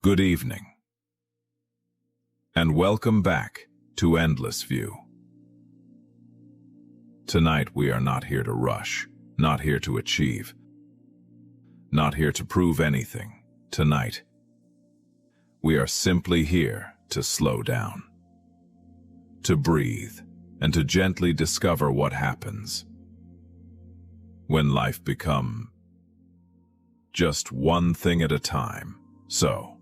Good evening, and welcome back to Endless View. Tonight we are not here to rush, not here to achieve, not here to prove anything. Tonight, we are simply here to slow down, to breathe, and to gently discover what happens when life becomes just one thing at a time. So,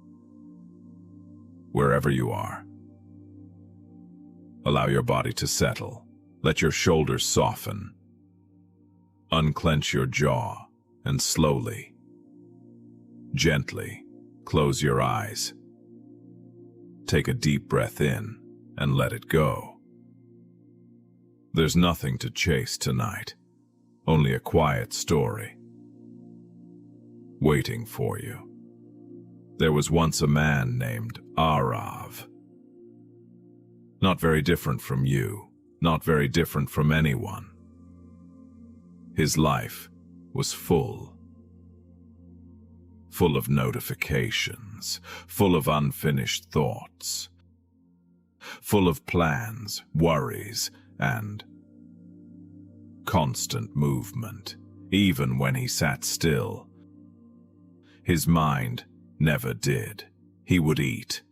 wherever you are, allow your body to settle. Let your shoulders soften. Unclench your jaw and slowly, gently close your eyes. Take a deep breath in and let it go. There's nothing to chase tonight, only a quiet story waiting for you. There was once a man named Arav. Not very different from you, not very different from anyone. His life was full of notifications, full of unfinished thoughts, full of plans, worries, and constant movement. Even when he sat still, his mind never did. He would eat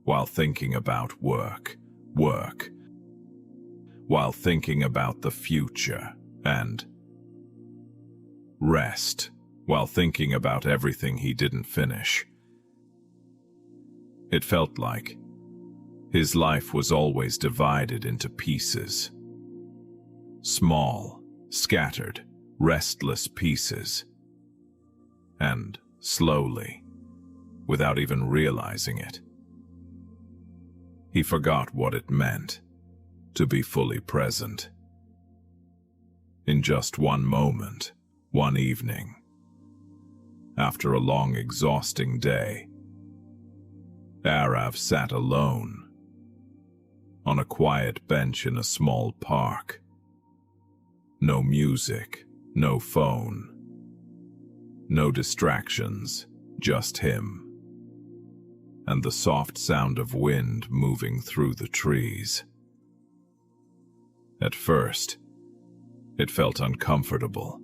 while thinking about work, while thinking about the future, and rest while thinking about everything he didn't finish. It felt like his life was always divided into pieces. Small, scattered, restless pieces. And slowly, without even realizing it, he forgot what it meant to be fully present. In just one moment, one evening, after a long, exhausting day, Arav sat alone on a quiet bench in a small park. No music, no phone, no distractions, just him and the soft sound of wind moving through the trees. At first, it felt uncomfortable.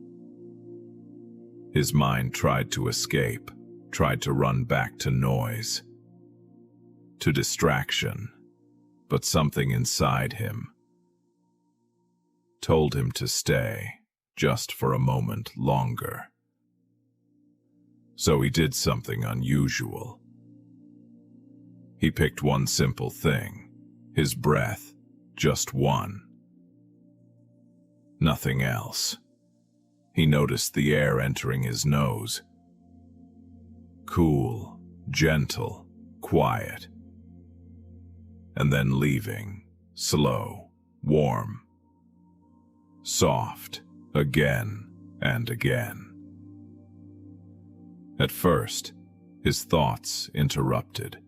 His mind tried to escape, tried to run back to noise, to distraction, but something inside him told him to stay just for a moment longer. So he did something unusual. He picked one simple thing, his breath, just one. Nothing else. He noticed the air entering his nose. Cool, gentle, quiet. And then leaving, slow, warm, soft, again and again. At first, his thoughts interrupted,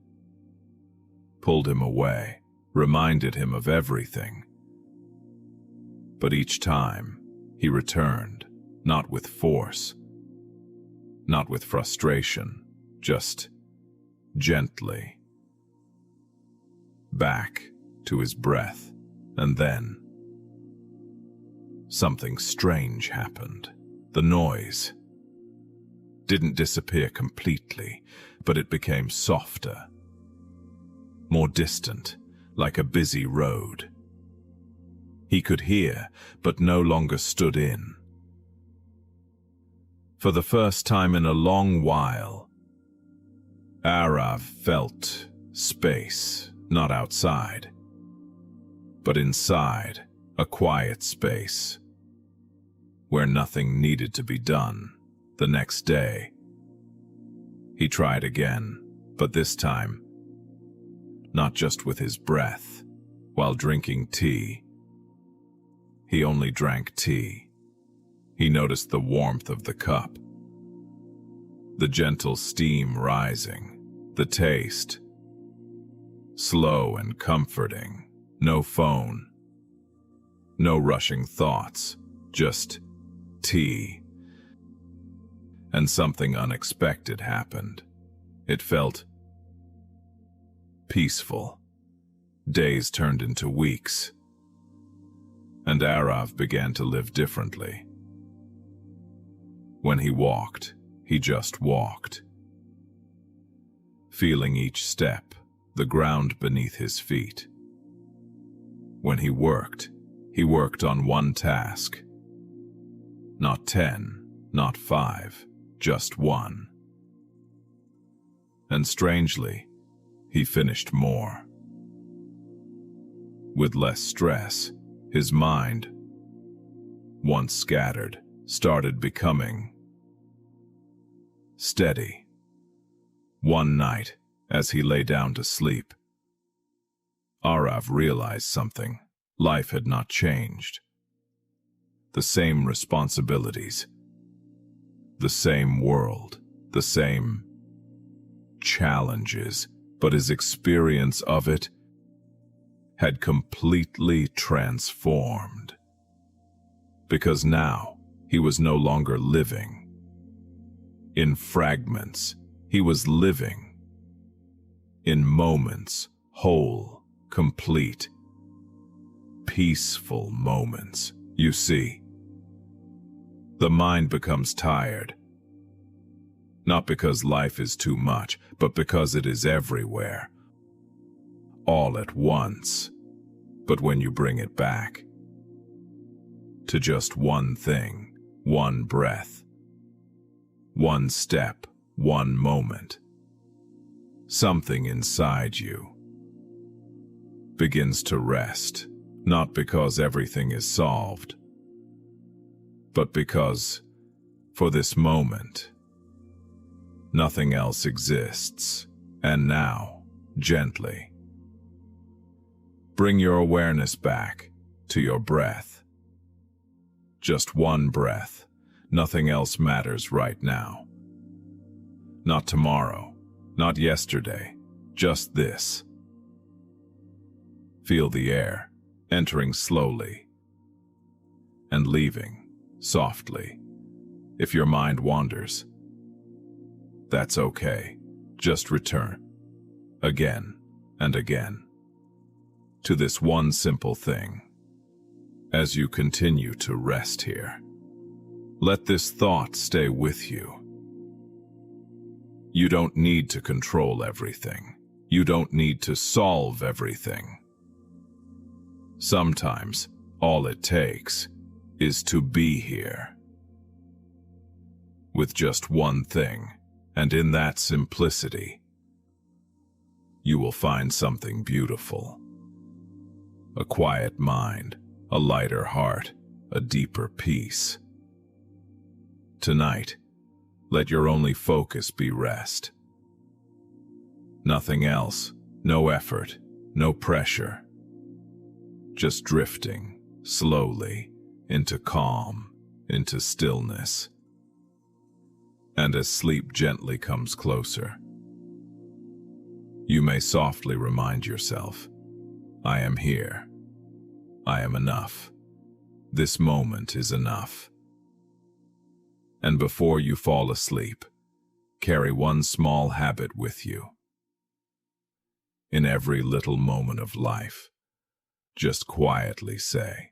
pulled him away, reminded him of everything. But each time, he returned, not with force, not with frustration, just gently, back to his breath. And then something strange happened. The noise didn't disappear completely, but it became softer, more distant, like a busy road. He could hear, but no longer stood in. For the first time in a long while, Arav felt space, not outside, but inside, a quiet space, where nothing needed to be done. The next day, he tried again, but this time, not just with his breath. While drinking tea, he only drank tea. He noticed the warmth of the cup, the gentle steam rising, the taste, slow and comforting. No phone, no rushing thoughts, just tea. And something unexpected happened. It felt peaceful. Days turned into weeks, and Arav began to live differently. When he walked, he just walked, feeling each step, the ground beneath his feet. When he worked on one task. Not 10, not 5, just one. And strangely, he finished more. With less stress, his mind, once scattered, started becoming steady. One night, as he lay down to sleep, Arav realized something. Life had not changed. The same responsibilities, the same world, the same challenges, but his experience of it had completely transformed. Because now he was no longer living in fragments. He was living in moments, whole, complete, peaceful moments. You see, the mind becomes tired, not because life is too much, but because it is everywhere, all at once. But when you bring it back to just one thing, one breath, one step, one moment, something inside you begins to rest, not because everything is solved, but because, for this moment, nothing else exists. And now, gently, bring your awareness back to your breath. Just one breath. Nothing else matters right now. Not tomorrow, not yesterday, just this. Feel the air entering slowly and leaving softly. If your mind wanders, that's okay. Just return again and again to this one simple thing. As you continue to rest here, let this thought stay with you. You don't need to control everything. You don't need to solve everything. Sometimes, all it takes is to be here with just one thing, and in that simplicity, you will find something beautiful. A quiet mind, a lighter heart, a deeper peace. Tonight, let your only focus be rest. Nothing else, no effort, no pressure. Just drifting, slowly, into calm, into stillness. And as sleep gently comes closer, you may softly remind yourself, I am here. I am enough. This moment is enough. And before you fall asleep, carry one small habit with you. In every little moment of life, just quietly say,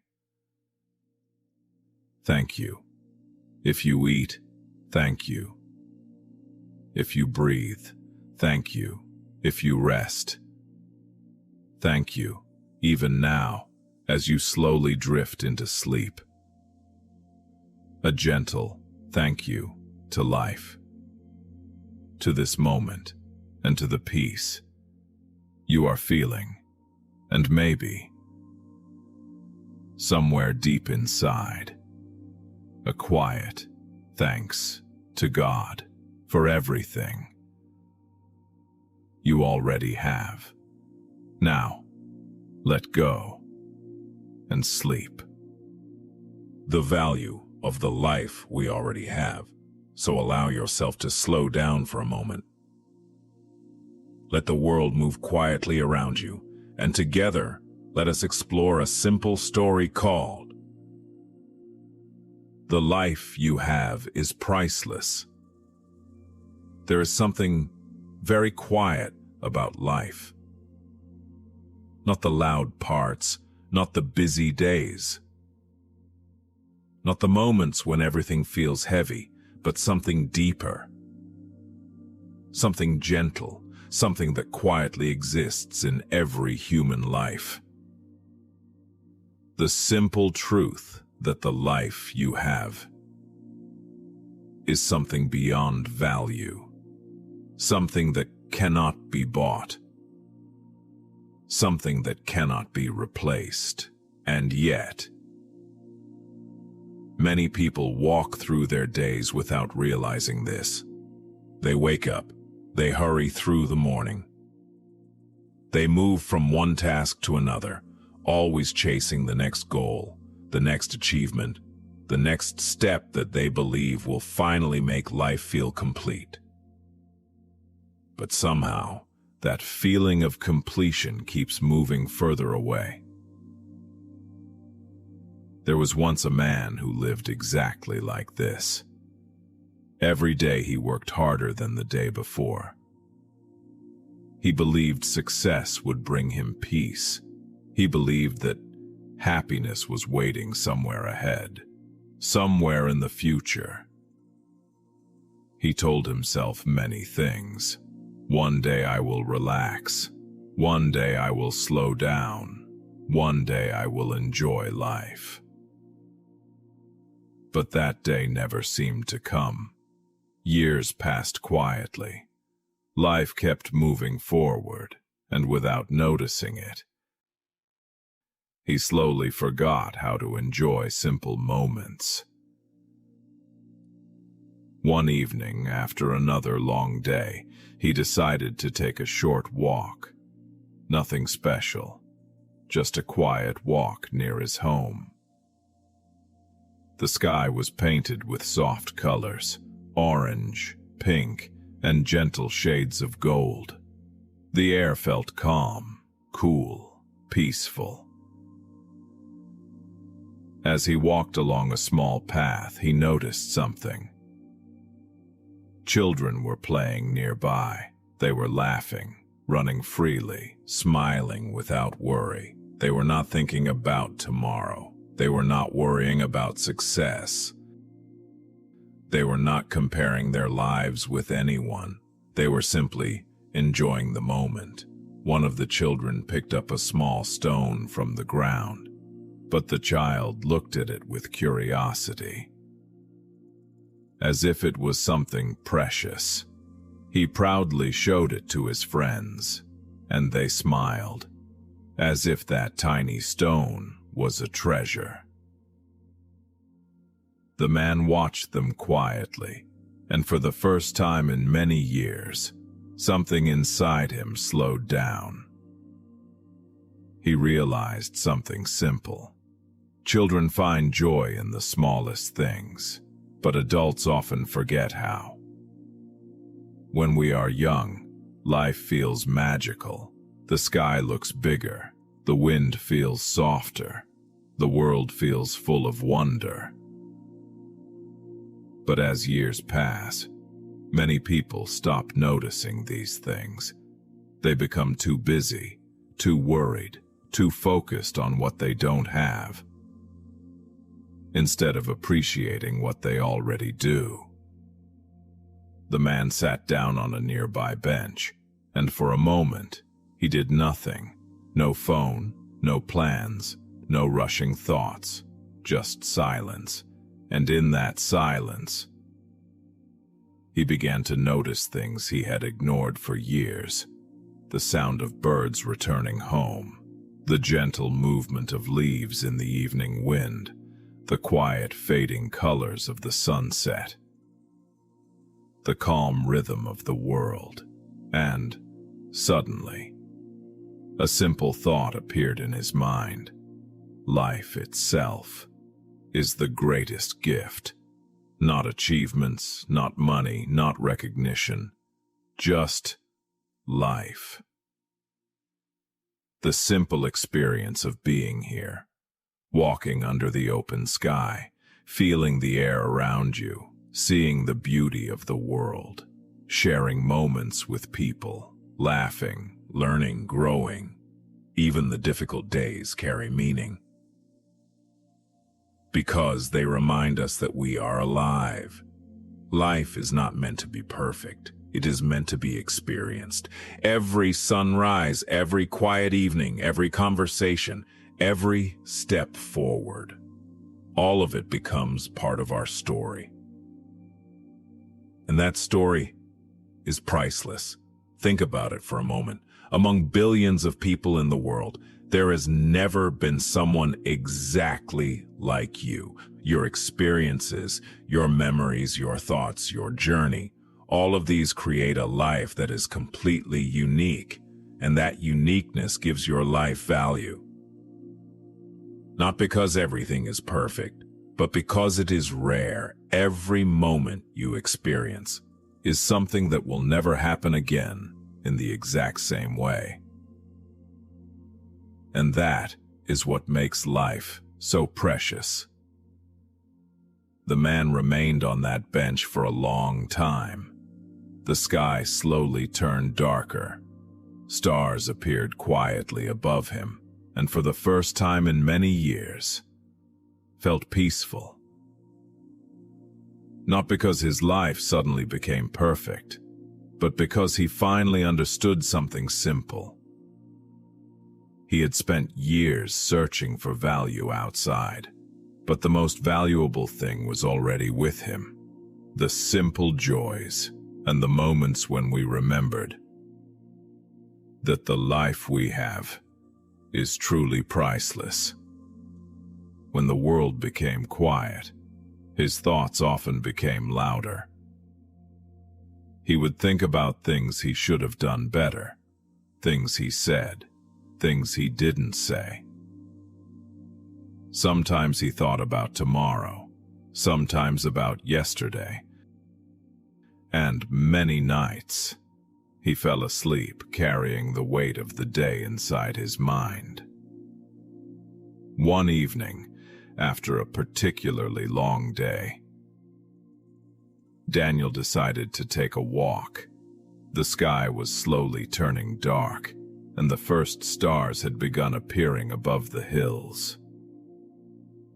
thank you. If you eat, thank you. If you breathe, thank you. If you rest, thank you. Even now, as you slowly drift into sleep. A gentle thank you to life, to this moment, and to the peace you are feeling, and maybe, somewhere deep inside, a quiet thanks to God for everything you already have. Now, let go and sleep. The value of the life we already have, so allow yourself to slow down for a moment. Let the world move quietly around you, and together, let us explore a simple story called The Life You Have is Priceless. There is something very quiet about life. Not the loud parts, not the busy days, not the moments when everything feels heavy, but something deeper, something gentle, something that quietly exists in every human life. The simple truth that the life you have is something beyond value, something that cannot be bought, something that cannot be replaced. And yet, many people walk through their days without realizing this. They wake up, they hurry through the morning. They move from one task to another, always chasing the next goal, the next achievement, the next step that they believe will finally make life feel complete. But somehow, that feeling of completion keeps moving further away. There was once a man who lived exactly like this. Every day he worked harder than the day before. He believed success would bring him peace. He believed that happiness was waiting somewhere ahead, somewhere in the future. He told himself many things. One day I will relax. One day I will slow down. One day I will enjoy life. But that day never seemed to come. Years passed quietly. Life kept moving forward, and without noticing it, he slowly forgot how to enjoy simple moments. One evening, after another long day, he decided to take a short walk. Nothing special, just a quiet walk near his home. The sky was painted with soft colors, orange, pink, and gentle shades of gold. The air felt calm, cool, peaceful. As he walked along a small path, he noticed something. Children were playing nearby. They were laughing, running freely, smiling without worry. They were not thinking about tomorrow. They were not worrying about success. They were not comparing their lives with anyone. They were simply enjoying the moment. One of the children picked up a small stone from the ground, but the child looked at it with curiosity, as if it was something precious. He proudly showed it to his friends, and they smiled, as if that tiny stone was a treasure. The man watched them quietly, and for the first time in many years, something inside him slowed down. He realized something simple. Children find joy in the smallest things, but adults often forget how. When we are young, life feels magical. The sky looks bigger, the wind feels softer, the world feels full of wonder. But as years pass, many people stop noticing these things. They become too busy, too worried, too focused on what they don't have, instead of appreciating what they already do. The man sat down on a nearby bench, and for a moment, he did nothing. No phone, no plans, no rushing thoughts, just silence. And in that silence, he began to notice things he had ignored for years. The sound of birds returning home, the gentle movement of leaves in the evening wind, the quiet fading colors of the sunset, the calm rhythm of the world. And, suddenly, a simple thought appeared in his mind. Life itself is the greatest gift. Not achievements, not money, not recognition, just life. The simple experience of being here, walking under the open sky, feeling the air around you, seeing the beauty of the world, sharing moments with people, laughing, learning, growing. Even the difficult days carry meaning, because they remind us that we are alive. Life is not meant to be perfect. It is meant to be experienced. Every sunrise, every quiet evening, every conversation, every step forward, all of it becomes part of our story. And that story is priceless. Think about it for a moment. Among billions of people in the world, there has never been someone exactly like you. Your experiences, your memories, your thoughts, your journey, all of these create a life that is completely unique, and that uniqueness gives your life value. Not because everything is perfect, but because it is rare. Every moment you experience is something that will never happen again in the exact same way. And that is what makes life so precious. The man remained on that bench for a long time. The sky slowly turned darker. Stars appeared quietly above him, and for the first time in many years, felt peaceful. Not because his life suddenly became perfect, but because he finally understood something simple. He had spent years searching for value outside, but the most valuable thing was already with him. The simple joys and the moments when we remembered that the life we have is truly priceless. When the world became quiet, his thoughts often became louder. He would think about things he should have done better, things he said, things he didn't say. Sometimes he thought about tomorrow, sometimes about yesterday, and many nights he fell asleep carrying the weight of the day inside his mind. One evening, after a particularly long day, Daniel decided to take a walk. The sky was slowly turning dark, and the first stars had begun appearing above the hills.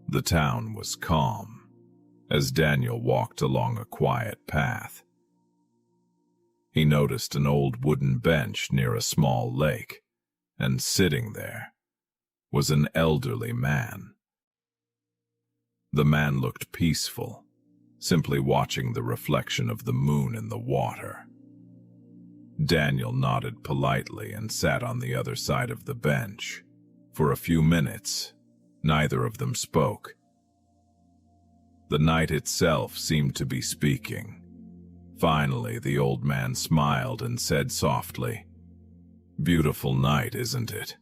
The town was calm as Daniel walked along a quiet path. He noticed an old wooden bench near a small lake, and sitting there was an elderly man. The man looked peaceful, simply watching the reflection of the moon in the water. Daniel nodded politely and sat on the other side of the bench. For a few minutes, neither of them spoke. The night itself seemed to be speaking. Finally, the old man smiled and said softly, "Beautiful night, isn't it?"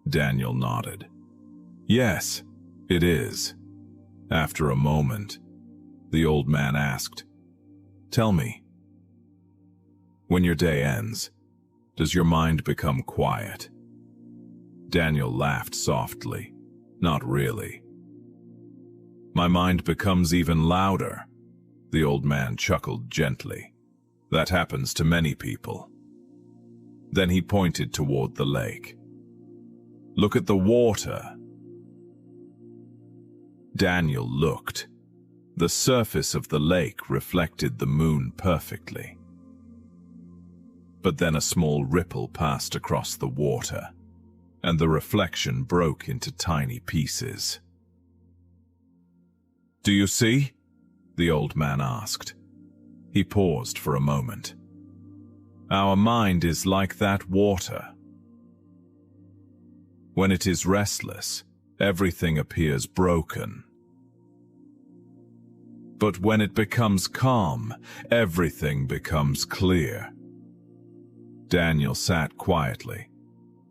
Daniel nodded. "Yes, it is." After a moment, the old man asked, "Tell me, when your day ends, does your mind become quiet?" Daniel laughed softly. "Not really. My mind becomes even louder." The old man chuckled gently. "That happens to many people." Then he pointed toward the lake. "Look at the water." Daniel looked. The surface of the lake reflected the moon perfectly. But then a small ripple passed across the water, and the reflection broke into tiny pieces. "Do you see?" the old man asked. He paused for a moment. "Our mind is like that water. When it is restless, everything appears broken. But when it becomes calm, everything becomes clear." Daniel sat quietly,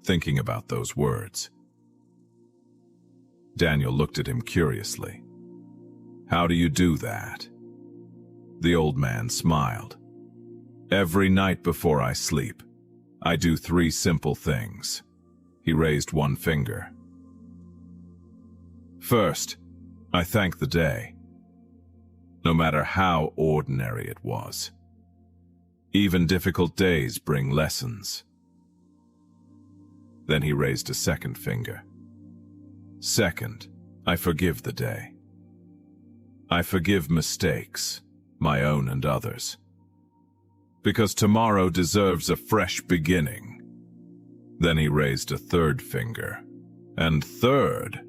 thinking about those words. Daniel looked at him curiously. "How do you do that?" The old man smiled. "Every night before I sleep, I do 3 simple things." He raised one finger. "First, I thank the day, no matter how ordinary it was. Even difficult days bring lessons. Then he raised a second finger. Second, I forgive the day. I forgive mistakes, my own and others. Because tomorrow deserves a fresh beginning. Then he raised a third finger. And third,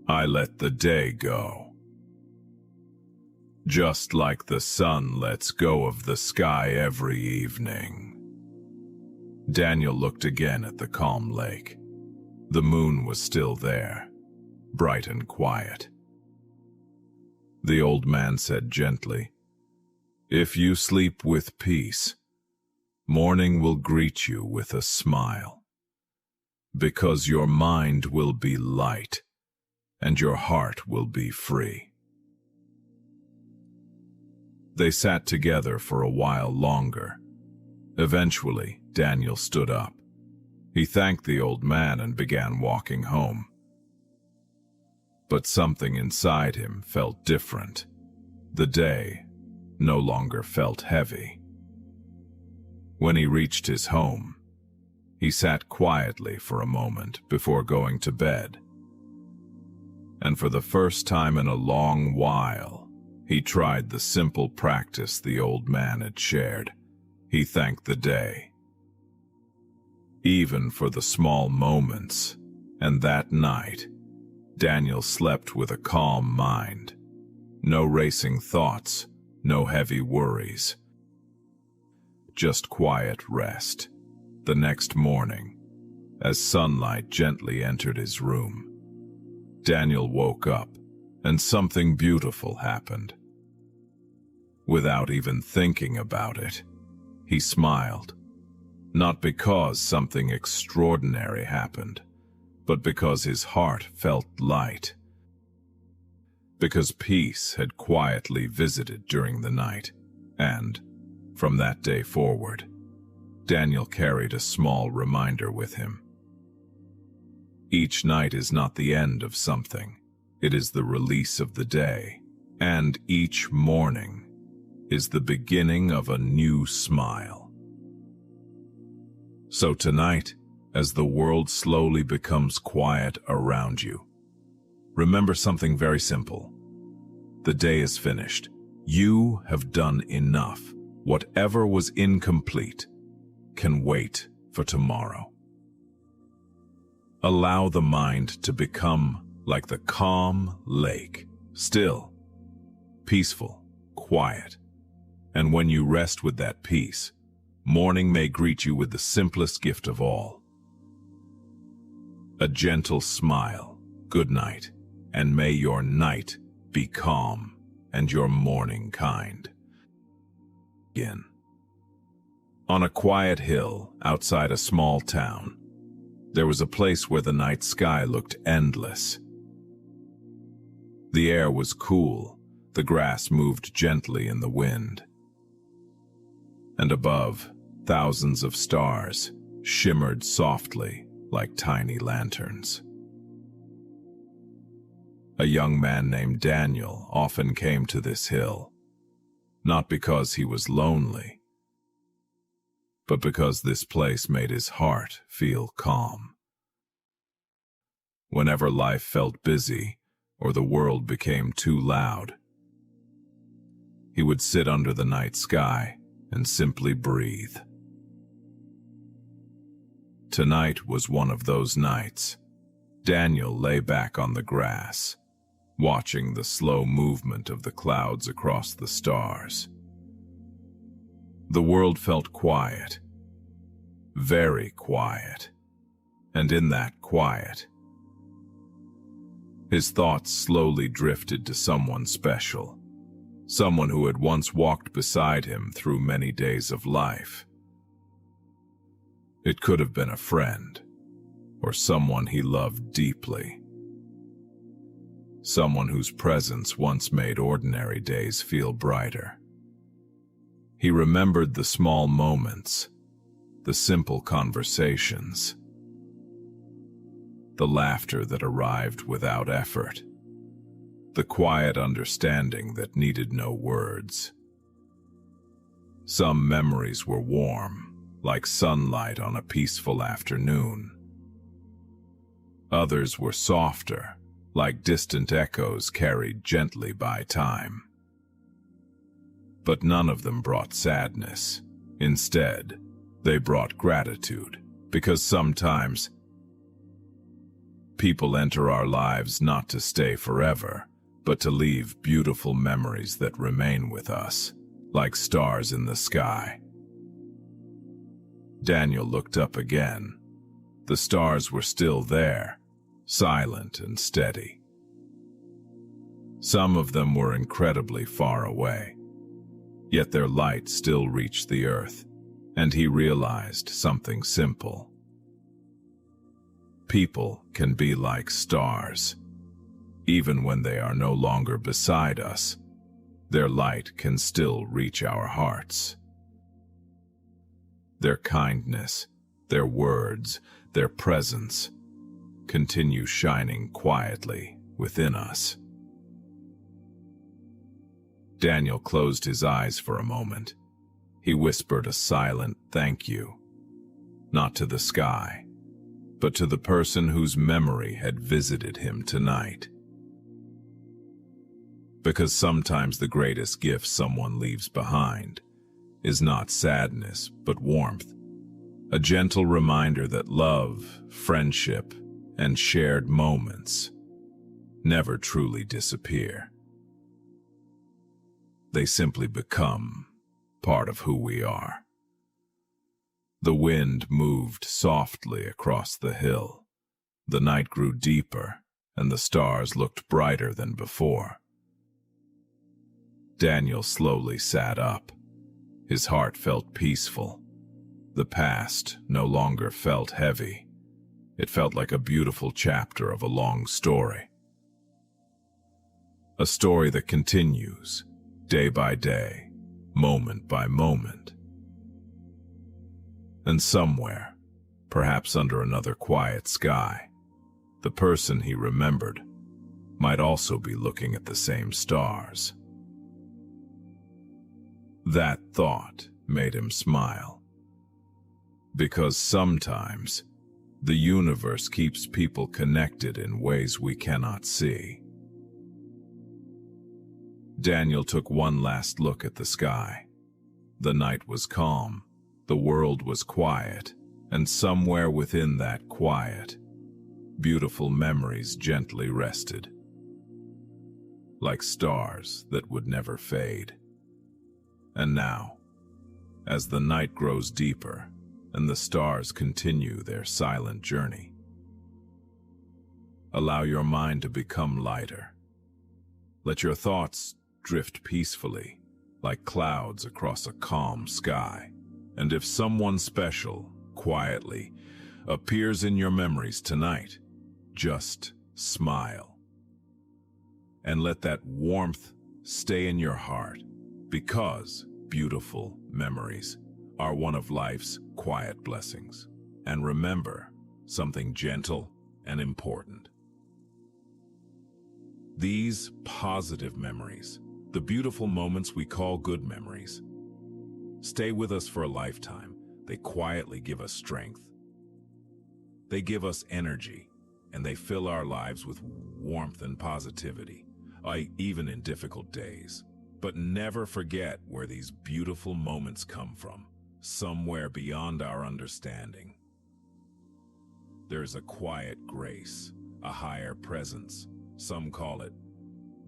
I let the day go. Just like the sun lets go of the sky every evening. Daniel looked again at the calm lake. The moon was still there, bright and quiet. The old man said gently, "If you sleep with peace, morning will greet you with a smile, because your mind will be light and your heart will be free." They sat together for a while longer. Eventually, Daniel stood up. He thanked the old man and began walking home. But something inside him felt different. The day no longer felt heavy. When he reached his home, he sat quietly for a moment before going to bed. And for the first time in a long while, he tried the simple practice the old man had shared. He thanked the day, even for the small moments, and that night, Daniel slept with a calm mind. No racing thoughts, no heavy worries. Just quiet rest. The next morning, as sunlight gently entered his room, Daniel woke up, and something beautiful happened. Without even thinking about it, he smiled. Not because something extraordinary happened, but because his heart felt light. Because peace had quietly visited during the night, and, from that day forward, Daniel carried a small reminder with him. Each night is not the end of something, it is the release of the day, and each morning is the beginning of a new smile. So tonight, as the world slowly becomes quiet around you, remember something very simple. The day is finished. You have done enough. Whatever was incomplete can wait for tomorrow. Allow the mind to become like the calm lake, still, peaceful, quiet. And when you rest with that peace, morning may greet you with the simplest gift of all. A gentle smile, good night, and may your night be calm and your morning kind. Begin. On a quiet hill outside a small town, there was a place where the night sky looked endless. The air was cool, the grass moved gently in the wind. And above, thousands of stars shimmered softly like tiny lanterns. A young man named Daniel often came to this hill, not because he was lonely, but because this place made his heart feel calm. Whenever life felt busy or the world became too loud, he would sit under the night sky and simply breathe. Tonight was one of those nights. Daniel lay back on the grass, watching the slow movement of the clouds across the stars. The world felt quiet, very quiet, and in that quiet, his thoughts slowly drifted to someone special, someone who had once walked beside him through many days of life. It could have been a friend, or someone he loved deeply. Someone whose presence once made ordinary days feel brighter. He remembered the small moments, the simple conversations, the laughter that arrived without effort, the quiet understanding that needed no words. Some memories were warm, like sunlight on a peaceful afternoon. Others were softer, like distant echoes carried gently by time. But none of them brought sadness. Instead, they brought gratitude, because sometimes people enter our lives not to stay forever, but to leave beautiful memories that remain with us, like stars in the sky. Daniel looked up again. The stars were still there, silent and steady. Some of them were incredibly far away, yet their light still reached the earth, and he realized something simple. People can be like stars. Even when they are no longer beside us, their light can still reach our hearts. Their kindness, their words, their presence continue shining quietly within us. Daniel closed his eyes for a moment. He whispered a silent thank you, not to the sky, but to the person whose memory had visited him tonight. Because sometimes the greatest gift someone leaves behind is not sadness, but warmth, a gentle reminder that love, friendship, and shared moments never truly disappear. They simply become part of who we are. The wind moved softly across the hill. The night grew deeper, and the stars looked brighter than before. Daniel slowly sat up. His heart felt peaceful. The past no longer felt heavy. It felt like a beautiful chapter of a long story. A story that continues, day by day, moment by moment. And somewhere, perhaps under another quiet sky, the person he remembered might also be looking at the same stars. That thought made him smile. Because sometimes, the universe keeps people connected in ways we cannot see. Daniel took one last look at the sky. The night was calm, the world was quiet, and somewhere within that quiet, beautiful memories gently rested, like stars that would never fade. And now, as the night grows deeper and the stars continue their silent journey, allow your mind to become lighter. Let your thoughts drift peacefully, like clouds across a calm sky. And if someone special, quietly, appears in your memories tonight, just smile. And let that warmth stay in your heart, because beautiful memories are one of life's quiet blessings. And remember something gentle and important. These positive memories, the beautiful moments we call good memories, stay with us for a lifetime. They quietly give us strength. They give us energy, and they fill our lives with warmth and positivity, even in difficult days. But never forget where these beautiful moments come from, somewhere beyond our understanding. There's a quiet grace, a higher presence. Some call it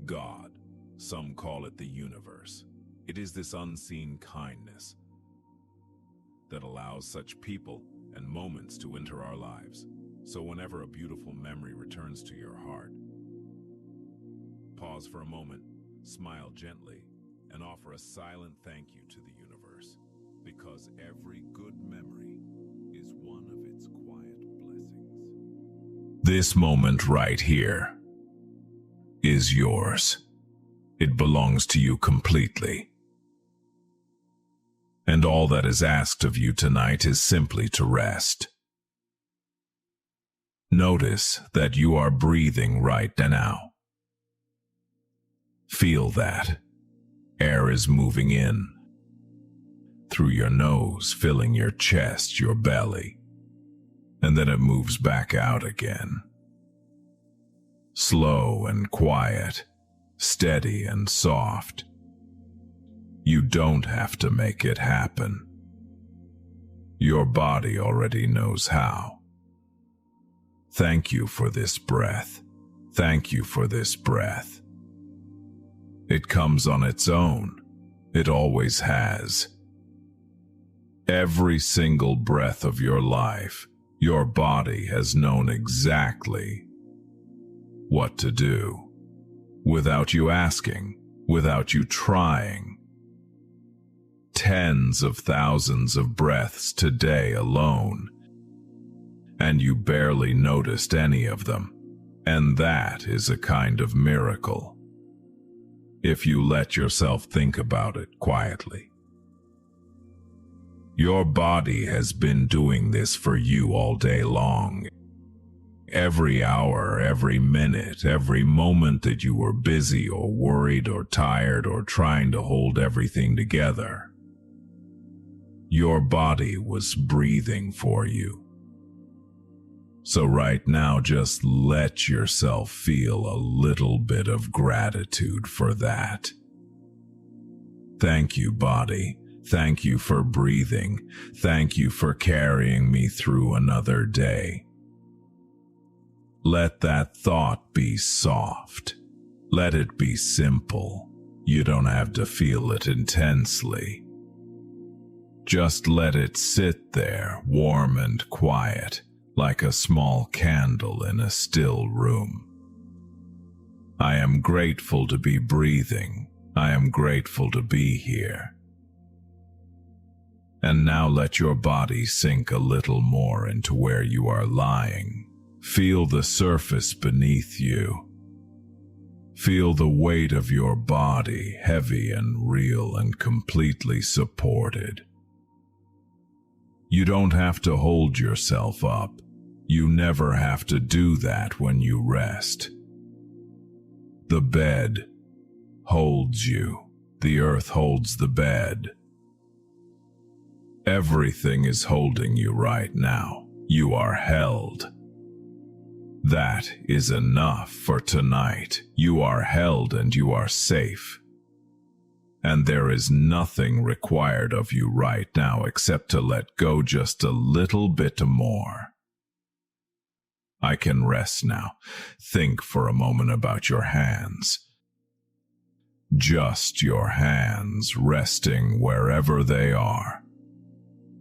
God, some call it the universe. It is this unseen kindness that allows such people and moments to enter our lives. So whenever a beautiful memory returns to your heart, pause for a moment, smile gently, and offer a silent thank you to the universe, because every good memory is one of its quiet blessings. This moment right here is yours. It belongs to you completely. And all that is asked of you tonight is simply to rest. Notice that you are breathing right now. Feel that. Air is moving in. through your nose, filling your chest, your belly, and then it moves back out again. Slow and quiet, steady and soft. You don't have to make it happen. Your body already knows how. Thank you for this breath. Thank you for this breath. It comes on its own. It always has. Every single breath of your life, your body has known exactly what to do, without you asking, without you trying. Tens of thousands of breaths today alone, and you barely noticed any of them, and that is a kind of miracle, if you let yourself think about it quietly. Your body has been doing this for you all day long. Every hour, every minute, every moment that you were busy or worried or tired or trying to hold everything together, your body was breathing for you. So right now, just let yourself feel a little bit of gratitude for that. Thank you, body. Thank you for breathing. Thank you for carrying me through another day. Let that thought be soft. Let it be simple. You don't have to feel it intensely. Just let it sit there, warm and quiet, like a small candle in a still room. I am grateful to be breathing. I am grateful to be here. And now let your body sink a little more into where you are lying. Feel the surface beneath you. Feel the weight of your body, heavy and real and completely supported. You don't have to hold yourself up. You never have to do that when you rest. The bed holds you. The earth holds the bed. Everything is holding you right now. You are held. That is enough for tonight. You are held and you are safe. And there is nothing required of you right now except to let go just a little bit more. I can rest now. Think for a moment about your hands. Just your hands resting wherever they are.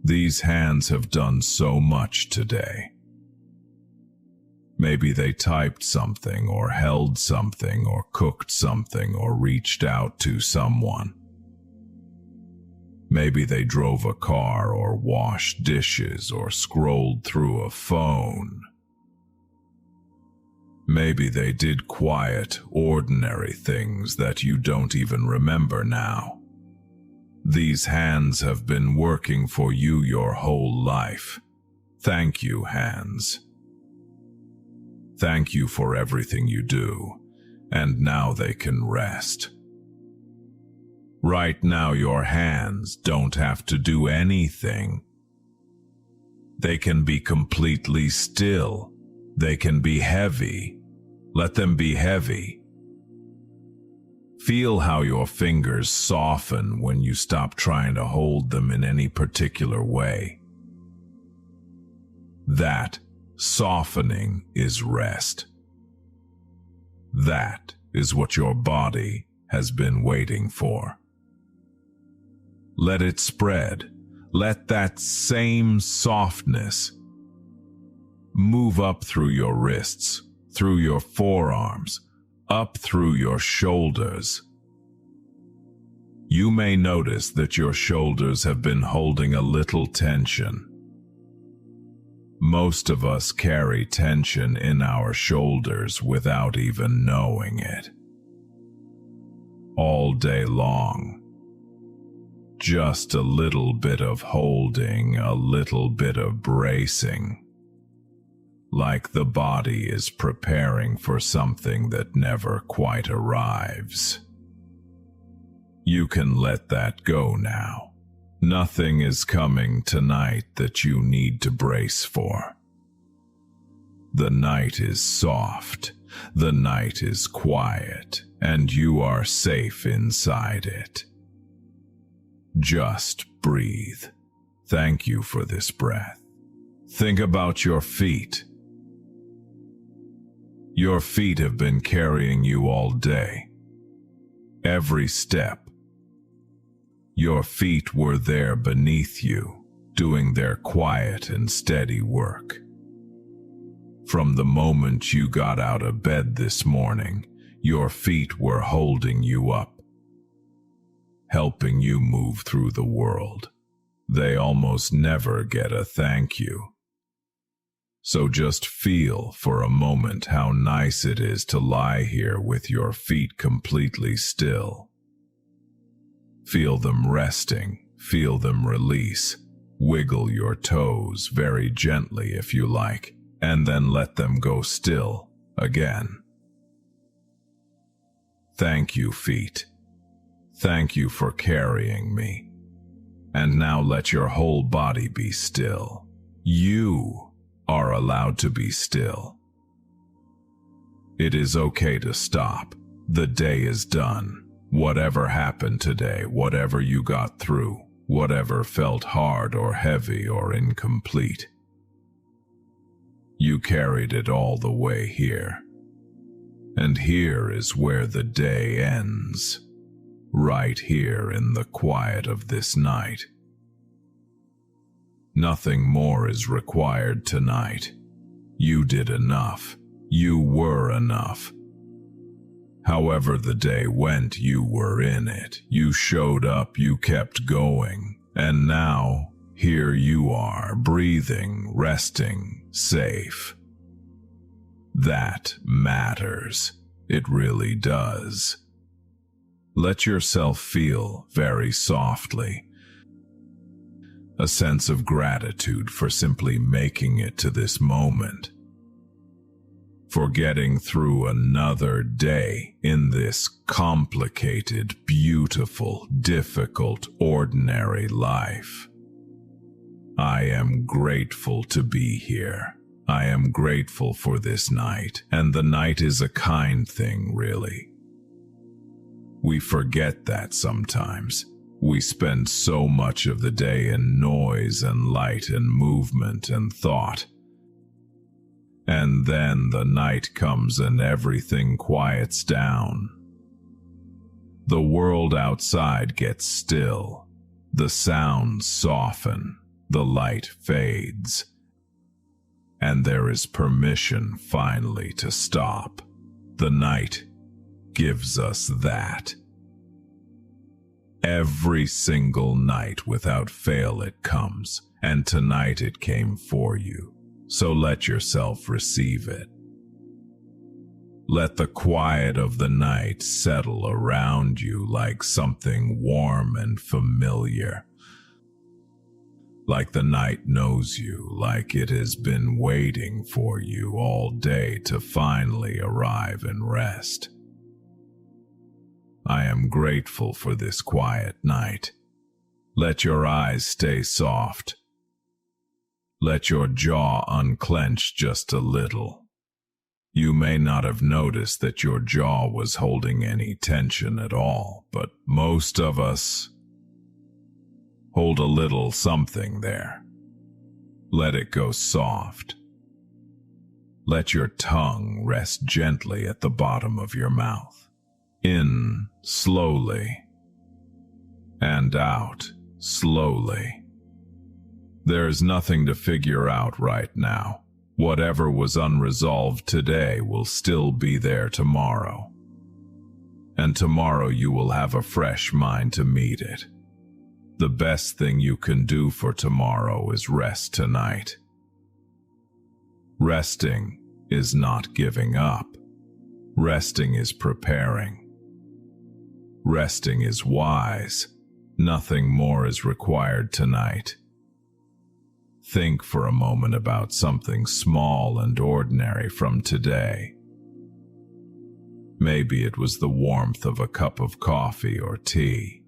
These hands have done so much today. Maybe they typed something or held something or cooked something or reached out to someone. Maybe they drove a car or washed dishes or scrolled through a phone. Maybe they did quiet, ordinary things that you don't even remember now. These hands have been working for you your whole life. Thank you, hands. Thank you for everything you do, and now they can rest. Right now your hands don't have to do anything. They can be completely still. They can be heavy. Let them be heavy. Feel how your fingers soften when you stop trying to hold them in any particular way. That softening is rest. That is what your body has been waiting for. Let it spread. Let that same softness move up through your wrists, through your forearms, up through your shoulders. You may notice that your shoulders have been holding a little tension. Most of us carry tension in our shoulders without even knowing it. All day long. Just a little bit of holding, a little bit of bracing. Like the body is preparing for something that never quite arrives. You can let that go now. Nothing is coming tonight that you need to brace for. The night is soft, the night is quiet, and you are safe inside it. Just breathe. Thank you for this breath. Think about your feet. Your feet have been carrying you all day. Every step. Your feet were there beneath you, doing their quiet and steady work. From the moment you got out of bed this morning, your feet were holding you up, helping you move through the world. They almost never get a thank you. So just feel for a moment how nice it is to lie here with your feet completely still. Feel them resting, feel them release. Wiggle your toes very gently if you like, and then let them go still again. Thank you, feet. Thank you for carrying me. And now let your whole body be still. You are allowed to be still. It is okay to stop. The day is done. Whatever happened today, whatever you got through, whatever felt hard or heavy or incomplete, you carried it all the way here. And here is where the day ends. Right here in the quiet of this night. Nothing more is required tonight. You did enough. You were enough. However the day went, you were in it. You showed up, you kept going. And now, here you are, breathing, resting, safe. That matters. It really does. Let yourself feel very softly a sense of gratitude for simply making it to this moment, for getting through another day in this complicated, beautiful, difficult, ordinary life. I am grateful to be here. I am grateful for this night, and the night is a kind thing, really. We forget that sometimes. We spend so much of the day in noise and light and movement and thought. And then the night comes and everything quiets down. The world outside gets still. The sounds soften. The light fades. And there is permission finally to stop. The night gives us that. Every single night without fail it comes, and tonight it came for you. So let yourself receive it. Let the quiet of the night settle around you like something warm and familiar. Like the night knows you, like it has been waiting for you all day to finally arrive and rest. I am grateful for this quiet night. Let your eyes stay soft. Let your jaw unclench just a little. You may not have noticed that your jaw was holding any tension at all, but most of us hold a little something there. Let it go soft. Let your tongue rest gently at the bottom of your mouth. In slowly, and out slowly. There is nothing to figure out right now. Whatever was unresolved today will still be there tomorrow. And tomorrow you will have a fresh mind to meet it. The best thing you can do for tomorrow is rest tonight. Resting is not giving up. Resting is preparing. Resting is wise. Nothing more is required tonight. Think for a moment about something small and ordinary from today. Maybe it was the warmth of a cup of coffee or tea.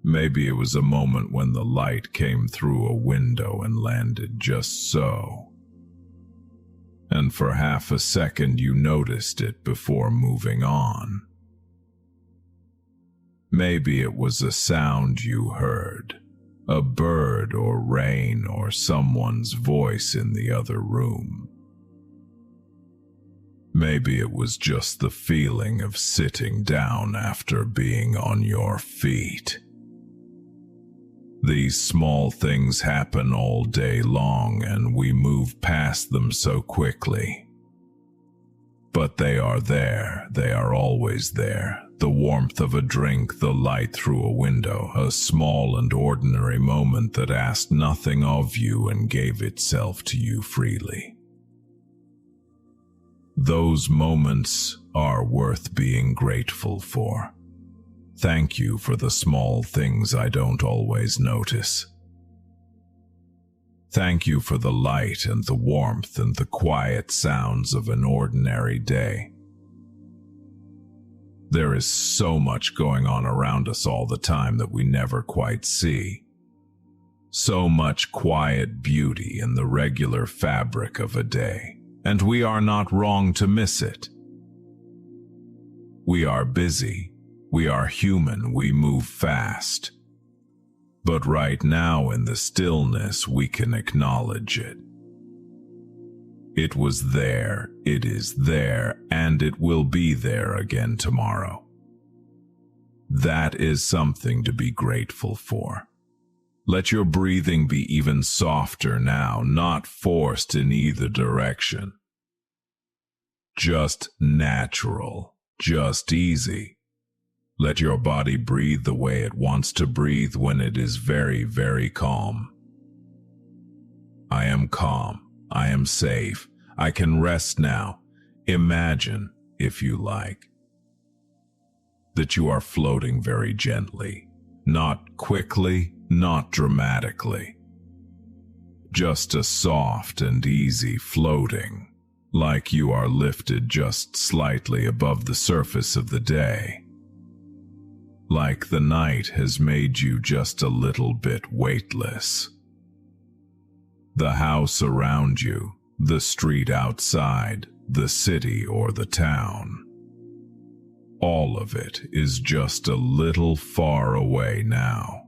Maybe it was a moment when the light came through a window and landed just so. And for half a second you noticed it before moving on. Maybe it was a sound you heard, a bird or rain or someone's voice in the other room. Maybe it was just the feeling of sitting down after being on your feet. These small things happen all day long and we move past them so quickly. But they are there, they are always there. The warmth of a drink, the light through a window, a small and ordinary moment that asked nothing of you and gave itself to you freely. Those moments are worth being grateful for. Thank you for the small things I don't always notice. Thank you for the light and the warmth and the quiet sounds of an ordinary day. There is so much going on around us all the time that we never quite see. So much quiet beauty in the regular fabric of a day. And we are not wrong to miss it. We are busy, we are human, we move fast. But right now in the stillness we can acknowledge it. It was there, it is there, and it will be there again tomorrow. That is something to be grateful for. Let your breathing be even softer now, not forced in either direction. Just natural, just easy. Let your body breathe the way it wants to breathe when it is very, very calm. I am calm, I am safe, I can rest now. Imagine, if you like, that you are floating very gently, not quickly, not dramatically. Just a soft and easy floating, like you are lifted just slightly above the surface of the day. Like the night has made you just a little bit weightless. The house around you, the street outside, the city or the town, all of it is just a little far away now.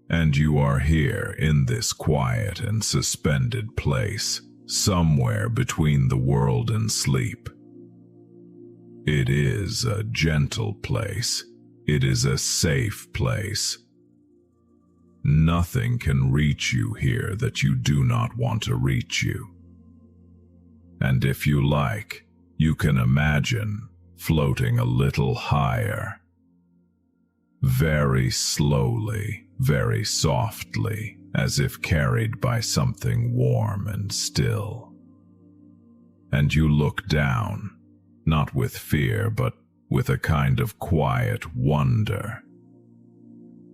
And you are here in this quiet and suspended place, somewhere between the world and sleep. It is a gentle place. It is a safe place. Nothing can reach you here that you do not want to reach you. And if you like, you can imagine floating a little higher. Very slowly, very softly, as if carried by something warm and still. And you look down, not with fear, but with a kind of quiet wonder.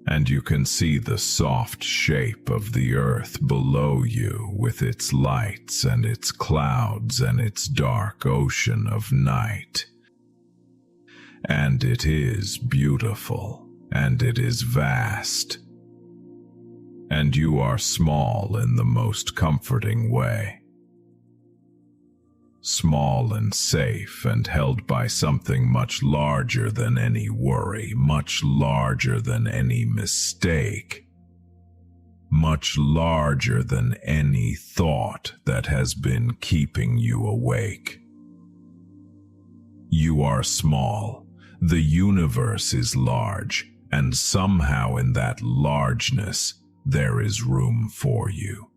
And you can see the soft shape of the earth below you with its lights and its clouds and its dark ocean of night. And it is beautiful, and it is vast. And you are small in the most comforting way. Small and safe and held by something much larger than any worry, much larger than any mistake, much larger than any thought that has been keeping you awake. You are small. The universe is large, and somehow in that largeness there is room for you.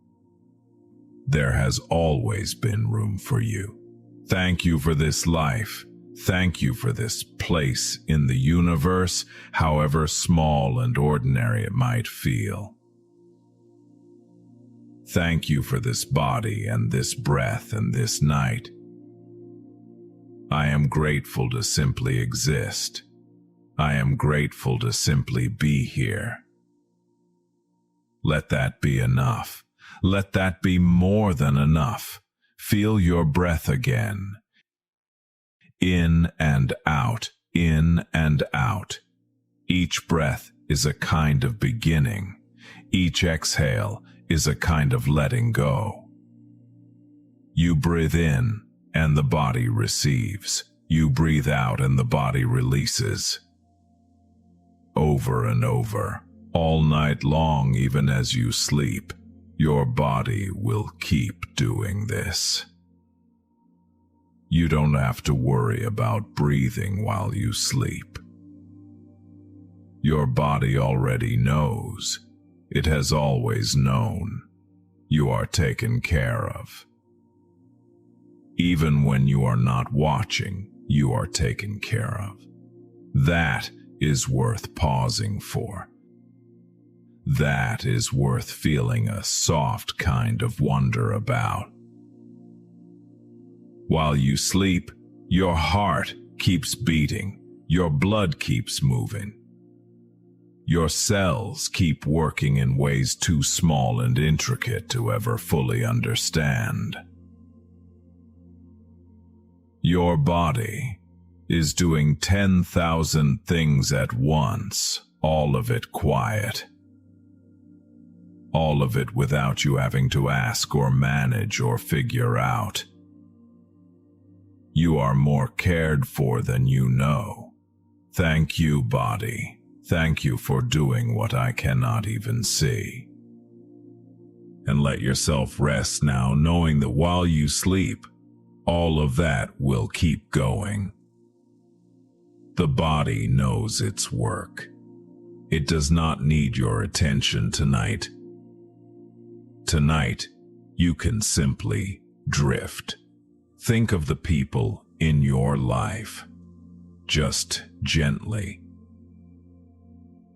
There has always been room for you. Thank you for this life. Thank you for this place in the universe, however small and ordinary it might feel. Thank you for this body and this breath and this night. I am grateful to simply exist. I am grateful to simply be here. Let that be enough. Let that be more than enough. Feel your breath again. In and out, in and out. Each breath is a kind of beginning. Each exhale is a kind of letting go. You breathe in and the body receives. You breathe out and the body releases. Over and over, all night long, even as you sleep, your body will keep doing this. You don't have to worry about breathing while you sleep. Your body already knows. It has always known. You are taken care of. Even when you are not watching, you are taken care of. That is worth pausing for. That is worth feeling a soft kind of wonder about. While you sleep, your heart keeps beating, your blood keeps moving. Your cells keep working in ways too small and intricate to ever fully understand. Your body is doing 10,000 things at once, all of it quiet. All of it without you having to ask or manage or figure out. You are more cared for than you know. Thank you, body. Thank you for doing what I cannot even see. And let yourself rest now, knowing that while you sleep, all of that will keep going. The body knows its work. It does not need your attention tonight. Tonight, you can simply drift. Think of the people in your life, just gently,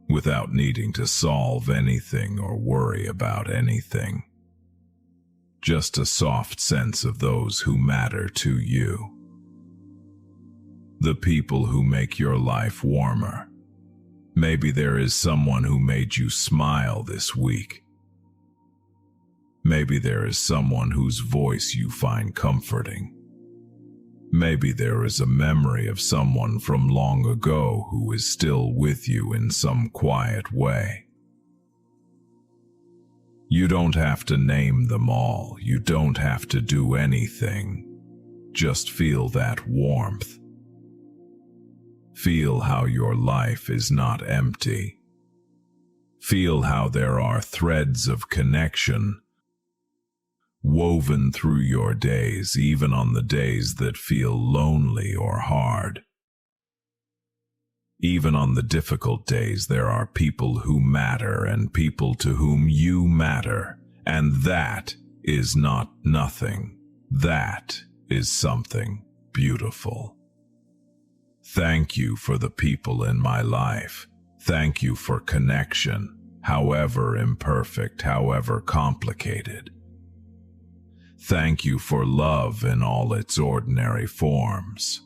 without needing to solve anything or worry about anything. Just a soft sense of those who matter to you. The people who make your life warmer. Maybe there is someone who made you smile this week. Maybe there is someone whose voice you find comforting. Maybe there is a memory of someone from long ago who is still with you in some quiet way. You don't have to name them all. You don't have to do anything. Just feel that warmth. Feel how your life is not empty. Feel how there are threads of connection woven through your days, even on the days that feel lonely or hard. Even on the difficult days, there are people who matter and people to whom you matter, and that is not nothing. That is something beautiful. Thank you for the people in my life. Thank you for connection, however imperfect, however complicated. Thank you for love in all its ordinary forms.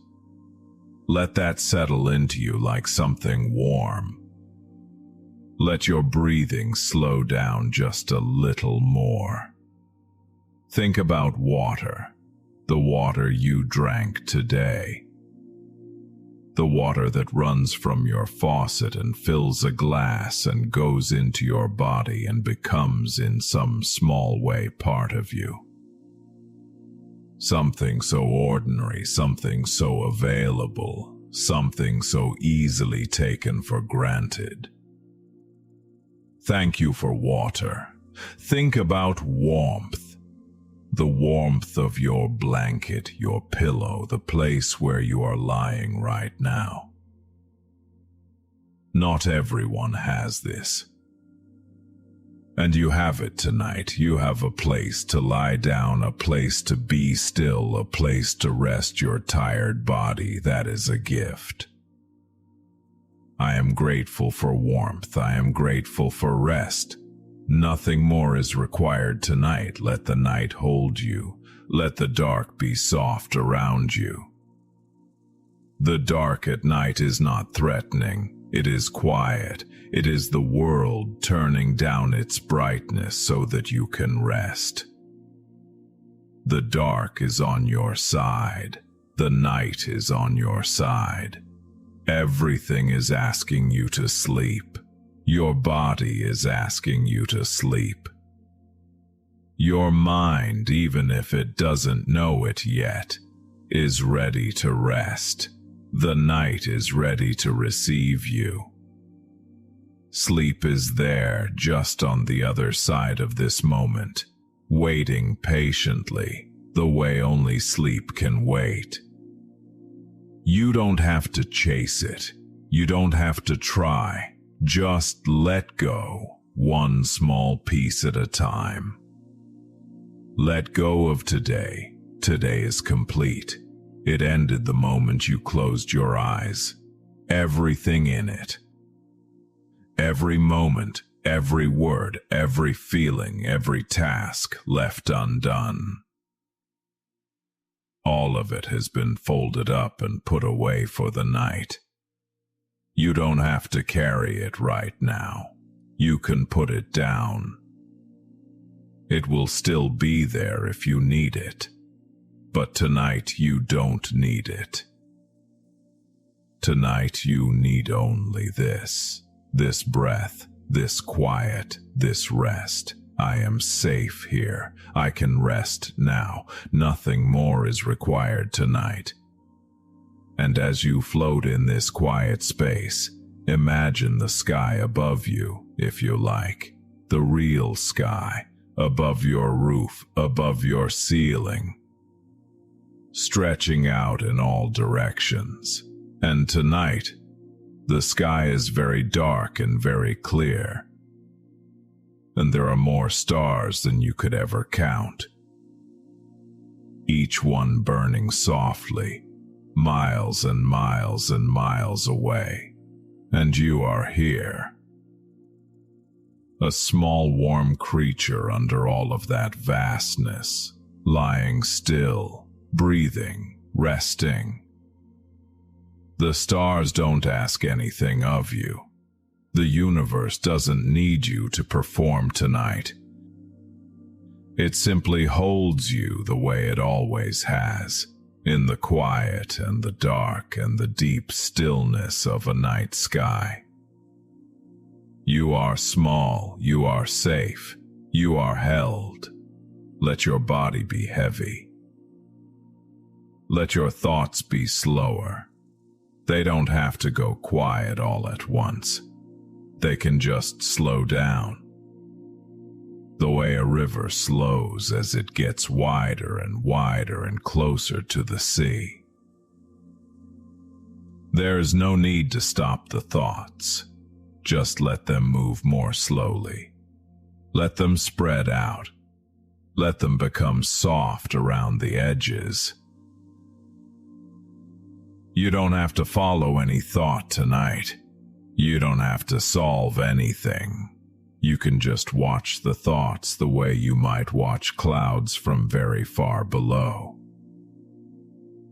Let that settle into you like something warm. Let your breathing slow down just a little more. Think about water, the water you drank today. The water that runs from your faucet and fills a glass and goes into your body and becomes in some small way part of you. Something so ordinary, something so available, something so easily taken for granted. Thank you for water. Think about warmth. The warmth of your blanket, your pillow, the place where you are lying right now. Not everyone has this. And you have it tonight. You have a place to lie down, a place to be still, a place to rest your tired body. That is a gift. I am grateful for warmth. I am grateful for rest. Nothing more is required tonight. Let the night hold you. Let the dark be soft around you. The dark at night is not threatening. It is quiet. It is the world turning down its brightness so that you can rest. The dark is on your side. The night is on your side. Everything is asking you to sleep. Your body is asking you to sleep. Your mind, even if it doesn't know it yet, is ready to rest. The night is ready to receive you. Sleep is there just on the other side of this moment, waiting patiently, the way only sleep can wait. You don't have to chase it. You don't have to try. Just let go, one small piece at a time. Let go of today. Today is complete. It ended the moment you closed your eyes. Everything in it. Every moment, every word, every feeling, every task left undone. All of it has been folded up and put away for the night. You don't have to carry it right now. You can put it down. It will still be there if you need it. But tonight you don't need it. Tonight you need only this breath, this quiet, this rest. I am safe here. I can rest now. Nothing more is required tonight. And as you float in this quiet space, imagine the sky above you, if you like. The real sky, above your roof, above your ceiling, stretching out in all directions. And tonight, the sky is very dark and very clear. And there are more stars than you could ever count. Each one burning softly, miles and miles and miles away. And you are here. A small warm creature under all of that vastness, lying still, breathing, resting. The stars don't ask anything of you. The universe doesn't need you to perform tonight. It simply holds you the way it always has, in the quiet and the dark and the deep stillness of a night sky. You are small, you are safe, you are held. Let your body be heavy. Let your thoughts be slower. They don't have to go quiet all at once. They can just slow down. The way a river slows as it gets wider and wider and closer to the sea. There is no need to stop the thoughts. Just let them move more slowly. Let them spread out. Let them become soft around the edges. You don't have to follow any thought tonight. You don't have to solve anything. You can just watch the thoughts the way you might watch clouds from very far below.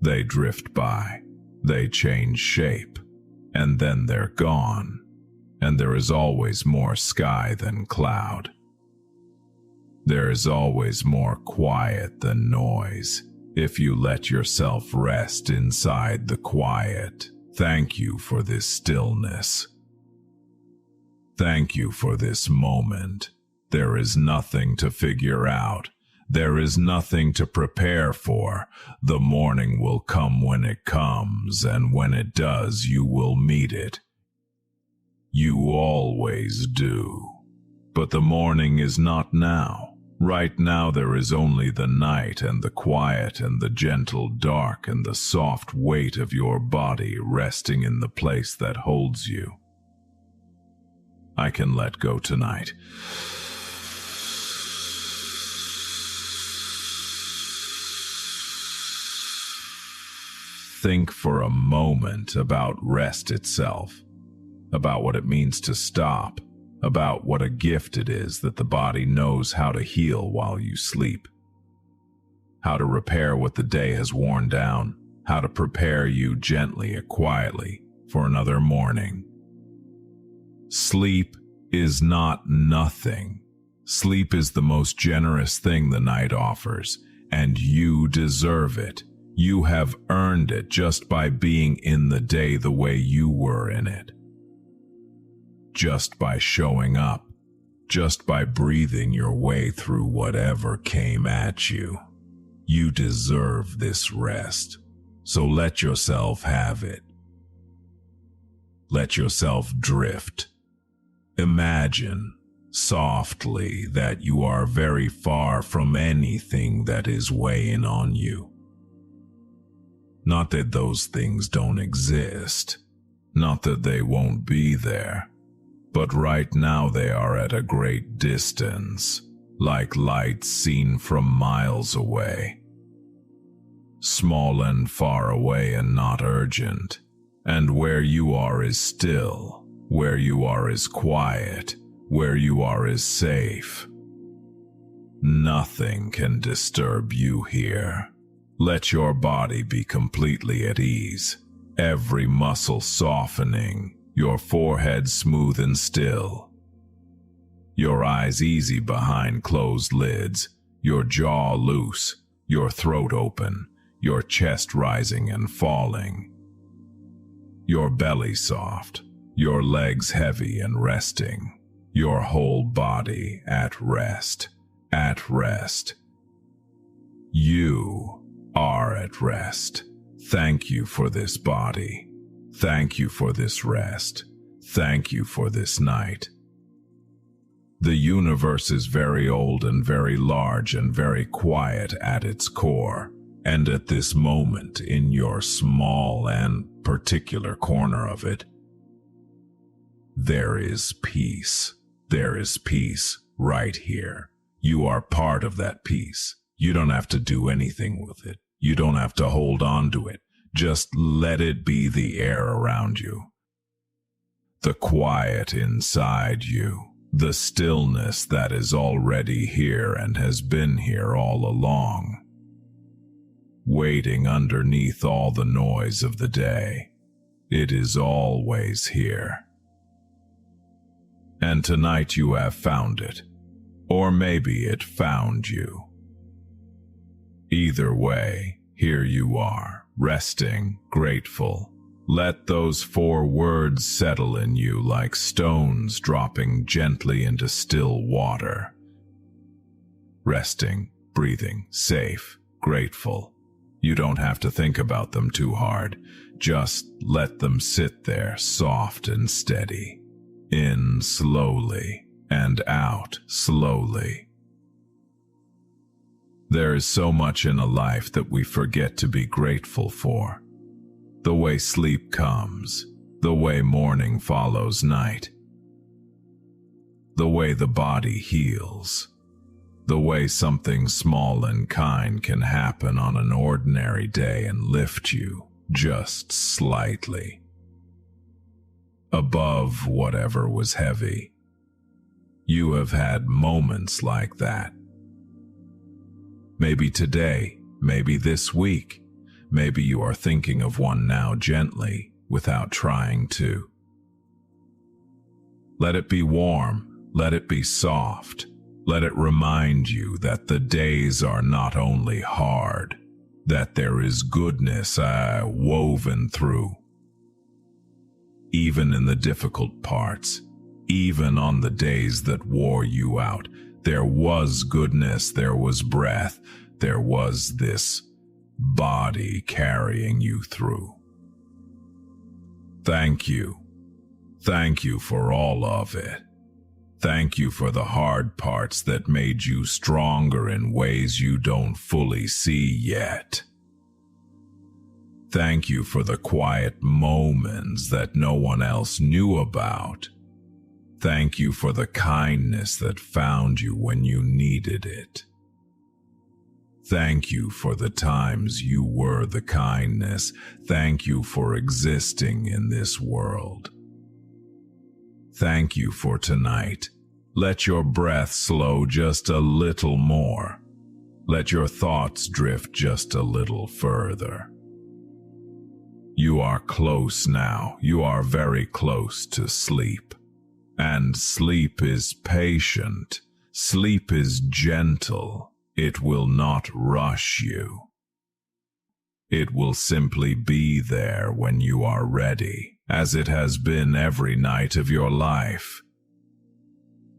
They drift by, they change shape, and then they're gone, and there is always more sky than cloud. There is always more quiet than noise, if you let yourself rest inside the quiet. Thank you for this stillness. Thank you for this moment. There is nothing to figure out. There is nothing to prepare for. The morning will come when it comes, and when it does, you will meet it. You always do. But the morning is not now. Right now there is only the night and the quiet and the gentle dark and the soft weight of your body resting in the place that holds you. I can let go tonight. Think for a moment about rest itself, about what it means to stop, about what a gift it is that the body knows how to heal while you sleep, how to repair what the day has worn down, how to prepare you gently and quietly for another morning. Sleep is not nothing. Sleep is the most generous thing the night offers, and you deserve it. You have earned it just by being in the day the way you were in it. just by showing up, just by breathing your way through whatever came at you. You deserve this rest, so let yourself have it. Let yourself drift. Imagine, softly, that you are very far from anything that is weighing on you. Not that those things don't exist, not that they won't be there, but right now they are at a great distance, like lights seen from miles away. Small and far away and not urgent, and where you are is still, where you are is quiet, where you are is safe. Nothing can disturb you here. Let your body be completely at ease, every muscle softening, your forehead smooth and still, your eyes easy behind closed lids, your jaw loose, your throat open, your chest rising and falling, your belly soft, your legs heavy and resting, your whole body at rest, at rest. You are at rest. Thank you for this body. Thank you for this rest. Thank you for this night. The universe is very old and very large and very quiet at its core, and at this moment in your small and particular corner of it, there is peace. There is peace right here. You are part of that peace. You don't have to do anything with it. You don't have to hold on to it. Just let it be the air around you. The quiet inside you. The stillness that is already here and has been here all along. Waiting underneath all the noise of the day. It is always here. And tonight you have found it. Or maybe it found you. Either way, here you are, resting, grateful. Let those 4 words settle in you like stones dropping gently into still water. Resting, breathing, safe, grateful. You don't have to think about them too hard. Just let them sit there, soft and steady. In slowly and out slowly. There is so much in a life that we forget to be grateful for. The way sleep comes, the way morning follows night, the way the body heals, the way something small and kind can happen on an ordinary day and lift you just slightly above whatever was heavy. You have had moments like that. Maybe today, maybe this week, maybe you are thinking of one now gently, without trying to. Let it be warm, let it be soft, let it remind you that the days are not only hard, that there is goodness woven through. Even in the difficult parts, even on the days that wore you out, there was goodness, there was breath, there was this body carrying you through. Thank you. Thank you for all of it. Thank you for the hard parts that made you stronger in ways you don't fully see yet. Thank you for the quiet moments that no one else knew about. Thank you for the kindness that found you when you needed it. Thank you for the times you were the kindness. Thank you for existing in this world. Thank you for tonight. Let your breath slow just a little more. Let your thoughts drift just a little further. You are close now. You are very close to sleep. And sleep is patient. Sleep is gentle. It will not rush you. It will simply be there when you are ready, as it has been every night of your life.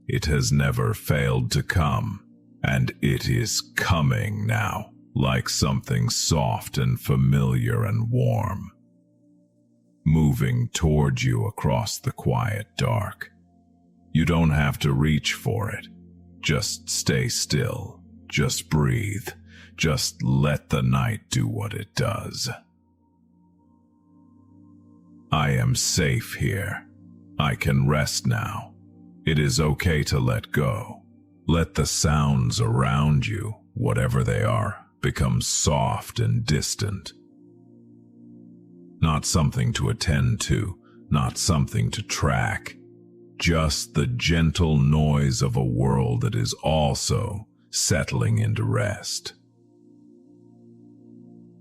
It has never failed to come, and it is coming now, like something soft and familiar and warm, moving toward you across the quiet dark. You don't have to reach for it. Just stay still. Just breathe. Just let the night do what it does. I am safe here. I can rest now. It is okay to let go. Let the sounds around you, whatever they are, become soft and distant. Not something to attend to, not something to track. Just the gentle noise of a world that is also settling into rest.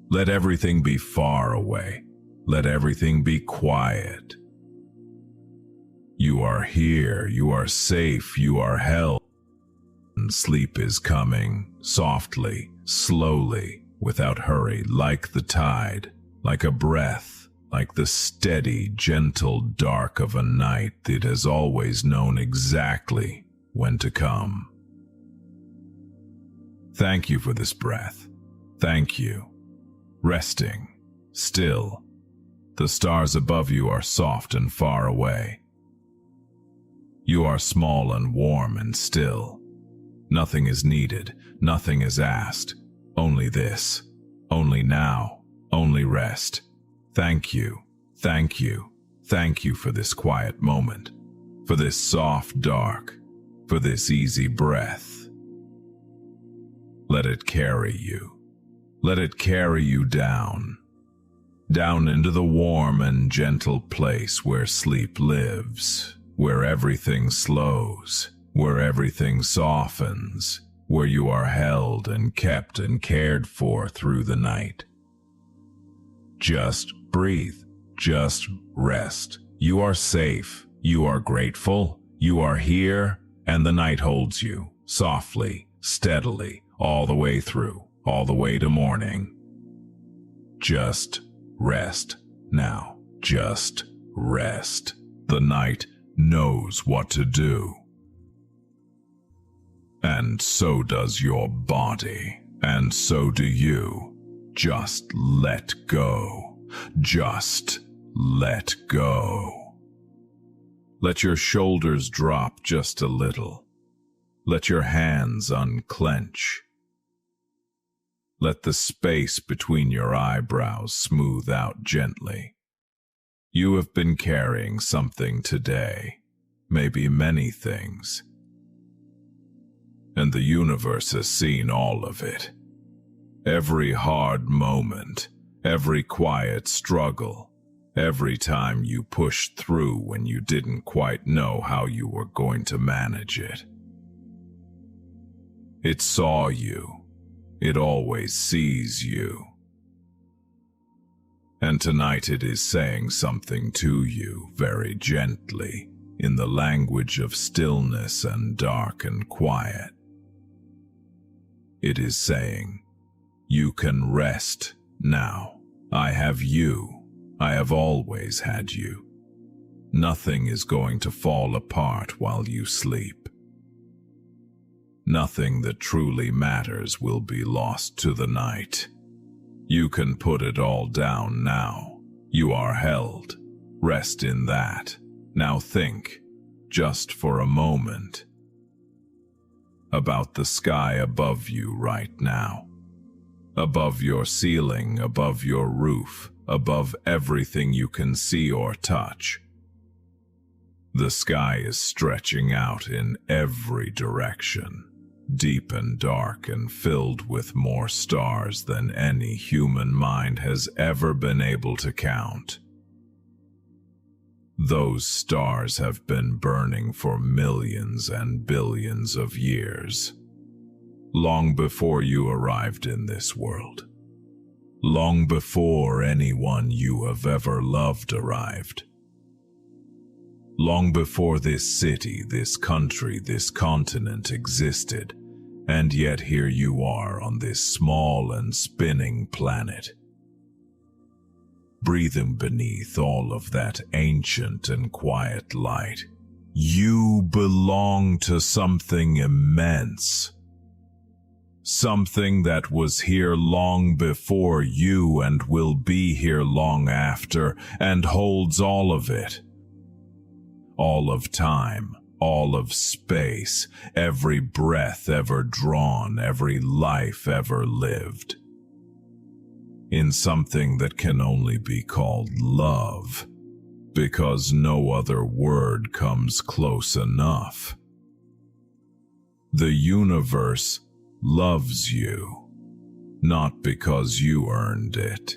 Let everything be far away. Let everything be quiet. You are here, you are safe, you are held. And sleep is coming, softly, slowly, without hurry, like the tide, like a breath, like the steady, gentle dark of a night that has always known exactly when to come. Thank you for this breath. Thank you. Resting, still. The stars above you are soft and far away. You are small and warm and still. Nothing is needed, nothing is asked. Only this, only now, only rest. Thank you, thank you, thank you for this quiet moment, for this soft dark, for this easy breath. Let it carry you. Let it carry you down into the warm and gentle place where sleep lives, where everything slows, where everything softens, where you are held and kept and cared for through the night. Just breathe, just rest. You are safe, you are grateful, you are here, and the night holds you, softly, steadily, all the way through, all the way to morning. Just rest now, just rest. The night knows what to do. And so does your body, and so do you. Just let go. Just let go. Let your shoulders drop just a little. Let your hands unclench. Let the space between your eyebrows smooth out gently. You have been carrying something today, maybe many things. And the universe has seen all of it. Every hard moment, every quiet struggle, every time you pushed through when you didn't quite know how you were going to manage it. It saw you. It always sees you. And tonight it is saying something to you very gently, in the language of stillness and dark and quiet. It is saying, you can rest now. I have you. I have always had you. Nothing is going to fall apart while you sleep. Nothing that truly matters will be lost to the night. You can put it all down now. You are held. Rest in that. Now think, just for a moment, about the sky above you right now. Above your ceiling, above your roof, above everything you can see or touch. The sky is stretching out in every direction, deep and dark and filled with more stars than any human mind has ever been able to count. Those stars have been burning for millions and billions of years, long before you arrived in this world, long before anyone you have ever loved arrived. Long before this city, this country, this continent existed, and yet here you are on this small and spinning planet. breathing beneath all of that ancient and quiet light. You belong to something immense. Something that was here long before you and will be here long after, and holds all of it. All of time, all of space, every breath ever drawn, every life ever lived. In something that can only be called love, because no other word comes close enough. The universe loves you, not because you earned it.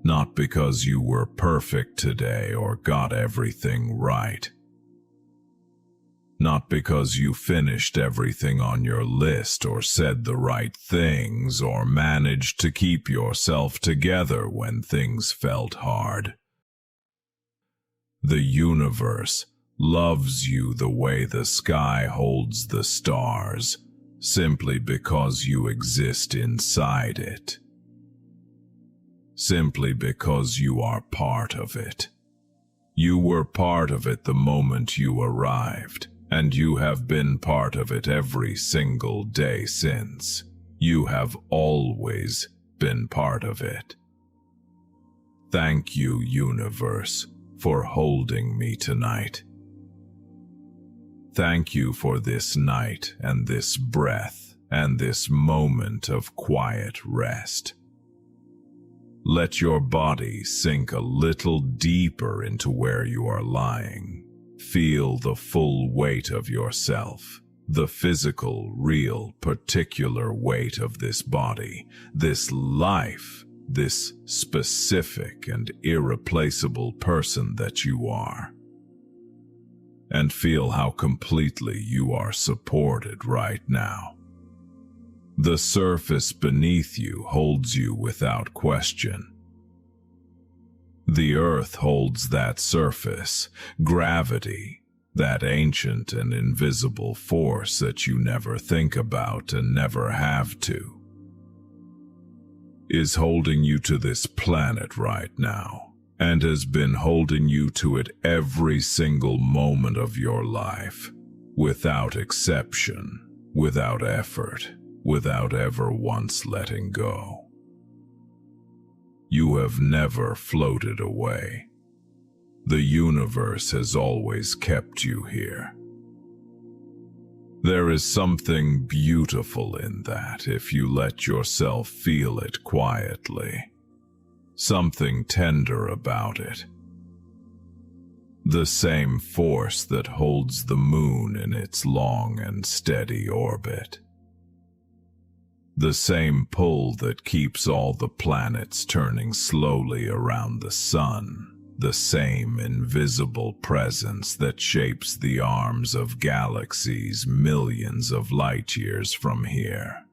Not because you were perfect today or got everything right. Not because you finished everything on your list or said the right things or managed to keep yourself together when things felt hard. The universe loves you the way the sky holds the stars, simply because you exist inside it. Simply because you are part of it. You were part of it the moment you arrived, and you have been part of it every single day since. You have always been part of it. Thank you, universe, for holding me tonight. Thank you for this night and this breath and this moment of quiet rest. Let your body sink a little deeper into where you are lying. Feel the full weight of yourself, the physical, real, particular weight of this body, this life, this specific and irreplaceable person that you are. And feel how completely you are supported right now. The surface beneath you holds you without question. The earth holds that surface, gravity, that ancient and invisible force that you never think about and never have to, is holding you to this planet right now, and has been holding you to it every single moment of your life, without exception, without effort, without ever once letting go. You have never floated away. The universe has always kept you here. There is something beautiful in that if you let yourself feel it quietly. Something tender about it. The same force that holds the moon in its long and steady orbit. The same pull that keeps all the planets turning slowly around the sun. The same invisible presence that shapes the arms of galaxies millions of light years from here.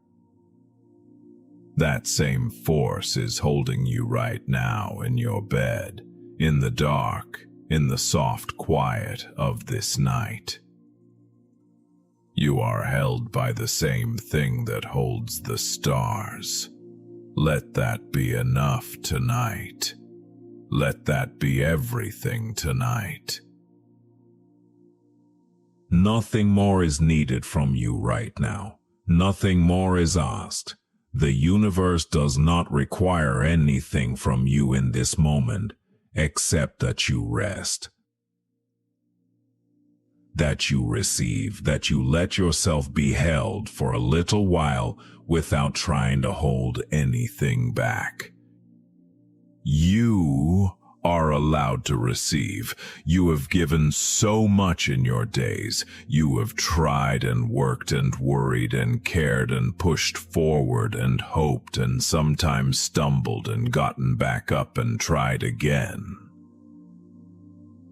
That same force is holding you right now in your bed, in the dark, in the soft quiet of this night. You are held by the same thing that holds the stars. Let that be enough tonight. Let that be everything tonight. Nothing more is needed from you right now. Nothing more is asked. The universe does not require anything from you in this moment, except that you rest. That you receive, that you let yourself be held for a little while without trying to hold anything back. You are allowed to receive. You have given so much in your days. You have tried and worked and worried and cared and pushed forward and hoped and sometimes stumbled and gotten back up and tried again.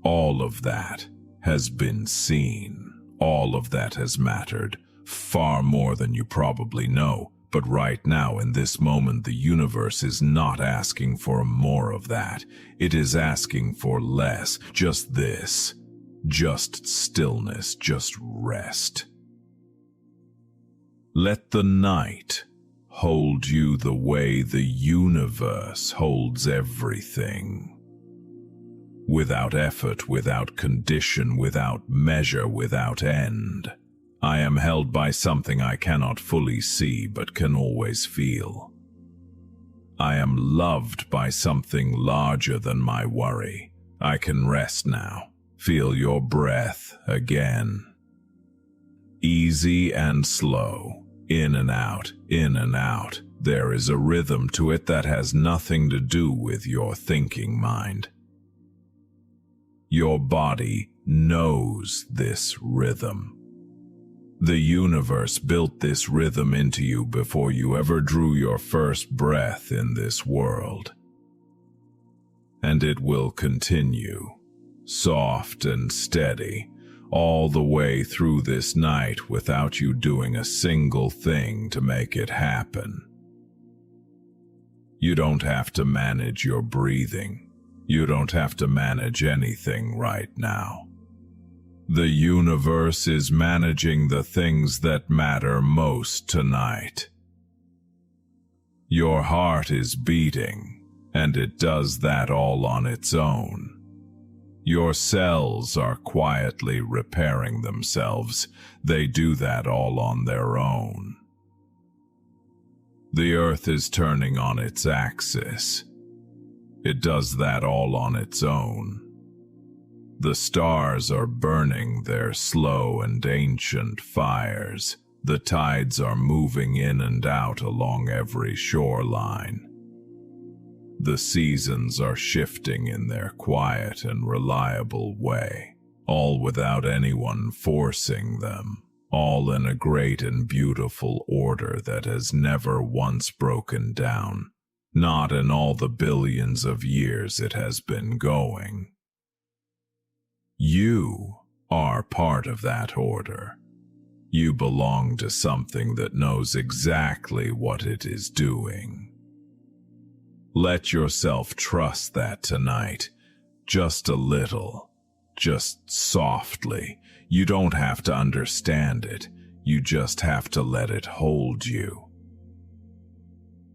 All of that has been seen. All of that has mattered, far more than you probably know. But right now, in this moment, the universe is not asking for more of that. It is asking for less. Just this. Just stillness. Just rest. Let the night hold you the way the universe holds everything. Without effort, without condition, without measure, without end. I am held by something I cannot fully see but can always feel. I am loved by something larger than my worry. I can rest now. Feel your breath again. Easy and slow, in and out, in and out. There is a rhythm to it that has nothing to do with your thinking mind. Your body knows this rhythm. The universe built this rhythm into you before you ever drew your first breath in this world. And it will continue, soft and steady, all the way through this night without you doing a single thing to make it happen. You don't have to manage your breathing. You don't have to manage anything right now. The universe is managing the things that matter most tonight. Your heart is beating, and it does that all on its own. Your cells are quietly repairing themselves. They do that all on their own. The earth is turning on its axis. It does that all on its own. The stars are burning their slow and ancient fires. The tides are moving in and out along every shoreline. The seasons are shifting in their quiet and reliable way, all without anyone forcing them, all in a great and beautiful order that has never once broken down, not in all the billions of years it has been going. You are part of that order. You belong to something that knows exactly what it is doing. Let yourself trust that tonight, just a little, just softly. You don't have to understand it, you just have to let it hold you.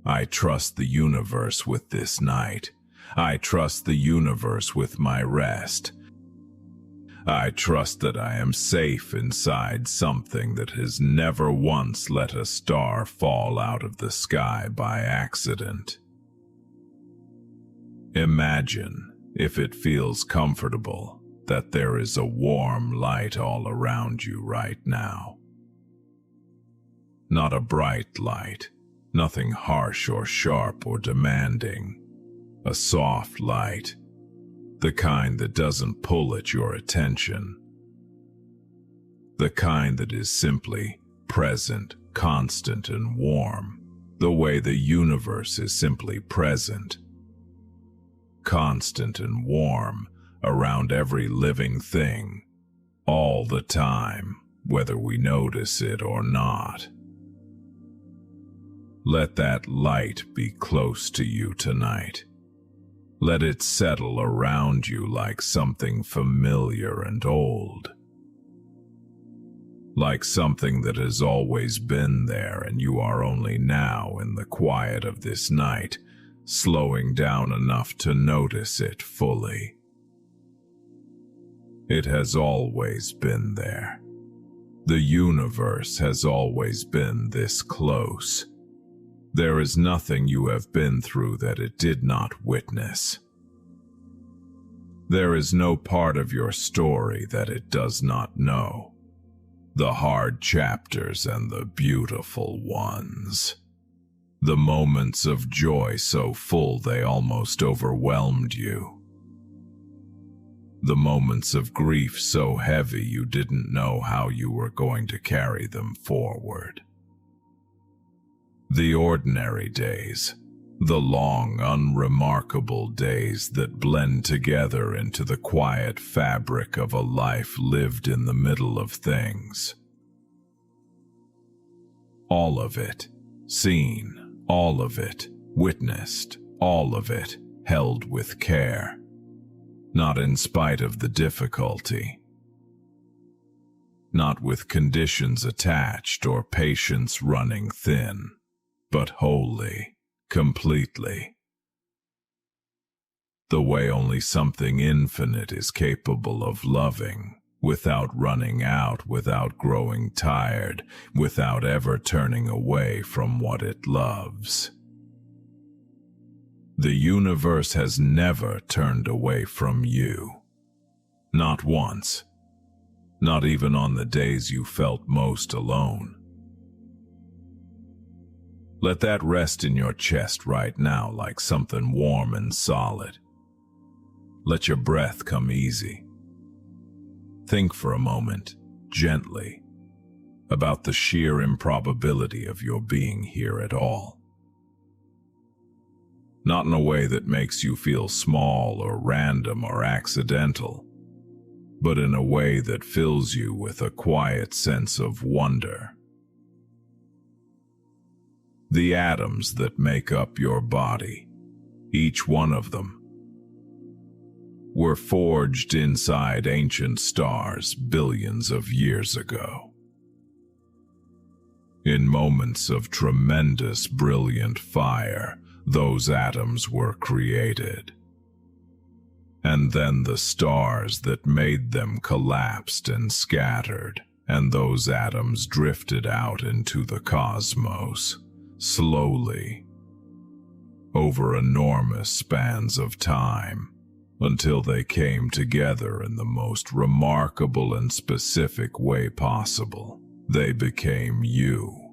I trust the universe with this night. I trust the universe with my rest. I trust that I am safe inside something that has never once let a star fall out of the sky by accident. Imagine, if it feels comfortable, that there is a warm light all around you right now. Not a bright light, nothing harsh or sharp or demanding. A soft light, the kind that doesn't pull at your attention. The kind that is simply present, constant, and warm, the way the universe is simply present, constant and warm around every living thing, all the time, whether we notice it or not. Let that light be close to you tonight. Let it settle around you like something familiar and old. Like something that has always been there and you are only now in the quiet of this night, slowing down enough to notice it fully. It has always been there. The universe has always been this close. There is nothing you have been through that it did not witness. There is no part of your story that it does not know. The hard chapters and the beautiful ones. The moments of joy so full they almost overwhelmed you. The moments of grief so heavy you didn't know how you were going to carry them forward. The ordinary days, the long, unremarkable days that blend together into the quiet fabric of a life lived in the middle of things. All of it, seen, all of it, witnessed, all of it, held with care, not in spite of the difficulty, not with conditions attached or patience running thin. but wholly, completely. The way only something infinite is capable of loving, without running out, without growing tired, without ever turning away from what it loves. The universe has never turned away from you. Not once. Not even on the days you felt most alone. Let that rest in your chest right now like something warm and solid. Let your breath come easy. Think for a moment, gently, about the sheer improbability of your being here at all. Not in a way that makes you feel small or random or accidental, but in a way that fills you with a quiet sense of wonder. The atoms that make up your body, each one of them, were forged inside ancient stars billions of years ago. In moments of tremendous, brilliant fire, those atoms were created. And then the stars that made them collapsed and scattered, and those atoms drifted out into the cosmos, slowly, over enormous spans of time, until they came together in the most remarkable and specific way possible. They became you.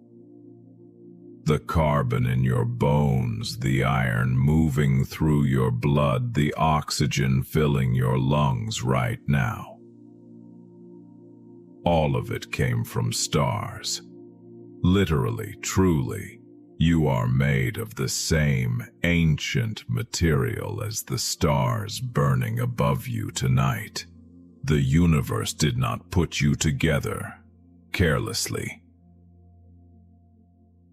The carbon in your bones, the iron moving through your blood, the oxygen filling your lungs right now. All of it came from stars. Literally, truly, you are made of the same ancient material as the stars burning above you tonight. The universe did not put you together carelessly.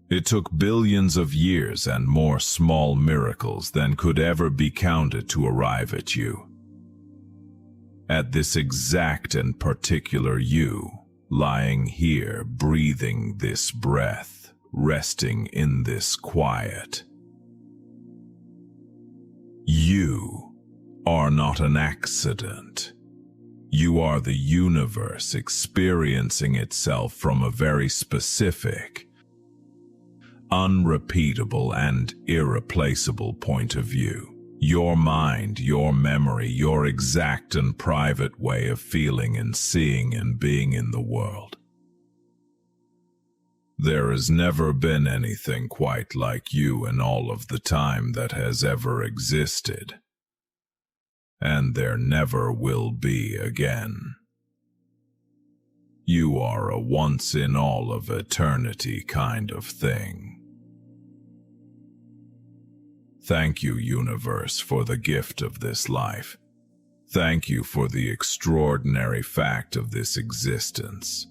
It took billions of years and more small miracles than could ever be counted to arrive at you. At this exact and particular you, lying here, breathing this breath, resting in this quiet. You are not an accident. You are the universe experiencing itself from a very specific, unrepeatable and irreplaceable point of view. Your mind, your memory, your exact and private way of feeling and seeing and being in the world. There has never been anything quite like you in all of the time that has ever existed. And there never will be again. You are a once in all of eternity kind of thing. Thank you, universe, for the gift of this life. Thank you for the extraordinary fact of this existence.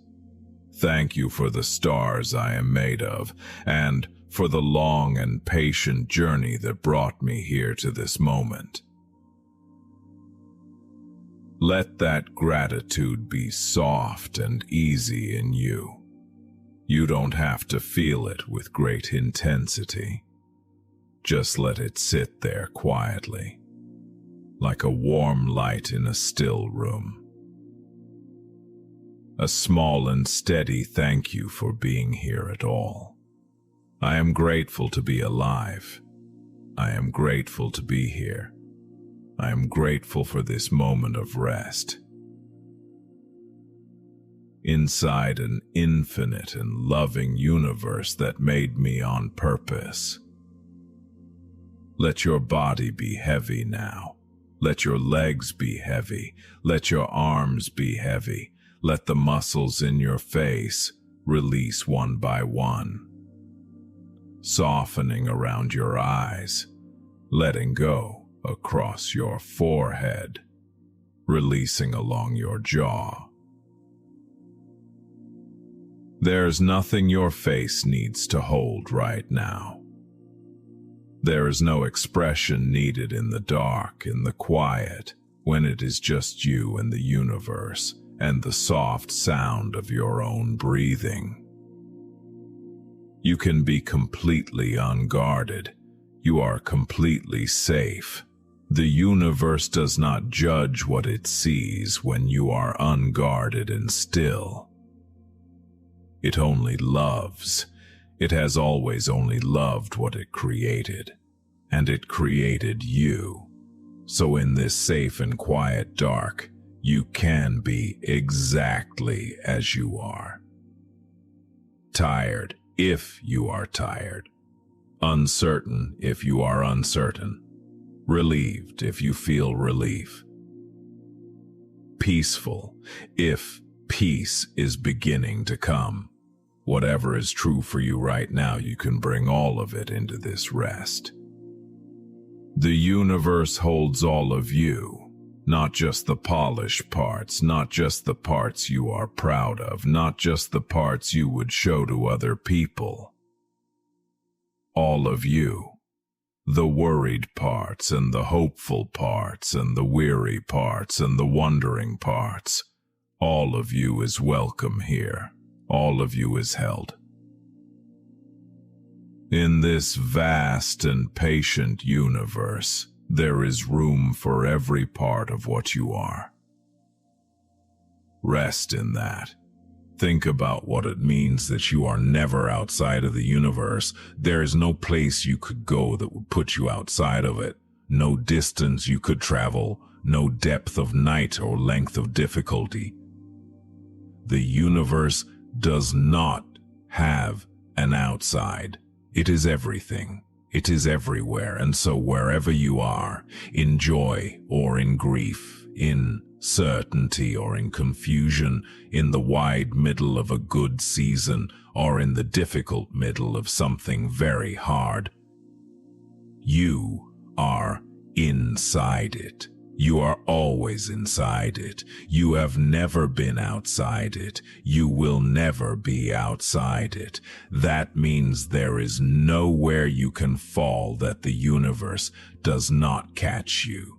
Thank you for the stars I am made of, and for the long and patient journey that brought me here to this moment. Let that gratitude be soft and easy in you. You don't have to feel it with great intensity. Just let it sit there quietly, like a warm light in a still room. A small and steady thank you for being here at all. I am grateful to be alive. I am grateful to be here. I am grateful for this moment of rest. Inside an infinite and loving universe that made me on purpose. Let your body be heavy now. Let your legs be heavy. Let your arms be heavy. Let the muscles in your face release one by one. Softening around your eyes, letting go across your forehead, releasing along your jaw. There's nothing your face needs to hold right now. There is no expression needed in the dark, in the quiet, when it is just you and the universe and the soft sound of your own breathing. You can be completely unguarded. You are completely safe. The universe does not judge what it sees when you are unguarded and still. It only loves. It has always only loved what it created, and it created you. So in this safe and quiet dark, you can be exactly as you are. Tired, if you are tired. Uncertain, if you are uncertain. Relieved, if you feel relief. Peaceful, if peace is beginning to come. Whatever is true for you right now, you can bring all of it into this rest. The universe holds all of you, not just the polished parts, not just the parts you are proud of, not just the parts you would show to other people. All of you. The worried parts and the hopeful parts and the weary parts and the wondering parts. All of you is welcome here. All of you is held. In this vast and patient universe, there is room for every part of what you are. Rest in that. Think about what it means that you are never outside of the universe. There is no place you could go that would put you outside of it. No distance you could travel, no depth of night or length of difficulty. The universe does not have an outside. It is everything. It is everywhere, and so wherever you are, in joy or in grief, in certainty or in confusion, in the wide middle of a good season or in the difficult middle of something very hard, you are inside it. You are always inside it. You have never been outside it. You will never be outside it. That means there is nowhere you can fall that the universe does not catch you.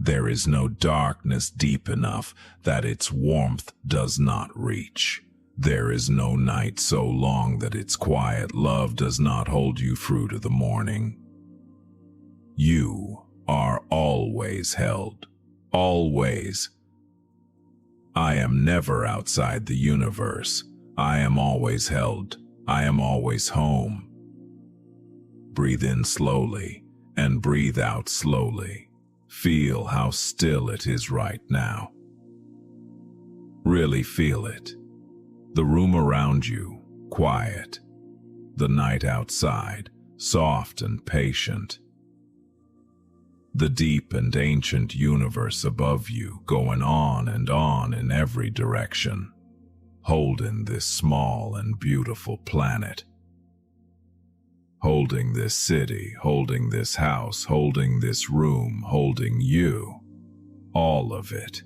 There is no darkness deep enough that its warmth does not reach. There is no night so long that its quiet love does not hold you through to the morning. You are always held. Always. I am never outside the universe. I am always held. I am always home. Breathe in slowly and breathe out slowly. Feel how still it is right now. Really feel it. The room around you, quiet. The night outside, soft and patient. The deep and ancient universe above you, going on and on in every direction, holding this small and beautiful planet. Holding this city, holding this house, holding this room, holding you, all of it.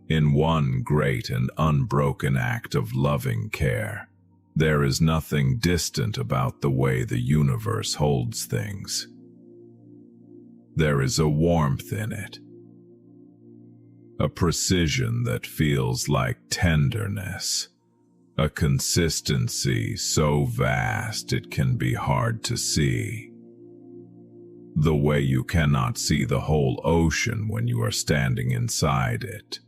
In one great and unbroken act of loving care, there is nothing distant about the way the universe holds things. There is a warmth in it, a precision that feels like tenderness, a consistency so vast it can be hard to see. The way you cannot see the whole ocean when you are standing inside it.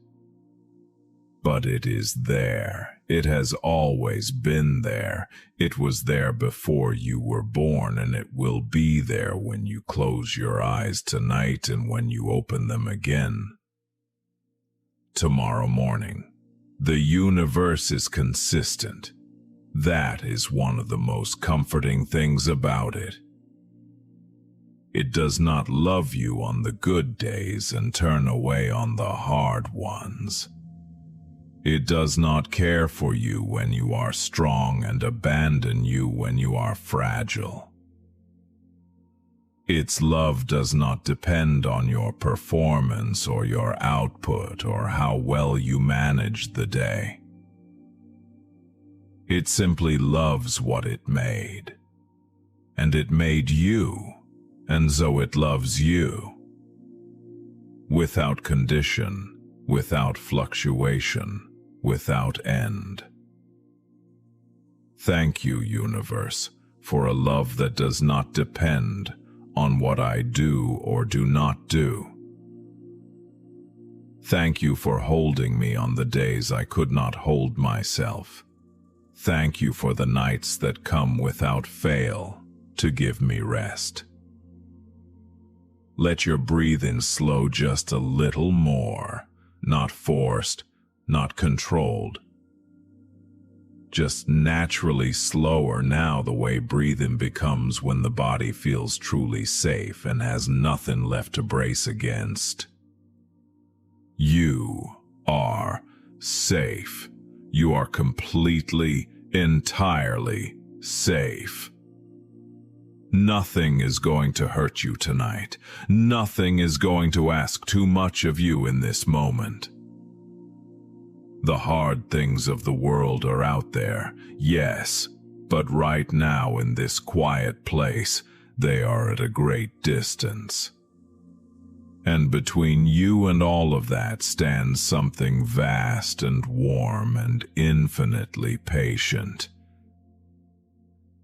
But it is there. It has always been there. It was there before you were born, and it will be there when you close your eyes tonight and when you open them again tomorrow morning. The universe is consistent. That is one of the most comforting things about it. It does not love you on the good days and turn away on the hard ones. It does not care for you when you are strong and abandon you when you are fragile. Its love does not depend on your performance or your output or how well you manage the day. It simply loves what it made. And it made you, and so it loves you. Without condition, without fluctuation, without end. Thank you, universe, for a love that does not depend on what I do or do not do. Thank you for holding me on the days I could not hold myself. Thank you for the nights that come without fail to give me rest. Let your breathing slow just a little more, not forced, not controlled. Just naturally slower now, the way breathing becomes when the body feels truly safe and has nothing left to brace against. You are safe. You are completely, entirely safe. Nothing is going to hurt you tonight. Nothing is going to ask too much of you in this moment. The hard things of the world are out there, yes, but right now in this quiet place, they are at a great distance. And between you and all of that stands something vast and warm and infinitely patient.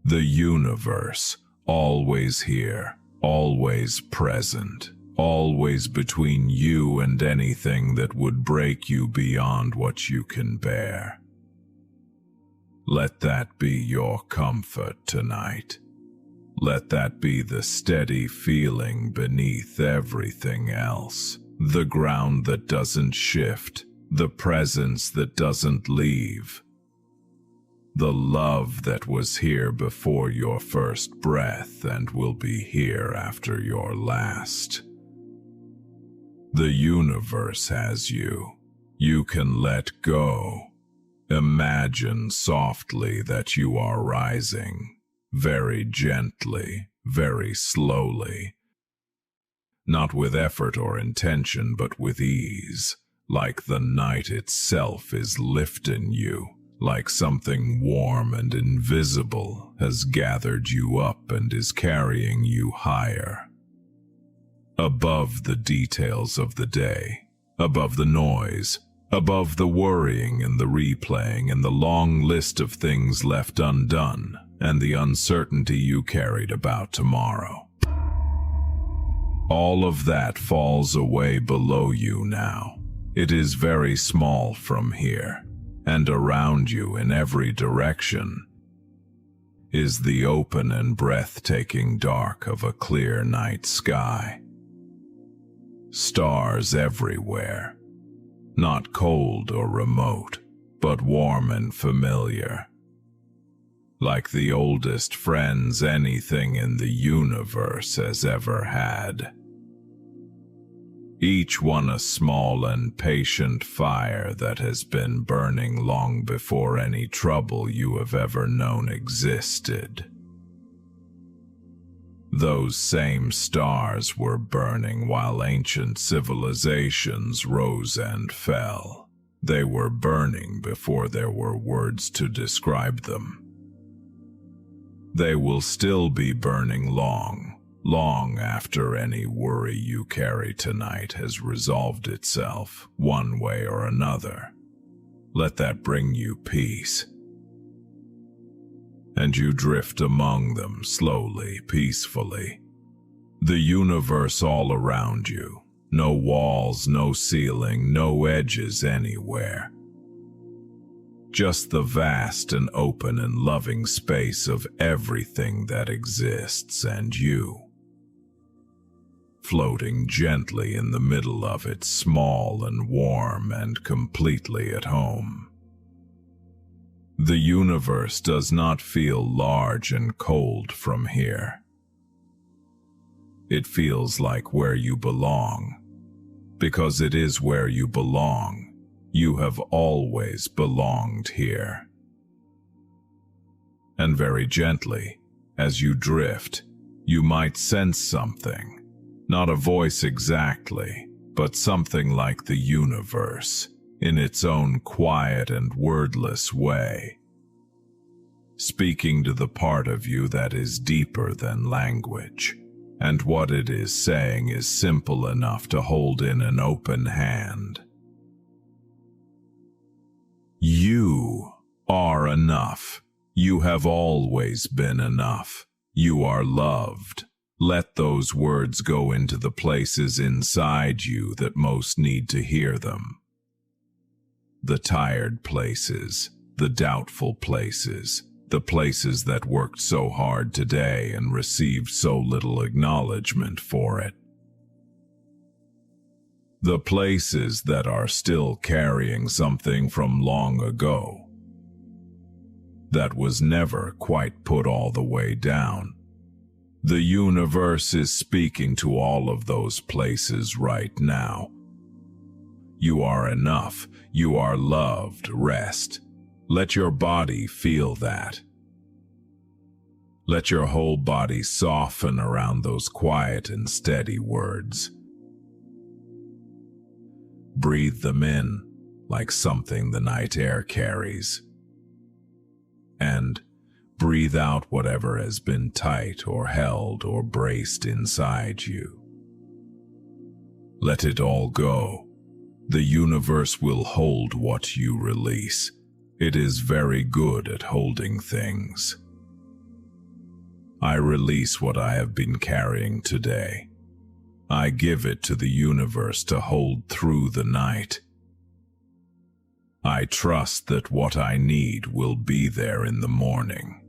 The universe, always here, always present, always between you and anything that would break you beyond what you can bear. Let that be your comfort tonight. Let that be the steady feeling beneath everything else, the ground that doesn't shift, the presence that doesn't leave, the love that was here before your first breath and will be here after your last. The universe has you. You can let go. Imagine softly that you are rising. Very gently, very slowly. Not with effort or intention, but with ease, like the night itself is lifting you, like something warm and invisible has gathered you up and is carrying you higher. Above the details of the day, above the noise, above the worrying and the replaying and the long list of things left undone, and the uncertainty you carried about tomorrow. All of that falls away below you now. It is very small from here, and around you in every direction is the open and breathtaking dark of a clear night sky. Stars everywhere, not cold or remote, but warm and familiar. Like the oldest friends anything in the universe has ever had. Each one a small and patient fire that has been burning long before any trouble you have ever known existed. Those same stars were burning while ancient civilizations rose and fell. They were burning before there were words to describe them. They will still be burning long, long after any worry you carry tonight has resolved itself, one way or another. Let that bring you peace. And you drift among them slowly, peacefully. The universe all around you. No walls, no ceiling, no edges anywhere. Just the vast and open and loving space of everything that exists, and you, floating gently in the middle of it, small and warm and completely at home. The universe does not feel large and cold from here. It feels like where you belong, because it is where you belong. You have always belonged here. And very gently, as you drift, you might sense something, not a voice exactly, but something like the universe, in its own quiet and wordless way, speaking to the part of you that is deeper than language, and what it is saying is simple enough to hold in an open hand. You are enough. You have always been enough. You are loved. Let those words go into the places inside you that most need to hear them. The tired places, the doubtful places, the places that worked so hard today and received so little acknowledgement for it. The places that are still carrying something from long ago that was never quite put all the way down. The universe is speaking to all of those places right now. You are enough. You are loved. Rest. Let your body feel that. Let your whole body soften around those quiet and steady words. Breathe them in like something the night air carries. And breathe out whatever has been tight or held or braced inside you. Let it all go. The universe will hold what you release. It is very good at holding things. I release what I have been carrying today. I give it to the universe to hold through the night. I trust that what I need will be there in the morning.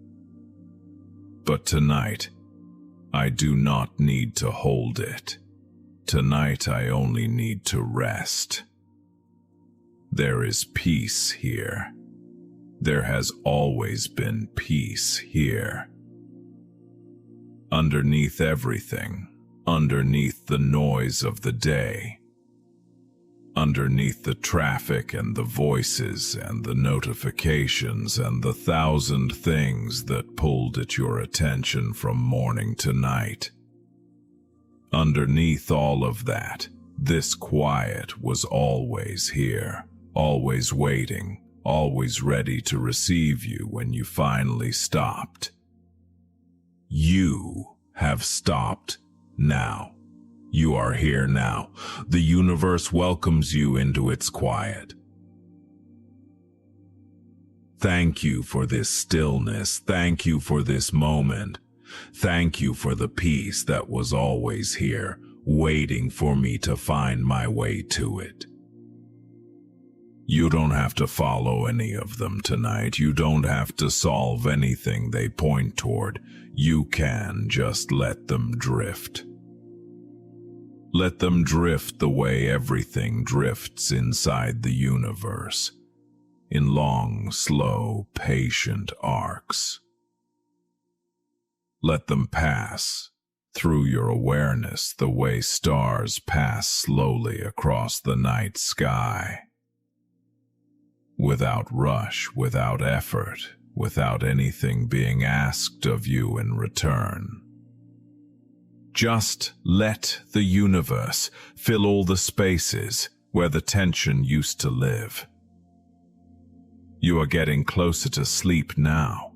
But tonight, I do not need to hold it. Tonight I only need to rest. There is peace here. There has always been peace here. Underneath everything, underneath the noise of the day, underneath the traffic and the voices and the notifications and the thousand things that pulled at your attention from morning to night. Underneath all of that, this quiet was always here, always waiting, always ready to receive you when you finally stopped. You have stopped now. You are here now. The universe welcomes you into its quiet. Thank you for this stillness. Thank you for this moment. Thank you for the peace that was always here, waiting for me to find my way to it. You don't have to follow any of them tonight. You don't have to solve anything they point toward. You can just let them drift. Let them drift the way everything drifts inside the universe, in long, slow, patient arcs. Let them pass through your awareness the way stars pass slowly across the night sky. Without rush, without effort, without anything being asked of you in return. Just let the universe fill all the spaces where the tension used to live. You are getting closer to sleep now.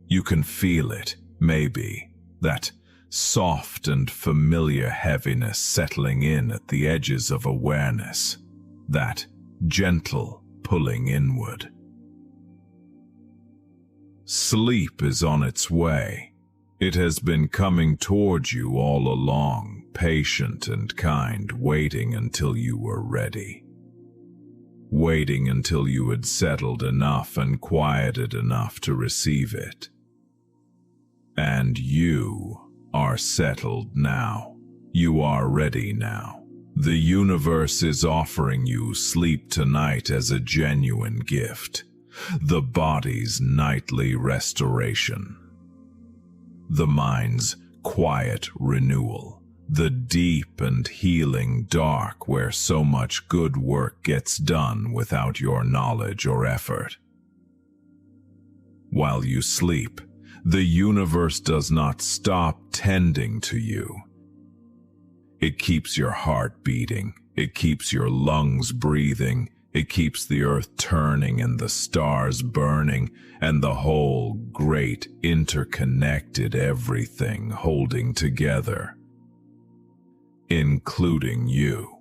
You can feel it, maybe, that soft and familiar heaviness settling in at the edges of awareness, that gentle pulling inward. Sleep is on its way. It has been coming towards you all along, patient and kind, waiting until you were ready. Waiting until you had settled enough and quieted enough to receive it. And you are settled now. You are ready now. The universe is offering you sleep tonight as a genuine gift. The body's nightly restoration. The mind's quiet renewal, the deep and healing dark where so much good work gets done without your knowledge or effort. While you sleep, the universe does not stop tending to you. It keeps your heart beating, it keeps your lungs breathing, it keeps the earth turning and the stars burning, and the whole great interconnected everything holding together, including you.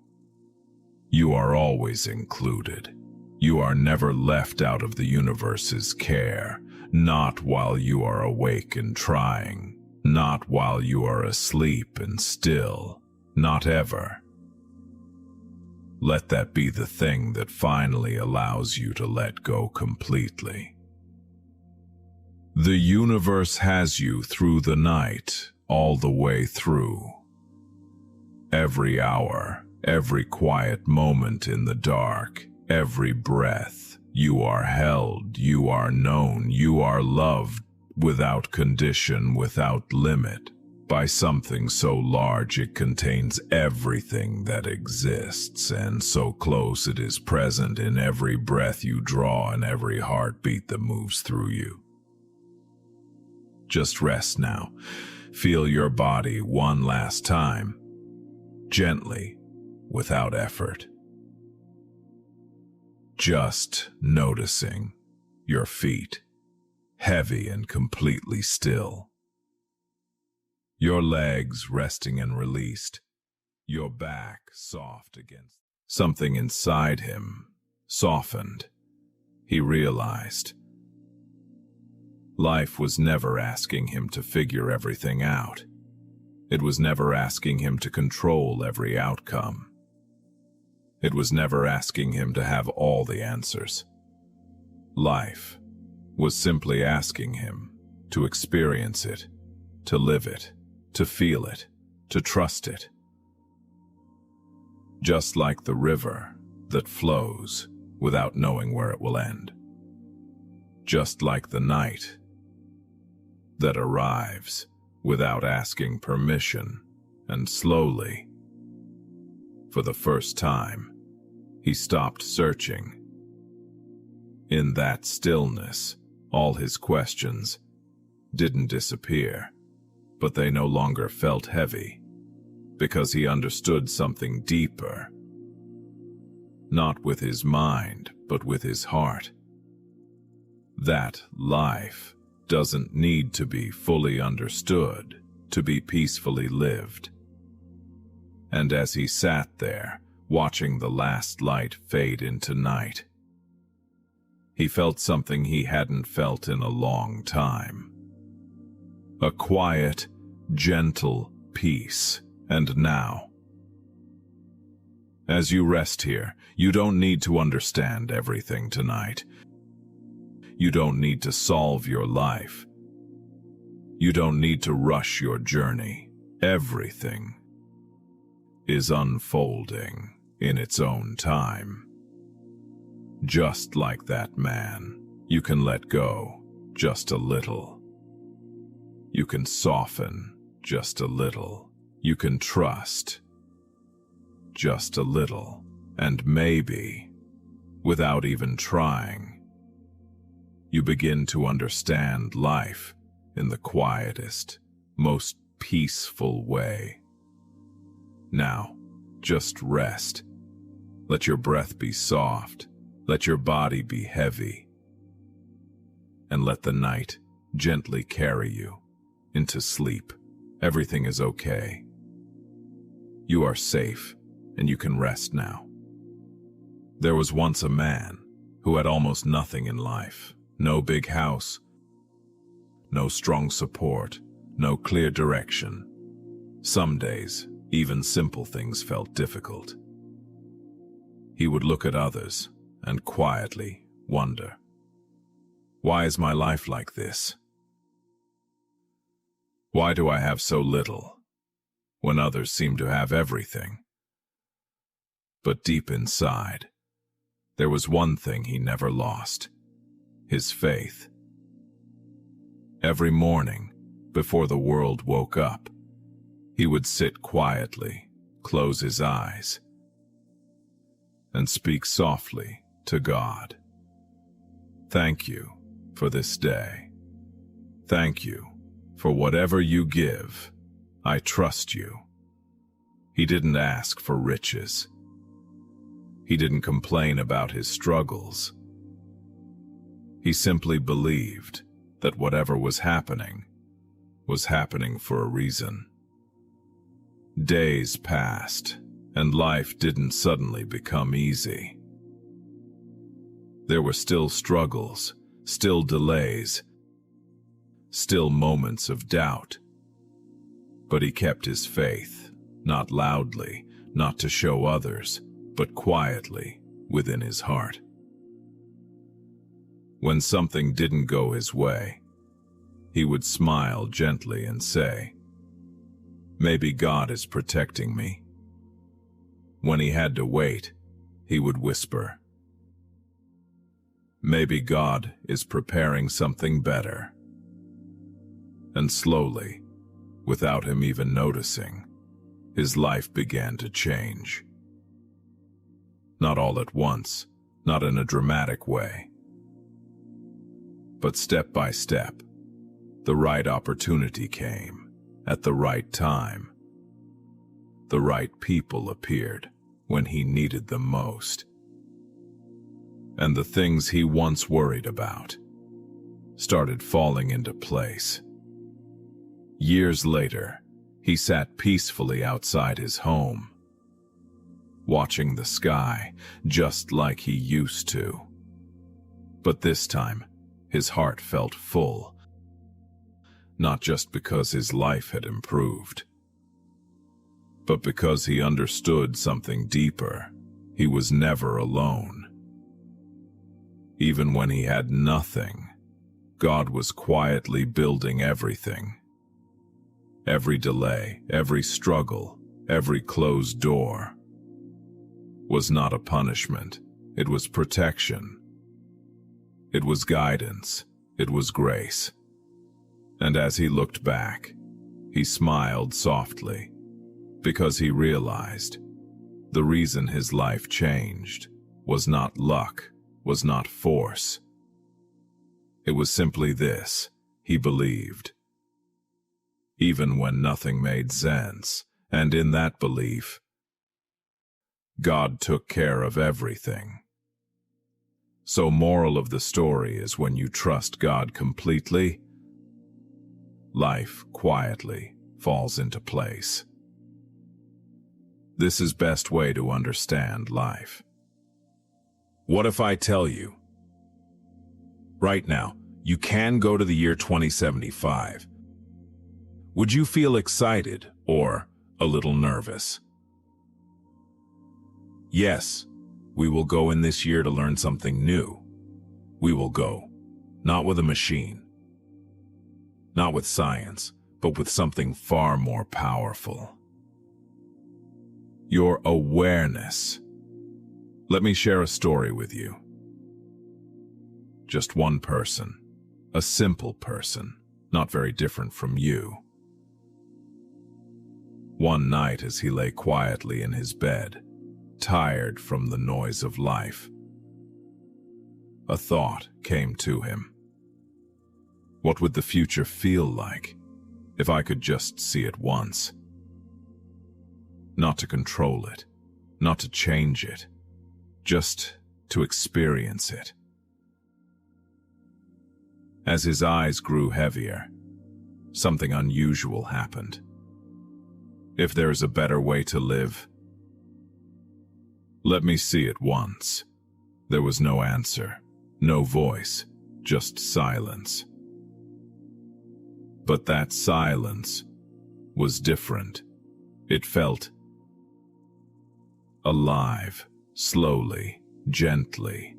You are always included. You are never left out of the universe's care, Not while you are awake and trying. Not while you are asleep and still. Not ever. Let that be the thing that finally allows you to let go completely. The universe has you through the night, all the way through. Every hour, every quiet moment in the dark, every breath, you are held, you are known, you are loved, without condition, without limit, by something so large it contains everything that exists, and so close it is present in every breath you draw and every heartbeat that moves through you. Just rest now. Feel your body one last time, gently, without effort. Just noticing your feet, heavy and completely still. Your legs resting and released, your back soft against. Something inside him softened. He realized life was never asking him to figure everything out. It was never asking him to control every outcome. It was never asking him to have all the answers. Life was simply asking him to experience it, to live it, to feel it, to trust it. Just like the river that flows without knowing where it will end. Just like the night that arrives without asking permission, and slowly, for the first time, he stopped searching. In that stillness, all his questions didn't disappear, but they no longer felt heavy, because he understood something deeper, not with his mind, but with his heart. That life doesn't need to be fully understood to be peacefully lived. And as he sat there, watching the last light fade into night, he felt something he hadn't felt in a long time. A quiet, gentle peace. And now, as you rest here, you don't need to understand everything tonight. You don't need to solve your life. You don't need to rush your journey. Everything is unfolding in its own time. Just like that man, you can let go just a little. You can soften just a little. You can trust just a little. And maybe, without even trying, you begin to understand life in the quietest, most peaceful way. Now, just rest. Let your breath be soft. Let your body be heavy. And let the night gently carry you into sleep. Everything is okay. You are safe, and you can rest now. There was once a man who had almost nothing in life. No big house, no strong support, no clear direction. Some days, even simple things felt difficult. He would look at others and quietly wonder, why is my life like this? Why do I have so little when others seem to have everything? But deep inside, there was one thing he never lost. His faith. Every morning, before the world woke up, he would sit quietly, close his eyes, and speak softly to God. Thank you for this day. Thank you for whatever you give. I trust you. He didn't ask for riches. He didn't complain about his struggles. He simply believed that whatever was happening for a reason. Days passed, and life didn't suddenly become easy. There were still struggles, still delays, still moments of doubt. But he kept his faith, not loudly, not to show others, but quietly within his heart. When something didn't go his way, he would smile gently and say, "Maybe God is protecting me." When he had to wait, he would whisper, "Maybe God is preparing something better." And slowly, without him even noticing, his life began to change. Not all at once, not in a dramatic way, but step by step, the right opportunity came at the right time. The right people appeared when he needed them most. And the things he once worried about started falling into place. Years later, he sat peacefully outside his home, watching the sky just like he used to. But this time, his heart felt full, not just because his life had improved, but because he understood something deeper. He was never alone. Even when he had nothing, God was quietly building everything. Every delay, every struggle, every closed door was not a punishment. It was protection. It was guidance. It was grace. And as he looked back, he smiled softly, because he realized the reason his life changed was not luck, was not force. It was simply this: he believed. Even when nothing made sense, and in that belief, God took care of everything. So, moral of the story is, when you trust God completely, life quietly falls into place. This is best way to understand life. What if I tell you, right now, you can go to the year 2075? Would you feel excited or a little nervous? Yes, we will go in this year to learn something new. We will go, not with a machine, not with science, but with something far more powerful. Your awareness. Let me share a story with you. Just one person, a simple person, not very different from you. One night, as he lay quietly in his bed, tired from the noise of life, a thought came to him. What would the future feel like if I could just see it once? Not to control it, not to change it, just to experience it. As his eyes grew heavier, something unusual happened. If there is a better way to live, let me see it once. There was no answer, no voice, just silence. But that silence was different. It felt alive, slowly, gently.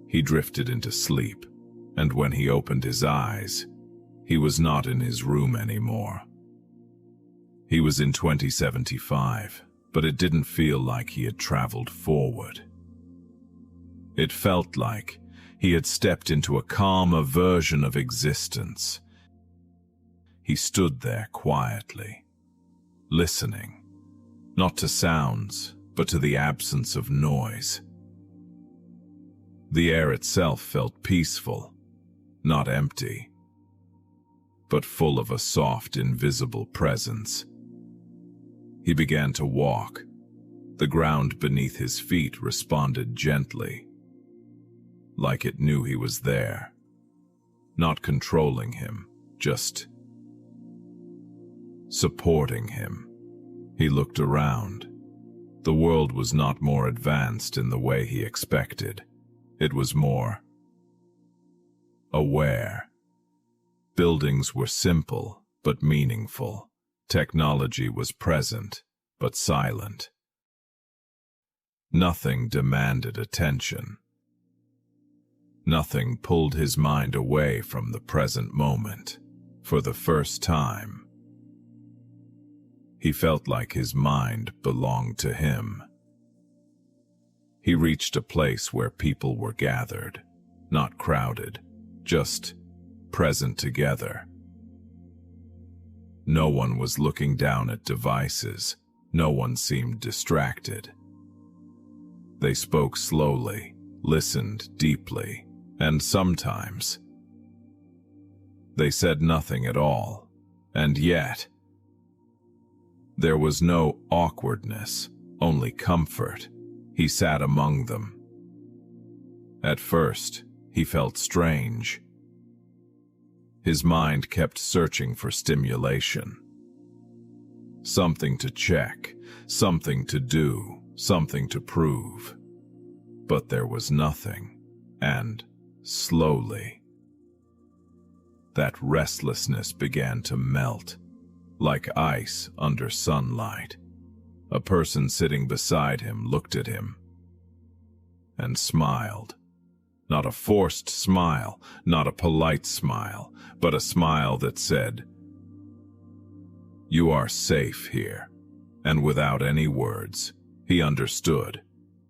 He drifted into sleep, and when he opened his eyes, he was not in his room anymore. He was in 2075, but it didn't feel like he had traveled forward. It felt like he had stepped into a calmer version of existence. He stood there quietly, listening, not to sounds, but to the absence of noise. The air itself felt peaceful, not empty, but full of a soft, invisible presence. He began to walk. The ground beneath his feet responded gently, like it knew he was there, not controlling him, just supporting him. He looked around. The world was not more advanced in the way he expected. It was more aware. Buildings were simple but meaningful. Technology was present but silent. Nothing demanded attention. Nothing pulled his mind away from the present moment. For the first time, he felt like his mind belonged to him. He reached a place where people were gathered, not crowded, just present together. No one was looking down at devices. No one seemed distracted. They spoke slowly, listened deeply, and sometimes they said nothing at all. And yet, there was no awkwardness, only comfort. He sat among them. At first, he felt strange. His mind kept searching for stimulation. Something to check, something to do, something to prove. But there was nothing, and slowly, that restlessness began to melt, like ice under sunlight. A person sitting beside him looked at him and smiled. Not a forced smile, not a polite smile, but a smile that said, "You are safe here." And without any words, he understood.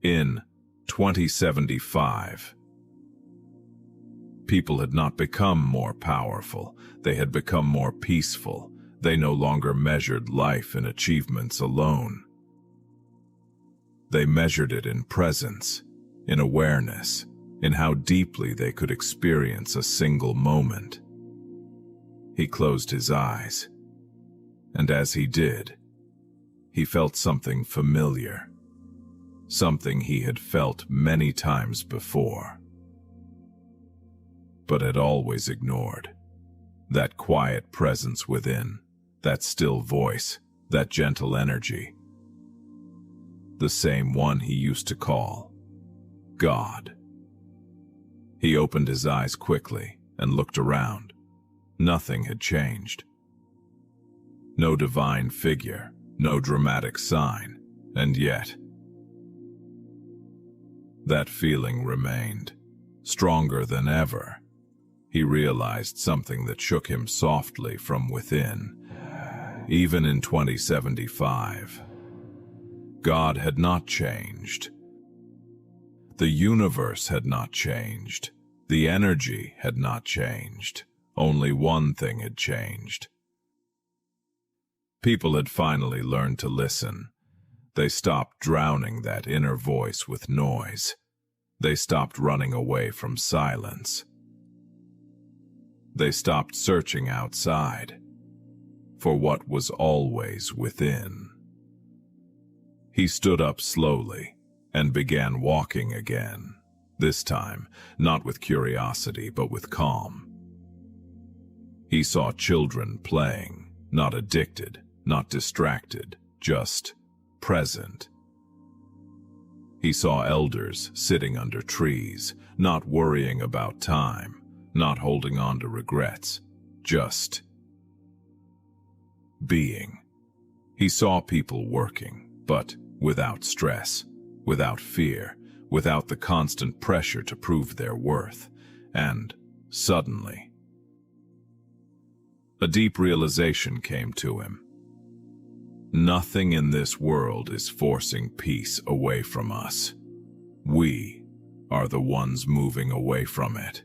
In 2075, people had not become more powerful. They had become more peaceful. They no longer measured life in achievements alone. They measured it in presence, in awareness, in how deeply they could experience a single moment. He closed his eyes, and as he did, he felt something familiar, something he had felt many times before, but had always ignored. That quiet presence within, that still voice, that gentle energy. The same one he used to call God. He opened his eyes quickly and looked around. Nothing had changed. No divine figure, no dramatic sign, and yet that feeling remained, stronger than ever. He realized something that shook him softly from within. Even in 2075, God had not changed. The universe had not changed. The energy had not changed. Only one thing had changed. People had finally learned to listen. They stopped drowning that inner voice with noise. They stopped running away from silence. They stopped searching outside for what was always within. He stood up slowly and began walking again, this time not with curiosity but with calm. He saw children playing, not addicted, not distracted, just present. He saw elders sitting under trees, not worrying about time, not holding on to regrets, just being. He saw people working, but without stress, without fear, without the constant pressure to prove their worth. And suddenly, a deep realization came to him. Nothing in this world is forcing peace away from us. We are the ones moving away from it.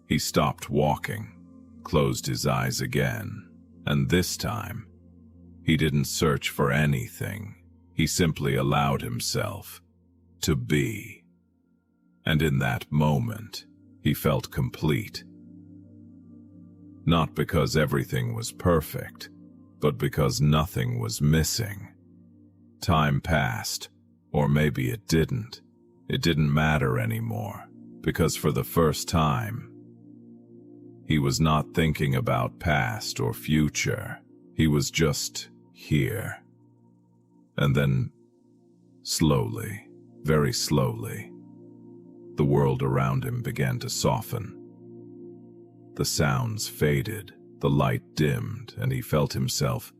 He stopped walking, closed his eyes again, and this time, he didn't search for anything. He simply allowed himself to be. And in that moment, he felt complete. Not because everything was perfect, but because nothing was missing. Time passed, or maybe it didn't. It didn't matter anymore, because for the first time, he was not thinking about past or future. He was just here. And then, slowly, very slowly, the world around him began to soften. The sounds faded, the light dimmed, and he felt himself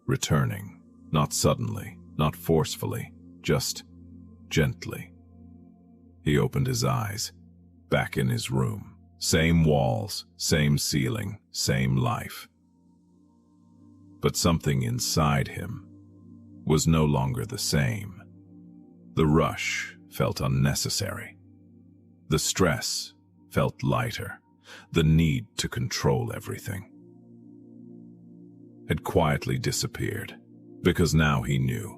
returning, not suddenly, not forcefully, just gently. He opened his eyes, back in his room. Same walls, same ceiling, same life. But something inside him was no longer the same. The rush felt unnecessary. The stress felt lighter. The need to control everything had quietly disappeared, because now he knew.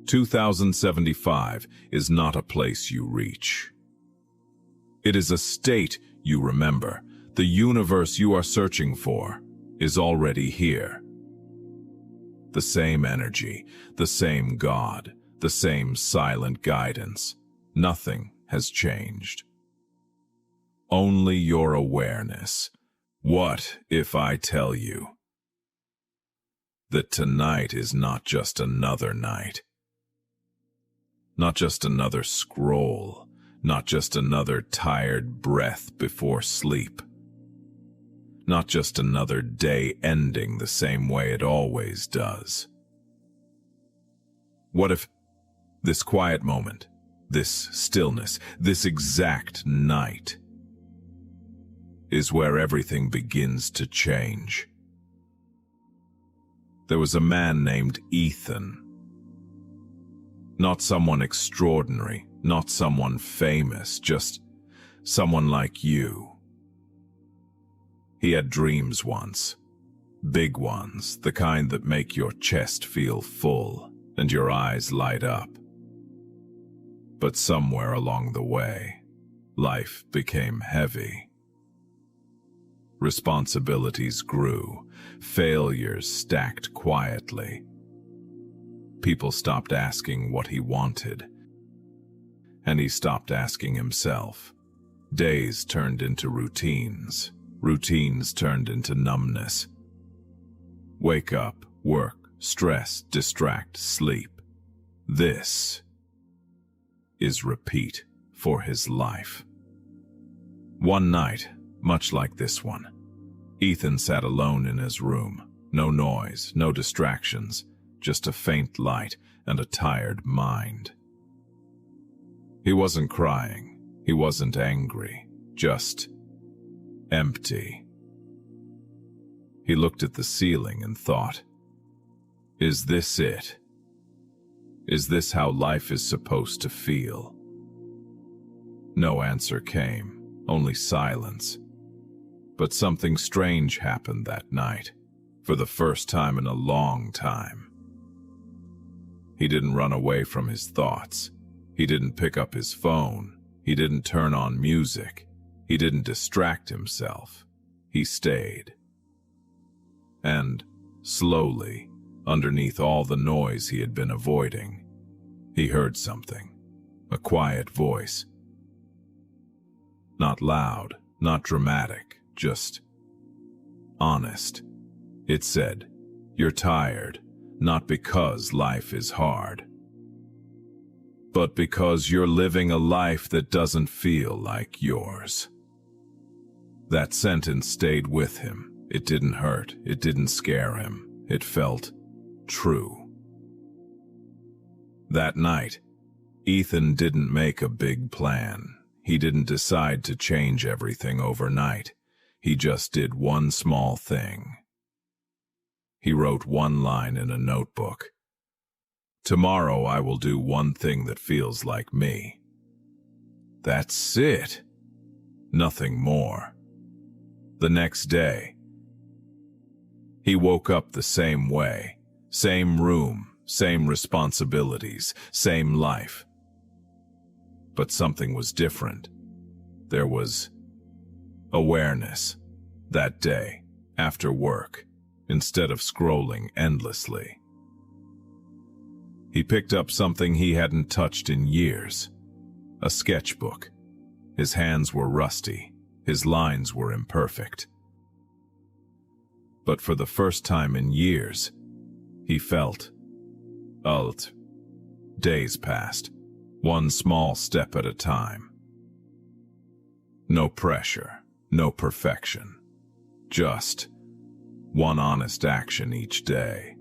2075 is not a place you reach. It is a state you remember. The universe you are searching for is already here. The same energy, the same God, the same silent guidance. Nothing has changed. Only your awareness. What if I tell you that tonight is not just another night? Not just another scroll, not just another tired breath before sleep. Not just another day ending the same way it always does. What if this quiet moment, this stillness, this exact night is where everything begins to change? There was a man named Ethan. Not someone extraordinary, not someone famous, just someone like you. He had dreams once, big ones, the kind that make your chest feel full and your eyes light up. But somewhere along the way, life became heavy. Responsibilities grew, failures stacked quietly. People stopped asking what he wanted, and he stopped asking himself. Days turned into routines. Routines turned into numbness. Wake up, work, stress, distract, sleep. This is repeat for his life. One night, much like this one, Ethan sat alone in his room. No noise, no distractions, just a faint light and a tired mind. He wasn't crying, he wasn't angry, just empty. He looked at the ceiling and thought, is this it? Is this how life is supposed to feel? No answer came, only silence. But something strange happened that night, for the first time in a long time. He didn't run away from his thoughts. He didn't pick up his phone. He didn't turn on music. He didn't distract himself. He stayed. And, slowly, underneath all the noise he had been avoiding, he heard something, a quiet voice. Not loud, not dramatic, just honest. It said, "You're tired, not because life is hard, but because you're living a life that doesn't feel like yours." That sentence stayed with him. It didn't hurt, it didn't scare him. It felt true. That night, Ethan didn't make a big plan. He didn't decide to change everything overnight. He just did one small thing. He wrote one line in a notebook. "Tomorrow I will do one thing that feels like me." That's it. Nothing more. The next day, he woke up the same way. Same room, same responsibilities, same life. But something was different. There was awareness. That day, after work, instead of scrolling endlessly, he picked up something he hadn't touched in years. A sketchbook. His hands were rusty. His lines were imperfect. But for the first time in years, he felt alt. Days passed, one small step at a time. No pressure, no perfection. Just one honest action each day.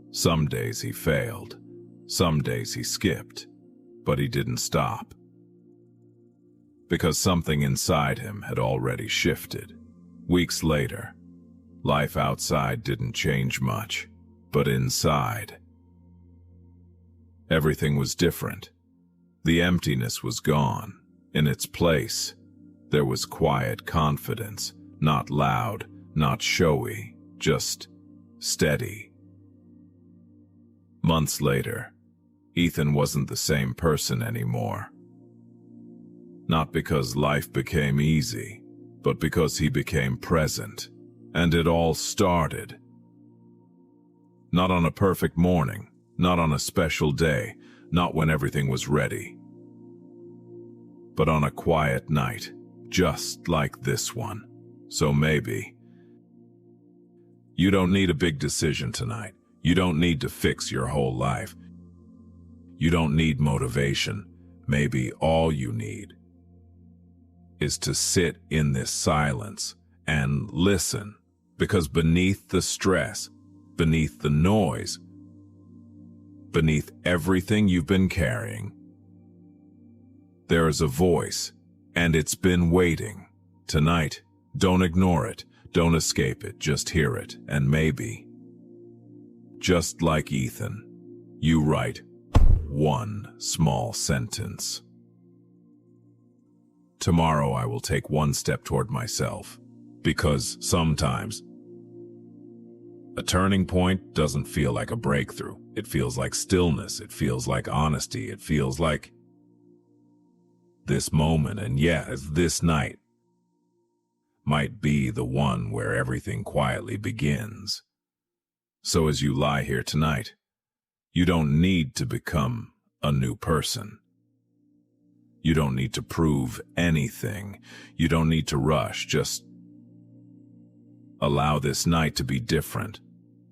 Some days he failed, some days he skipped, but he didn't stop. Because something inside him had already shifted. Weeks later, life outside didn't change much, but inside, everything was different. The emptiness was gone. In its place, there was quiet confidence, not loud, not showy, just steady. Months later, Ethan wasn't the same person anymore. Not because life became easy, but because he became present. And it all started. Not on a perfect morning, not on a special day, not when everything was ready. But on a quiet night, just like this one. So maybe you don't need a big decision tonight. You don't need to fix your whole life. You don't need motivation. Maybe all you need is to sit in this silence and listen, because beneath the stress, beneath the noise, beneath everything you've been carrying, there is a voice, and it's been waiting. Tonight, don't ignore it, don't escape it, just hear it, and maybe, just like Ethan, you write one small sentence. Tomorrow I will take one step toward myself, because sometimes a turning point doesn't feel like a breakthrough. It feels like stillness. It feels like honesty. It feels like this moment, and yes, this night might be the one where everything quietly begins. So as you lie here tonight, you don't need to become a new person. You don't need to prove anything. You don't need to rush. Just allow this night to be different.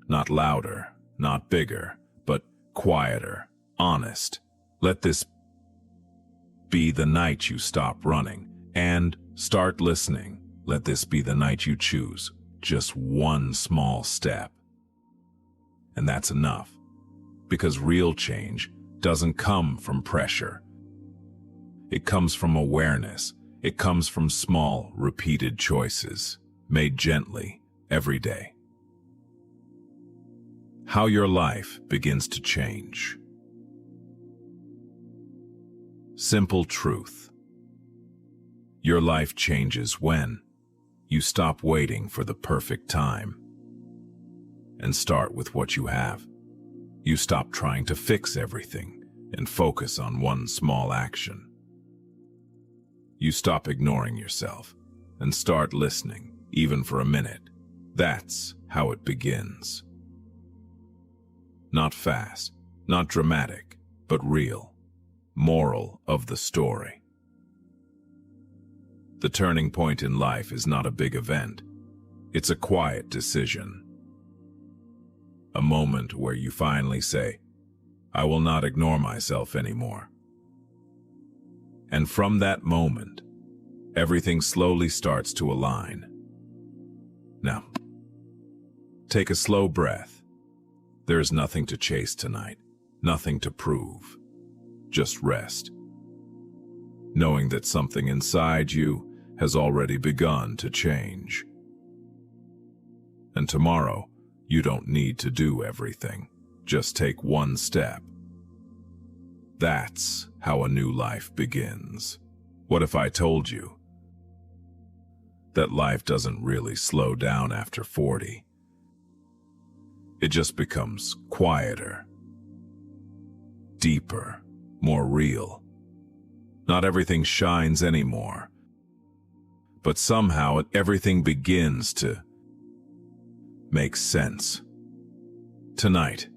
Not louder, not bigger, but quieter, honest. Let this be the night you stop running and start listening. Let this be the night you choose. Just one small step. And that's enough. Because real change doesn't come from pressure. It comes from awareness. It comes from small, repeated choices, made gently, every day. How your life begins to change. Simple truth. Your life changes when you stop waiting for the perfect time and start with what you have. You stop trying to fix everything and focus on one small action. You stop ignoring yourself and start listening, even for a minute. That's how it begins. Not fast, not dramatic, but real. Moral of the story. The turning point in life is not a big event. It's a quiet decision. A moment where you finally say, I will not ignore myself anymore. And from that moment, everything slowly starts to align. Now, take a slow breath. There is nothing to chase tonight, nothing to prove. Just rest, knowing that something inside you has already begun to change. And tomorrow, you don't need to do everything. Just take one step. That's how a new life begins. What if I told you that life doesn't really slow down after 40? It just becomes quieter, deeper, more real. Not everything shines anymore, but somehow everything begins to make sense. Tonight,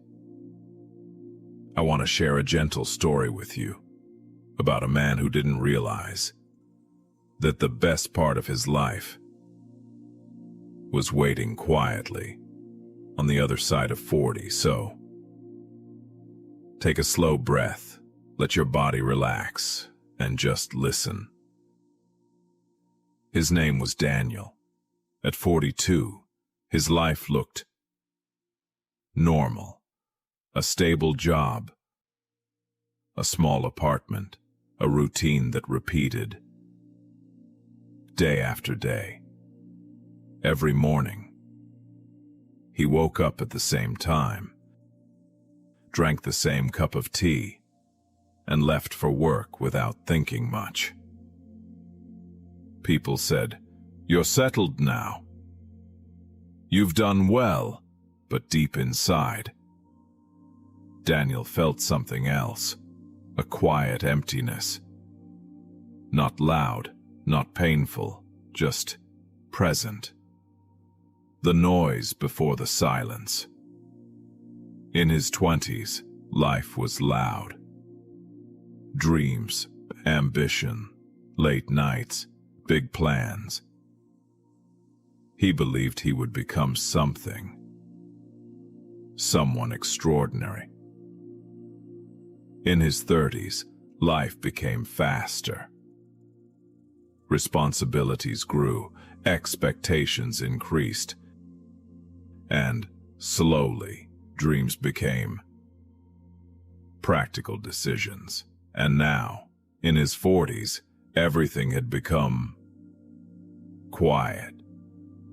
I want to share a gentle story with you about a man who didn't realize that the best part of his life was waiting quietly on the other side of 40. So, take a slow breath, let your body relax, and just listen. His name was Daniel. At 42, his life looked normal. A stable job, a small apartment, a routine that repeated day after day. Every morning, he woke up at the same time, drank the same cup of tea, and left for work without thinking much. People said, "You're settled now. You've done well," but deep inside, Daniel felt something else, a quiet emptiness. Not loud, not painful, just present. The noise before the silence. In his 20s, life was loud. Dreams, ambition, late nights, big plans. He believed he would become something. Someone extraordinary. In his 30s, life became faster. Responsibilities grew, expectations increased, and slowly, dreams became practical decisions. And now, in his 40s, everything had become quiet.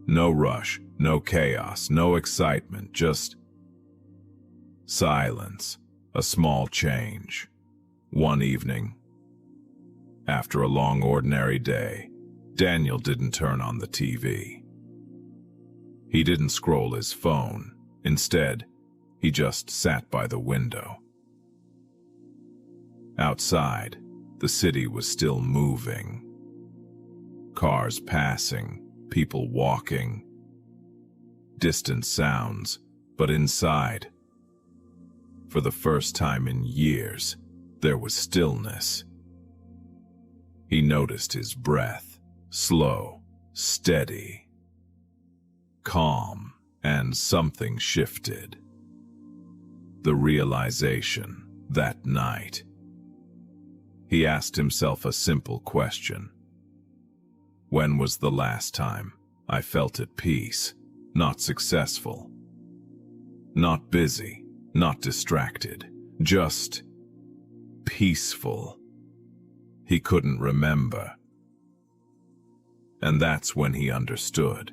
No rush, no chaos, no excitement, just silence, a small change. One evening, after a long ordinary day, Daniel didn't turn on the TV. He didn't scroll his phone. Instead, he just sat by the window. Outside, the city was still moving. Cars passing, people walking, distant sounds, but inside, for the first time in years, there was stillness. He noticed his breath, slow, steady, calm, and something shifted. The realization that night. He asked himself a simple question. When was the last time I felt at peace, not successful, not busy, not distracted, just peaceful? He couldn't remember. And that's when he understood.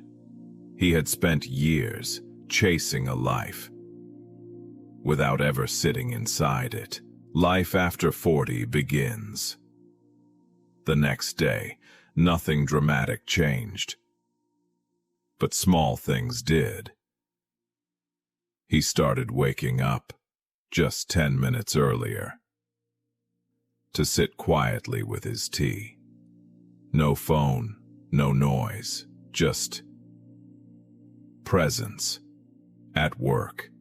He had spent years chasing a life without ever sitting inside it. Life after 40 begins. The next day, nothing dramatic changed, but small things did. He started waking up just 10 minutes earlier to sit quietly with his tea. No phone, no noise, just presence. At work,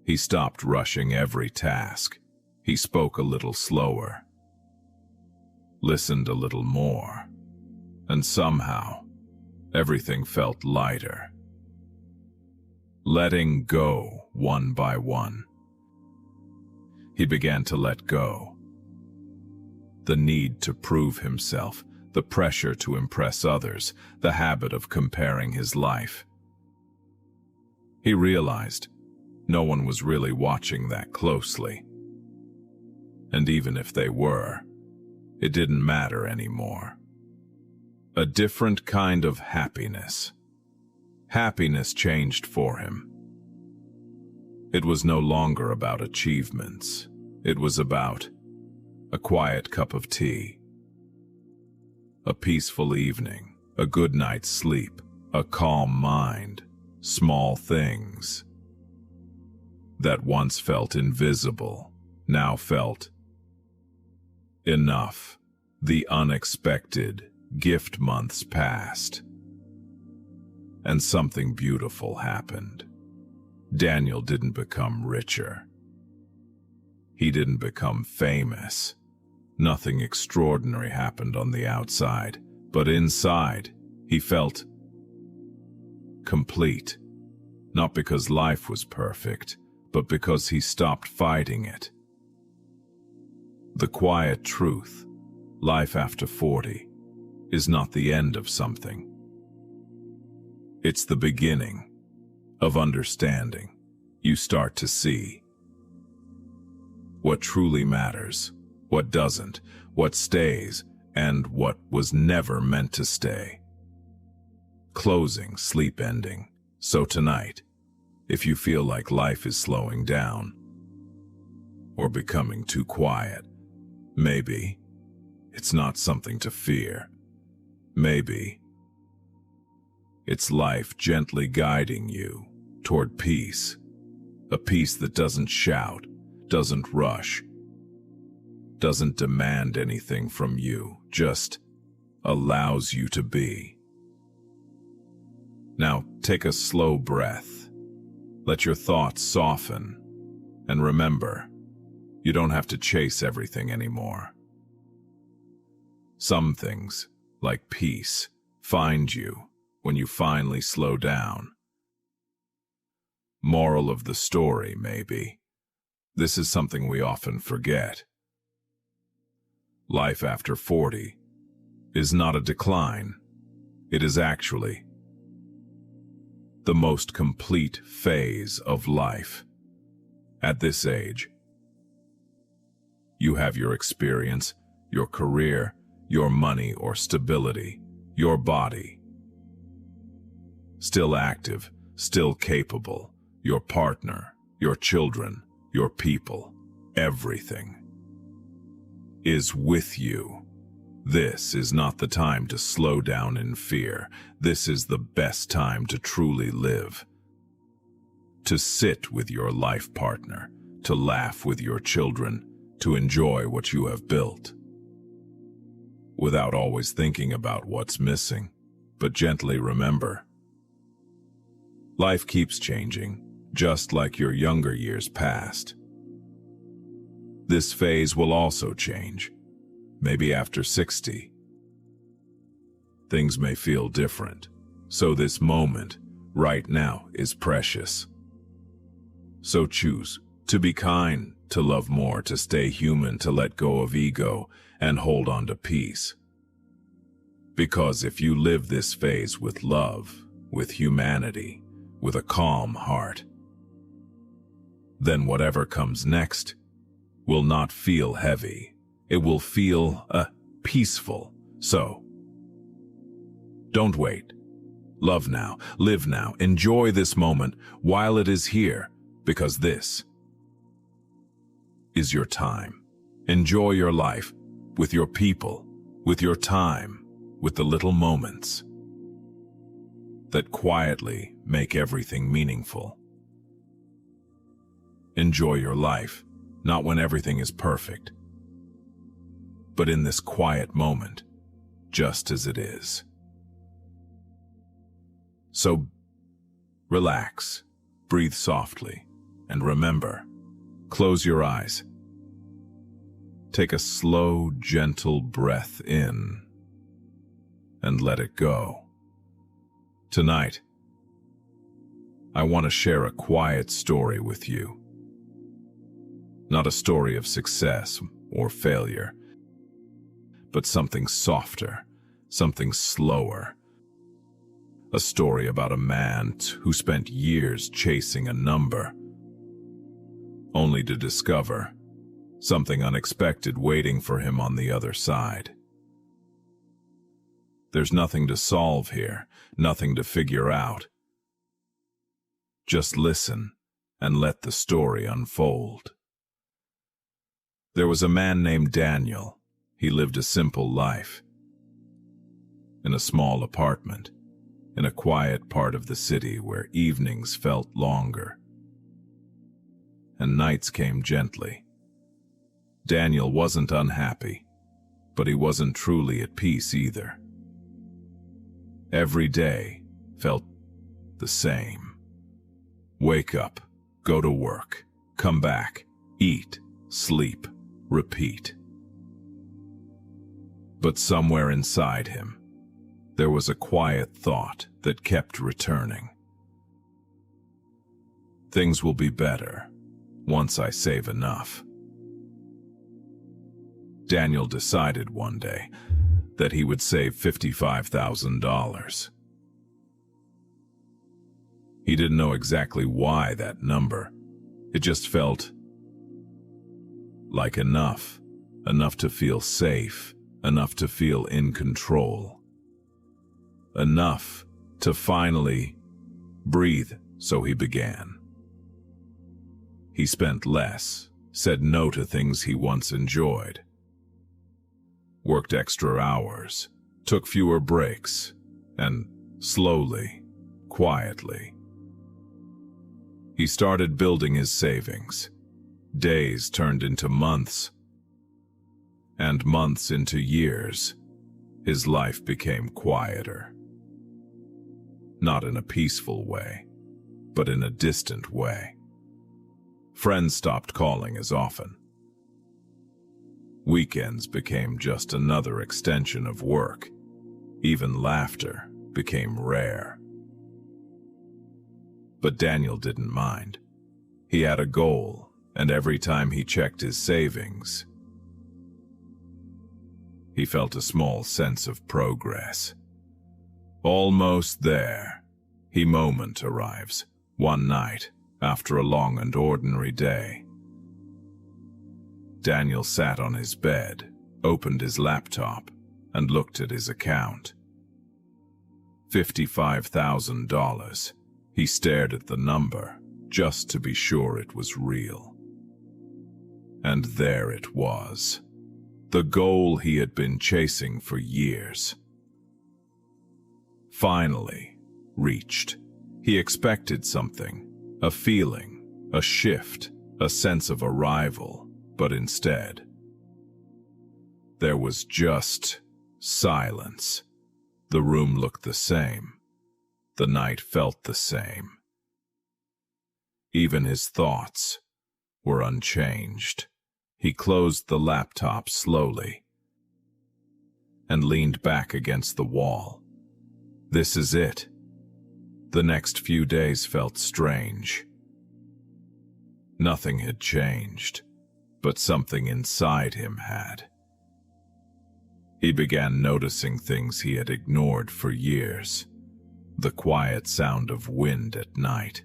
he stopped rushing every task. He spoke a little slower, listened a little more, and somehow, everything felt lighter. Letting go one by one. He began to let go. The need to prove himself, the pressure to impress others, the habit of comparing his life. He realized no one was really watching that closely. And even if they were, it didn't matter anymore. A different kind of happiness. Happiness changed for him. It was no longer about achievements. It was about a quiet cup of tea, a peaceful evening, a good night's sleep, a calm mind, small things that once felt invisible, now felt enough. The unexpected gift months passed, and something beautiful happened. Daniel didn't become richer. He didn't become famous. Nothing extraordinary happened on the outside, but inside, he felt complete. Not because life was perfect, but because he stopped fighting it. The quiet truth, life after 40, is not the end of something. It's the beginning of understanding. You start to see what truly matters, what doesn't, what stays, and what was never meant to stay. Closing, sleep ending. So tonight, if you feel like life is slowing down or becoming too quiet, maybe it's not something to fear. Maybe it's life gently guiding you toward peace, a peace that doesn't shout, doesn't rush, doesn't demand anything from you, just allows you to be. Now take a slow breath. Let your thoughts soften, and remember, you don't have to chase everything anymore. Some things, like peace, find you when you finally slow down. Moral of the story, maybe. This is something we often forget. Life after 40 is not a decline. It is actually the most complete phase of life. At this age, you have your experience, your career, your money or stability, your body. Still active, still capable, your partner, your children, your people, everything is with you. This is not the time to slow down in fear. This is the best time to truly live. To sit with your life partner, to laugh with your children, to enjoy what you have built. Without always thinking about what's missing, but gently remember. Life keeps changing, just like your younger years past. This phase will also change. Maybe after 60. Things may feel different, so this moment, right now, is precious. So choose to be kind, to love more, to stay human, to let go of ego, and hold on to peace. Because if you live this phase with love, with humanity, with a calm heart, then whatever comes next will not feel heavy. It will feel peaceful. So, don't wait. Love now, live now, enjoy this moment while it is here, because this is your time. Enjoy your life with your people, with your time, with the little moments that quietly make everything meaningful. Enjoy your life, not when everything is perfect, but in this quiet moment, just as it is. So, relax, breathe softly, and remember, close your eyes. Take a slow, gentle breath in, and let it go. Tonight, I want to share a quiet story with you. Not a story of success or failure, but something softer, something slower. A story about a man who spent years chasing a number, only to discover something unexpected waiting for him on the other side. There's nothing to solve here, nothing to figure out. Just listen and let the story unfold. There was a man named Daniel. He lived a simple life. In a small apartment, in a quiet part of the city where evenings felt longer and nights came gently. Daniel wasn't unhappy, but he wasn't truly at peace either. Every day felt the same. Wake up, go to work, come back, eat, sleep, repeat. But somewhere inside him, there was a quiet thought that kept returning. Things will be better once I save enough. Daniel decided one day, that he would save $55,000. He didn't know exactly why that number. It just felt like enough to feel safe, enough to feel in control, enough to finally breathe, so he began. He spent less, said no to things he once enjoyed, worked extra hours, took fewer breaks, and slowly, quietly, he started building his savings. Days turned into months, and months into years. His life became quieter. Not in a peaceful way, but in a distant way. Friends stopped calling as often. Weekends became just another extension of work. Even laughter became rare. But Daniel didn't mind. He had a goal, and every time he checked his savings, he felt a small sense of progress. Almost there. The moment arrives, one night, after a long and ordinary day. Daniel sat on his bed, opened his laptop, and looked at his account. $55,000. He stared at the number, just to be sure it was real. And there it was. The goal he had been chasing for years. Finally, reached. He expected something, a feeling, a shift, a sense of arrival, but instead, there was just silence. The room looked the same. The night felt the same. Even his thoughts were unchanged. He closed the laptop slowly and leaned back against the wall. This is it. The next few days felt strange. Nothing had changed, but something inside him had. He began noticing things he had ignored for years. The quiet sound of wind at night,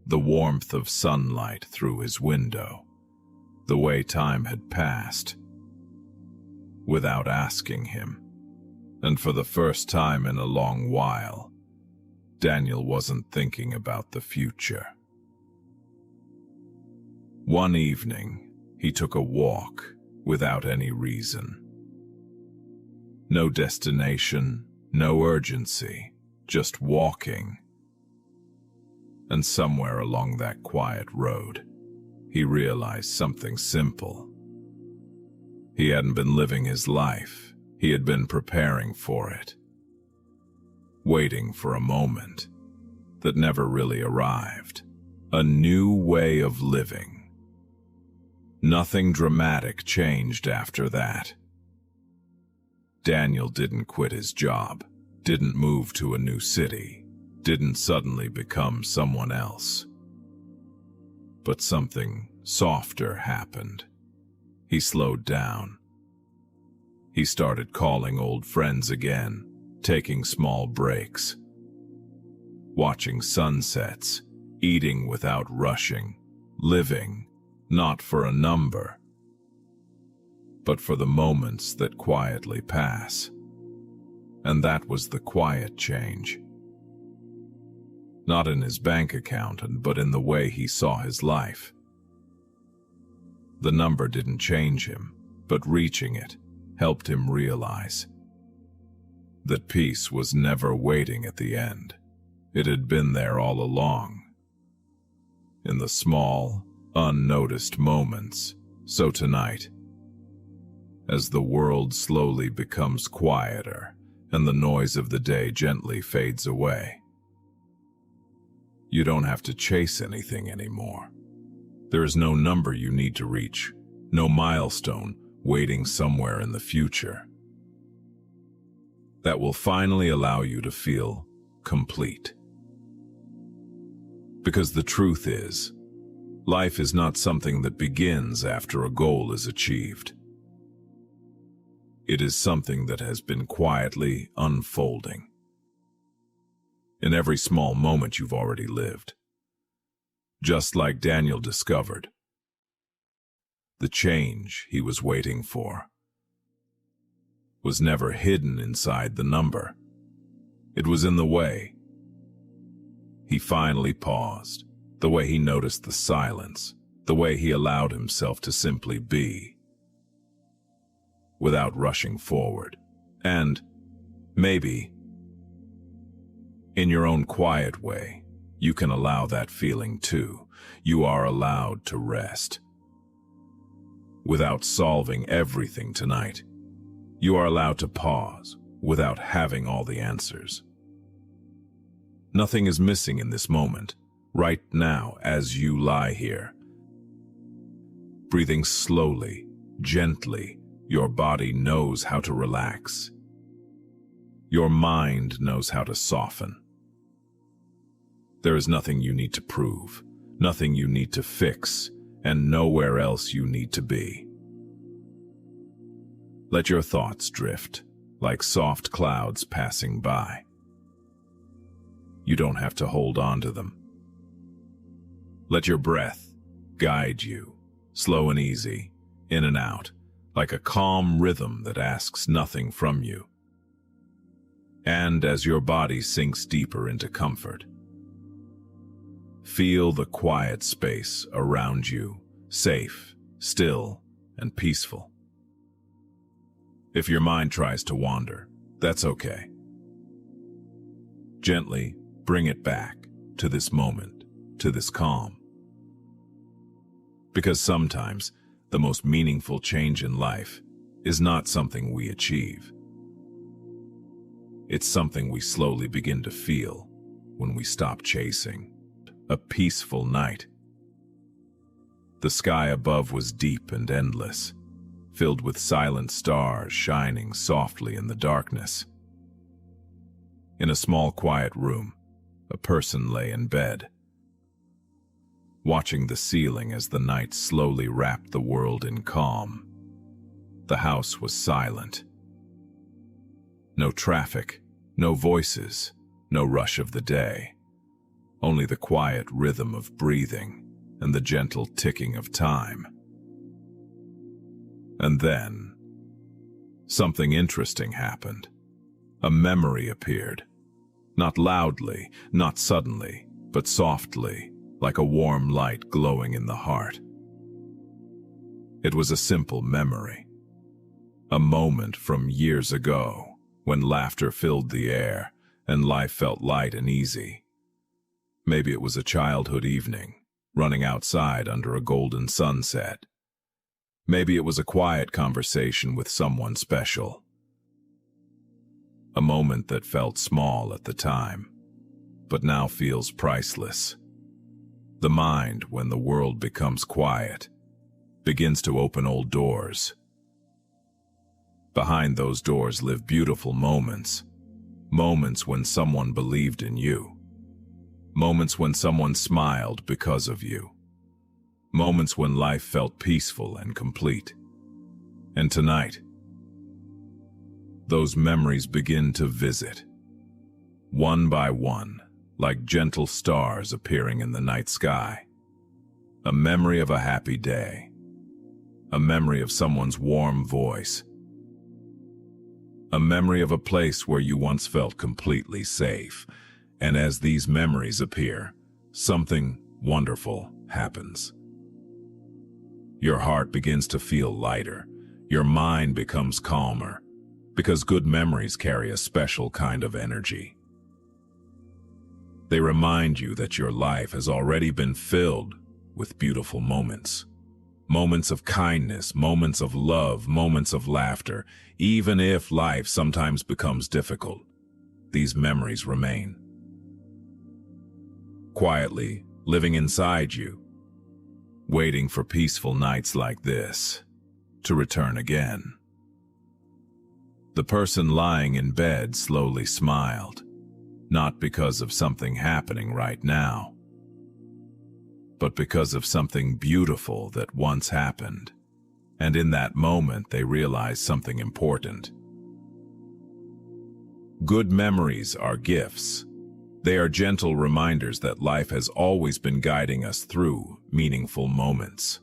the warmth of sunlight through his window, the way time had passed without asking him. And for the first time in a long while, Daniel wasn't thinking about the future. One evening, he took a walk without any reason. No destination, no urgency, just walking. And somewhere along that quiet road, he realized something simple. He hadn't been living his life. He had been preparing for it. Waiting for a moment that never really arrived. A new way of living. Nothing dramatic changed after that. Daniel didn't quit his job, didn't move to a new city, didn't suddenly become someone else. But something softer happened. He slowed down. He started calling old friends again, taking small breaks, watching sunsets, eating without rushing, living not for a number, but for the moments that quietly pass. And that was the quiet change. Not in his bank account, but in the way he saw his life. The number didn't change him, but reaching it helped him realize that peace was never waiting at the end. It had been there all along. In the small, unnoticed moments. So tonight, as the world slowly becomes quieter and the noise of the day gently fades away, you don't have to chase anything anymore. There is no number you need to reach, no milestone waiting somewhere in the future. That will finally allow you to feel complete. Because the truth is, life is not something that begins after a goal is achieved. It is something that has been quietly unfolding in every small moment you've already lived. Just like Daniel discovered, the change he was waiting for was never hidden inside the number. It was in the way he finally paused, the way he noticed the silence, the way he allowed himself to simply be, without rushing forward. And maybe, in your own quiet way, you can allow that feeling too. You are allowed to rest. Without solving everything tonight, you are allowed to pause without having all the answers. Nothing is missing in this moment, right now as you lie here. Breathing slowly, gently, your body knows how to relax. Your mind knows how to soften. There is nothing you need to prove, nothing you need to fix, and nowhere else you need to be. Let your thoughts drift, like soft clouds passing by. You don't have to hold on to them. Let your breath guide you, slow and easy, in and out, like a calm rhythm that asks nothing from you. And as your body sinks deeper into comfort, feel the quiet space around you, safe, still, and peaceful. If your mind tries to wander, that's okay. Gently bring it back to this moment, to this calm. Because sometimes the most meaningful change in life is not something we achieve. It's something we slowly begin to feel when we stop chasing. A peaceful night. The sky above was deep and endless, filled with silent stars shining softly in the darkness. In a small, quiet room, a person lay in bed, watching the ceiling as the night slowly wrapped the world in calm. The house was silent. No traffic, no voices, no rush of the day. Only the quiet rhythm of breathing and the gentle ticking of time. And then, something interesting happened. A memory appeared. Not loudly, not suddenly, but softly, like a warm light glowing in the heart. It was a simple memory. A moment from years ago, when laughter filled the air and life felt light and easy. Maybe it was a childhood evening, running outside under a golden sunset. Maybe it was a quiet conversation with someone special. A moment that felt small at the time, but now feels priceless. The mind, when the world becomes quiet, begins to open old doors. Behind those doors live beautiful moments. Moments when someone believed in you. Moments when someone smiled because of you. Moments when life felt peaceful and complete. And tonight, those memories begin to visit, one by one, like gentle stars appearing in the night sky. A memory of a happy day. A memory of someone's warm voice. A memory of a place where you once felt completely safe. And as these memories appear, something wonderful happens. Your heart begins to feel lighter. Your mind becomes calmer, because good memories carry a special kind of energy. They remind you that your life has already been filled with beautiful moments. Moments of kindness, moments of love, moments of laughter. Even if life sometimes becomes difficult, these memories remain. Quietly, living inside you, waiting for peaceful nights like this to return again. The person lying in bed slowly smiled, not because of something happening right now, but because of something beautiful that once happened. And in that moment, they realize something important. Good memories are gifts. They are gentle reminders that life has always been guiding us through meaningful moments.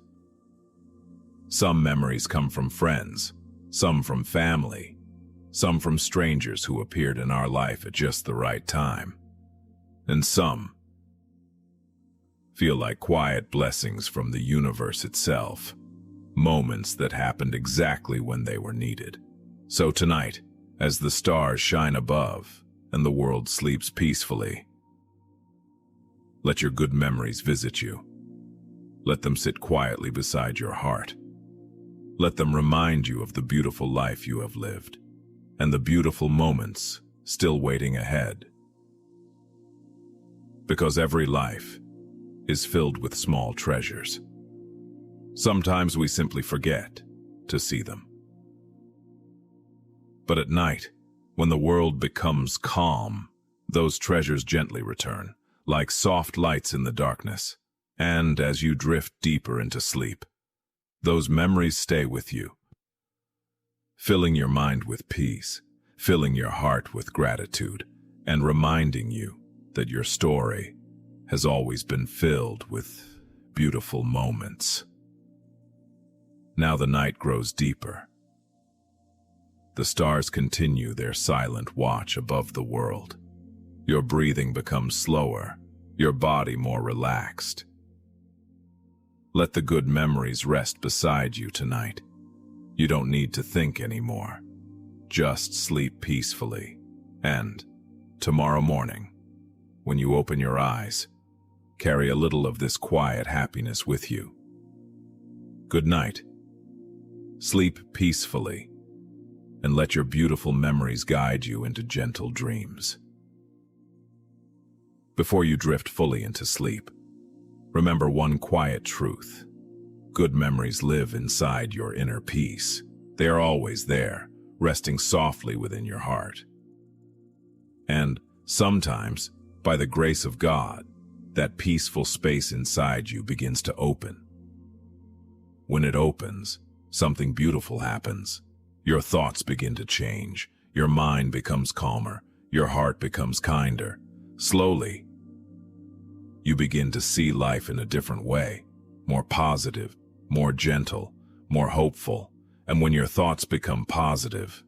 Some memories come from friends, some from family, some from strangers who appeared in our life at just the right time, and some feel like quiet blessings from the universe itself, moments that happened exactly when they were needed. So tonight, as the stars shine above and the world sleeps peacefully, let your good memories visit you. Let them sit quietly beside your heart. Let them remind you of the beautiful life you have lived and the beautiful moments still waiting ahead. Because every life is filled with small treasures. Sometimes we simply forget to see them. But at night, when the world becomes calm, those treasures gently return, like soft lights in the darkness. And as you drift deeper into sleep, those memories stay with you, filling your mind with peace, filling your heart with gratitude, and reminding you that your story has always been filled with beautiful moments. Now the night grows deeper. The stars continue their silent watch above the world. Your breathing becomes slower, your body more relaxed. Let the good memories rest beside you tonight. You don't need to think anymore. Just sleep peacefully. And tomorrow morning, when you open your eyes, carry a little of this quiet happiness with you. Good night. Sleep peacefully, and let your beautiful memories guide you into gentle dreams. Before you drift fully into sleep, remember one quiet truth. Good memories live inside your inner peace. They are always there, resting softly within your heart. And sometimes, by the grace of God, that peaceful space inside you begins to open. When it opens, something beautiful happens. Your thoughts begin to change. Your mind becomes calmer. Your heart becomes kinder. Slowly, you begin to see life in a different way, more positive, more gentle, more hopeful. And when your thoughts become positive,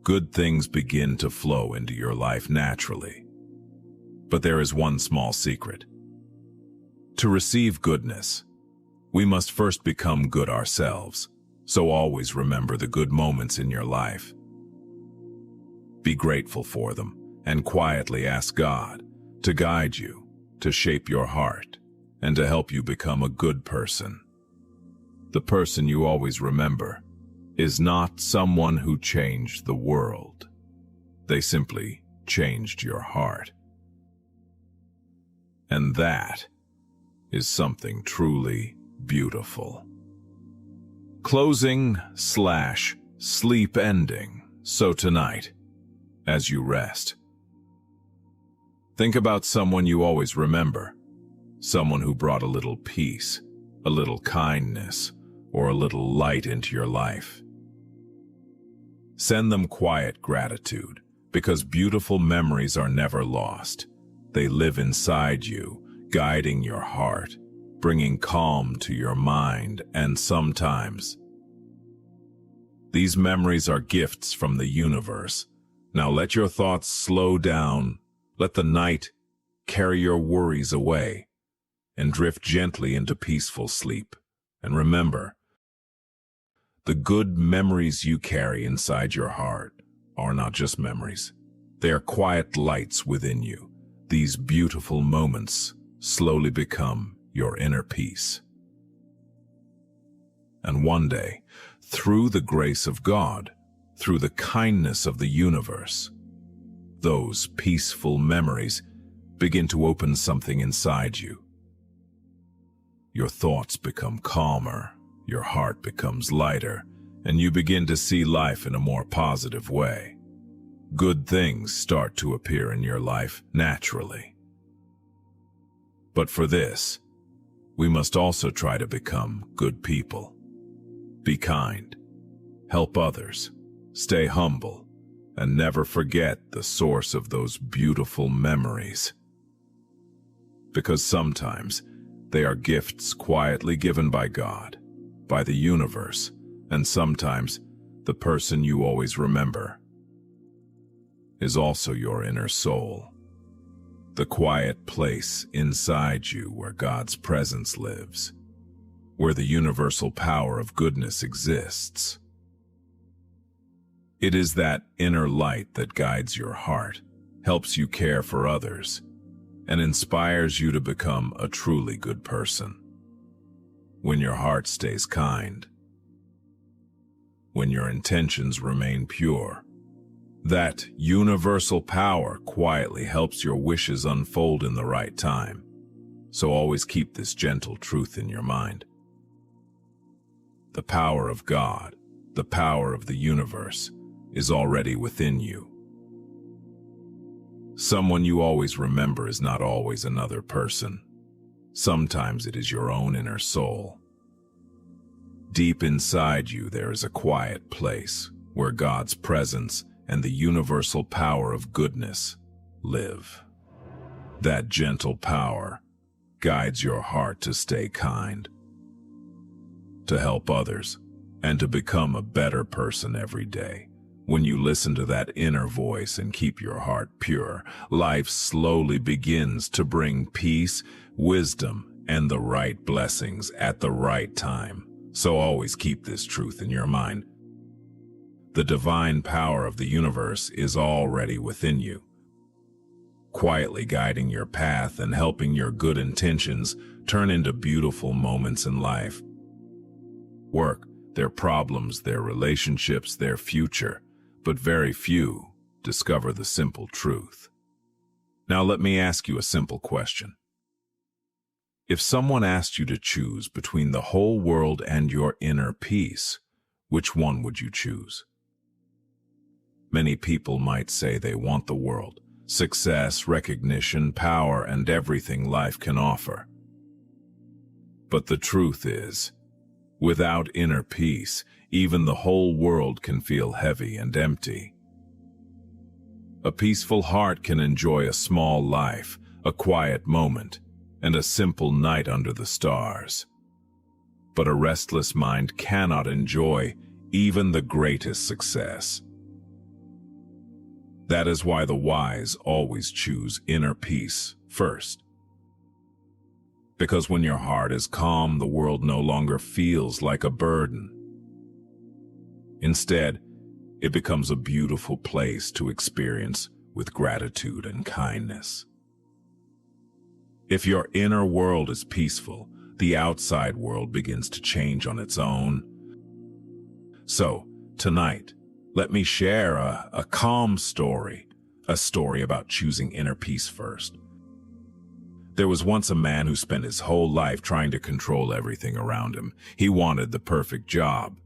good things begin to flow into your life naturally. But there is one small secret. To receive goodness, we must first become good ourselves. So always remember the good moments in your life. Be grateful for them and quietly ask God to guide you, to shape your heart, and to help you become a good person. The person you always remember is not someone who changed the world. They simply changed your heart. And that is something truly beautiful. Closing/sleep ending. So tonight, as you rest, think about someone you always remember, someone who brought a little peace, a little kindness, or a little light into your life. Send them quiet gratitude, because beautiful memories are never lost. They live inside you, guiding your heart, bringing calm to your mind, and sometimes these memories are gifts from the universe. Now let your thoughts slow down, let the night carry your worries away, and drift gently into peaceful sleep. And remember, the good memories you carry inside your heart are not just memories. They are quiet lights within you. These beautiful moments slowly become your inner peace. And one day, through the grace of God, through the kindness of the universe, those peaceful memories begin to open something inside you. Your thoughts become calmer, your heart becomes lighter, and you begin to see life in a more positive way. Good things start to appear in your life naturally. But for this, we must also try to become good people. Be kind, help others, stay humble, and never forget the source of those beautiful memories. Because sometimes they are gifts quietly given by God, by the universe, and sometimes the person you always remember is also your inner soul, the quiet place inside you where God's presence lives, where the universal power of goodness exists. It is that inner light that guides your heart, helps you care for others, and inspires you to become a truly good person. When your heart stays kind, when your intentions remain pure, that universal power quietly helps your wishes unfold in the right time. So always keep this gentle truth in your mind. The power of God, the power of the universe, is already within you. Someone you always remember is not always another person. Sometimes it is your own inner soul. Deep inside you there is a quiet place where God's presence and the universal power of goodness live. That gentle power guides your heart to stay kind, to help others, and to become a better person every day. When you listen to that inner voice and keep your heart pure, life slowly begins to bring peace, wisdom, and the right blessings at the right time. So always keep this truth in your mind. The divine power of the universe is already within you, quietly guiding your path and helping your good intentions turn into beautiful moments in life. Work, their problems, their relationships, their future, but very few discover the simple truth. Now let me ask you a simple question. If someone asked you to choose between the whole world and your inner peace, which one would you choose? Many people might say they want the world, success, recognition, power, and everything life can offer. But the truth is, without inner peace, even the whole world can feel heavy and empty. A peaceful heart can enjoy a small life, a quiet moment, and a simple night under the stars. But a restless mind cannot enjoy even the greatest success. That is why the wise always choose inner peace first. Because when your heart is calm, the world no longer feels like a burden. Instead, it becomes a beautiful place to experience with gratitude and kindness. If your inner world is peaceful, the outside world begins to change on its own. So, tonight, let me share a calm story, a story about choosing inner peace first. There was once a man who spent his whole life trying to control everything around him. He wanted the perfect job,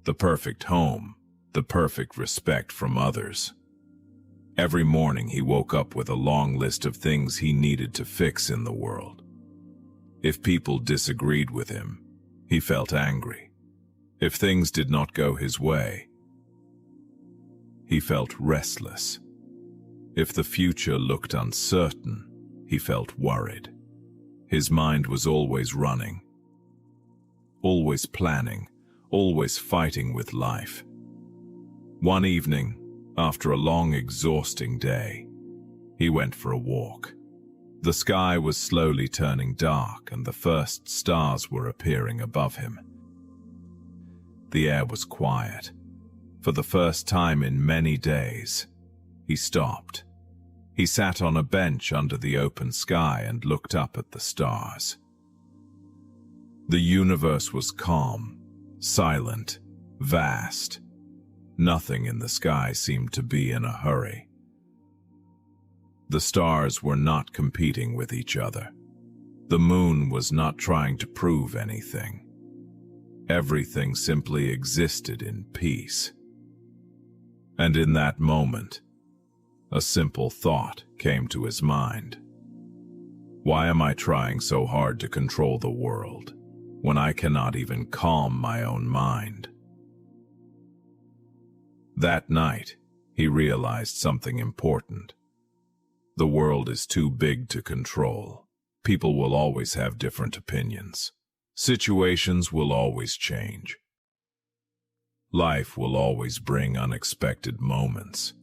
the perfect home, the perfect respect from others. Every morning he woke up with a long list of things he needed to fix in the world. If people disagreed with him, he felt angry. If things did not go his way, he felt restless. If the future looked uncertain, he felt worried. His mind was always running, always planning, always fighting with life. One evening, after a long, exhausting day, he went for a walk. The sky was slowly turning dark and the first stars were appearing above him. The air was quiet. For the first time in many days, he stopped. He sat on a bench under the open sky and looked up at the stars. The universe was calm, silent, vast. Nothing in the sky seemed to be in a hurry. The stars were not competing with each other. The moon was not trying to prove anything. Everything simply existed in peace. And in that moment, a simple thought came to his mind. Why am I trying so hard to control the world? when I cannot even calm my own mind. That night, he realized something important. The world is too big to control. People will always have different opinions. Situations will always change. Life will always bring unexpected moments.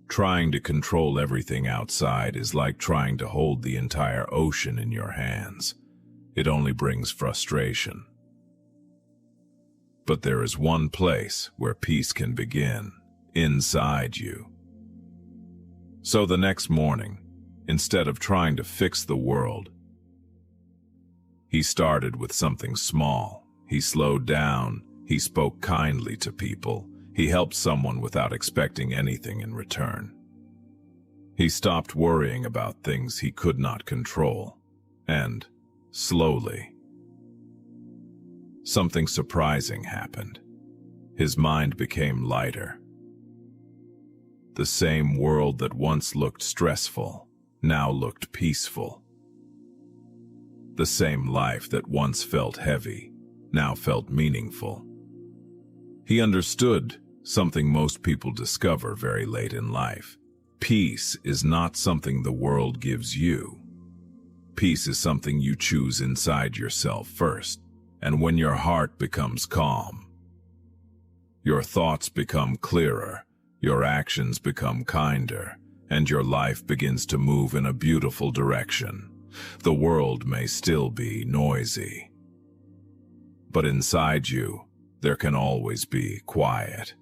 Trying to control everything outside is like trying to hold the entire ocean in your hands. It only brings frustration. But there is one place where peace can begin, inside you. So the next morning, instead of trying to fix the world, he started with something small. He slowed down, he spoke kindly to people, he helped someone without expecting anything in return. He stopped worrying about things he could not control, and, slowly, something surprising happened. His mind became lighter. The same world that once looked stressful now looked peaceful. The same life that once felt heavy now felt meaningful. He understood something most people discover very late in life. Peace is not something the world gives you. Peace is something you choose inside yourself first. And when your heart becomes calm, your thoughts become clearer, your actions become kinder, and your life begins to move in a beautiful direction. The world may still be noisy, but inside you, there can always be quiet.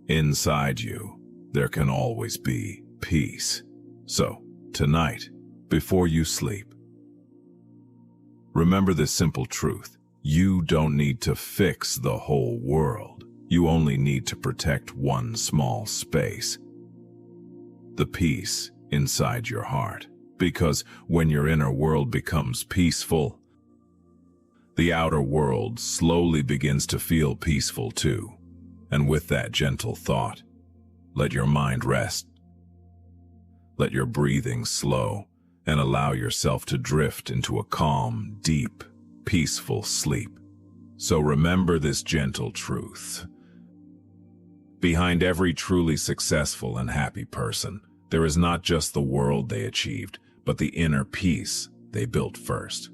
Inside you, there can always be peace. So, tonight, before you sleep, remember this simple truth. You don't need to fix the whole world. You only need to protect one small space. The peace inside your heart. Because when your inner world becomes peaceful, the outer world slowly begins to feel peaceful too. And with that gentle thought, let your mind rest. Let your breathing slow and allow yourself to drift into a calm, deep, peaceful sleep. So remember this gentle truth. Behind every truly successful and happy person, there is not just the world they achieved, but the inner peace they built first.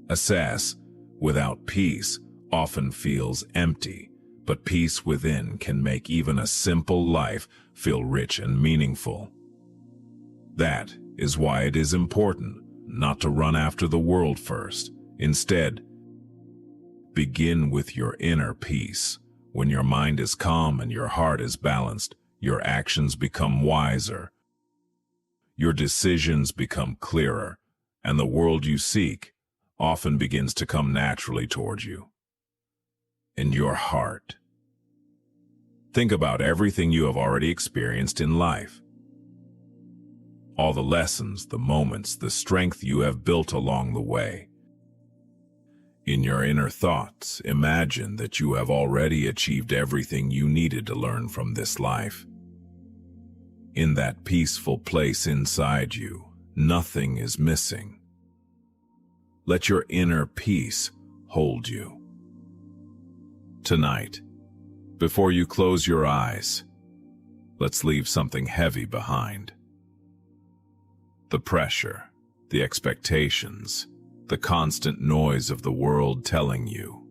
A success without peace often feels empty, but peace within can make even a simple life feel rich and meaningful. That is why it is important not to run after the world first. Instead, begin with your inner peace. When your mind is calm and your heart is balanced, your actions become wiser. Your decisions become clearer, and the world you seek often begins to come naturally toward you. In your heart. Think about everything you have already experienced in life. All the lessons, the moments, the strength you have built along the way. In your inner thoughts, imagine that you have already achieved everything you needed to learn from this life. In that peaceful place inside you, nothing is missing. Let your inner peace hold you. Tonight, before you close your eyes, let's leave something heavy behind. The pressure, the expectations, the constant noise of the world telling you,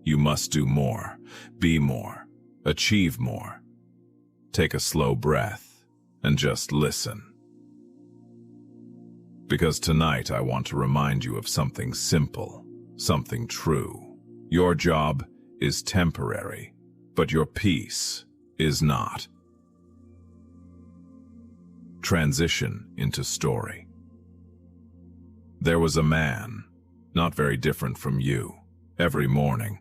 you must do more, be more, achieve more. Take a slow breath and just listen. Because tonight I want to remind you of something simple, something true. Your job is temporary, but your peace is not. Transition into story. There was a man, not very different from you, every morning.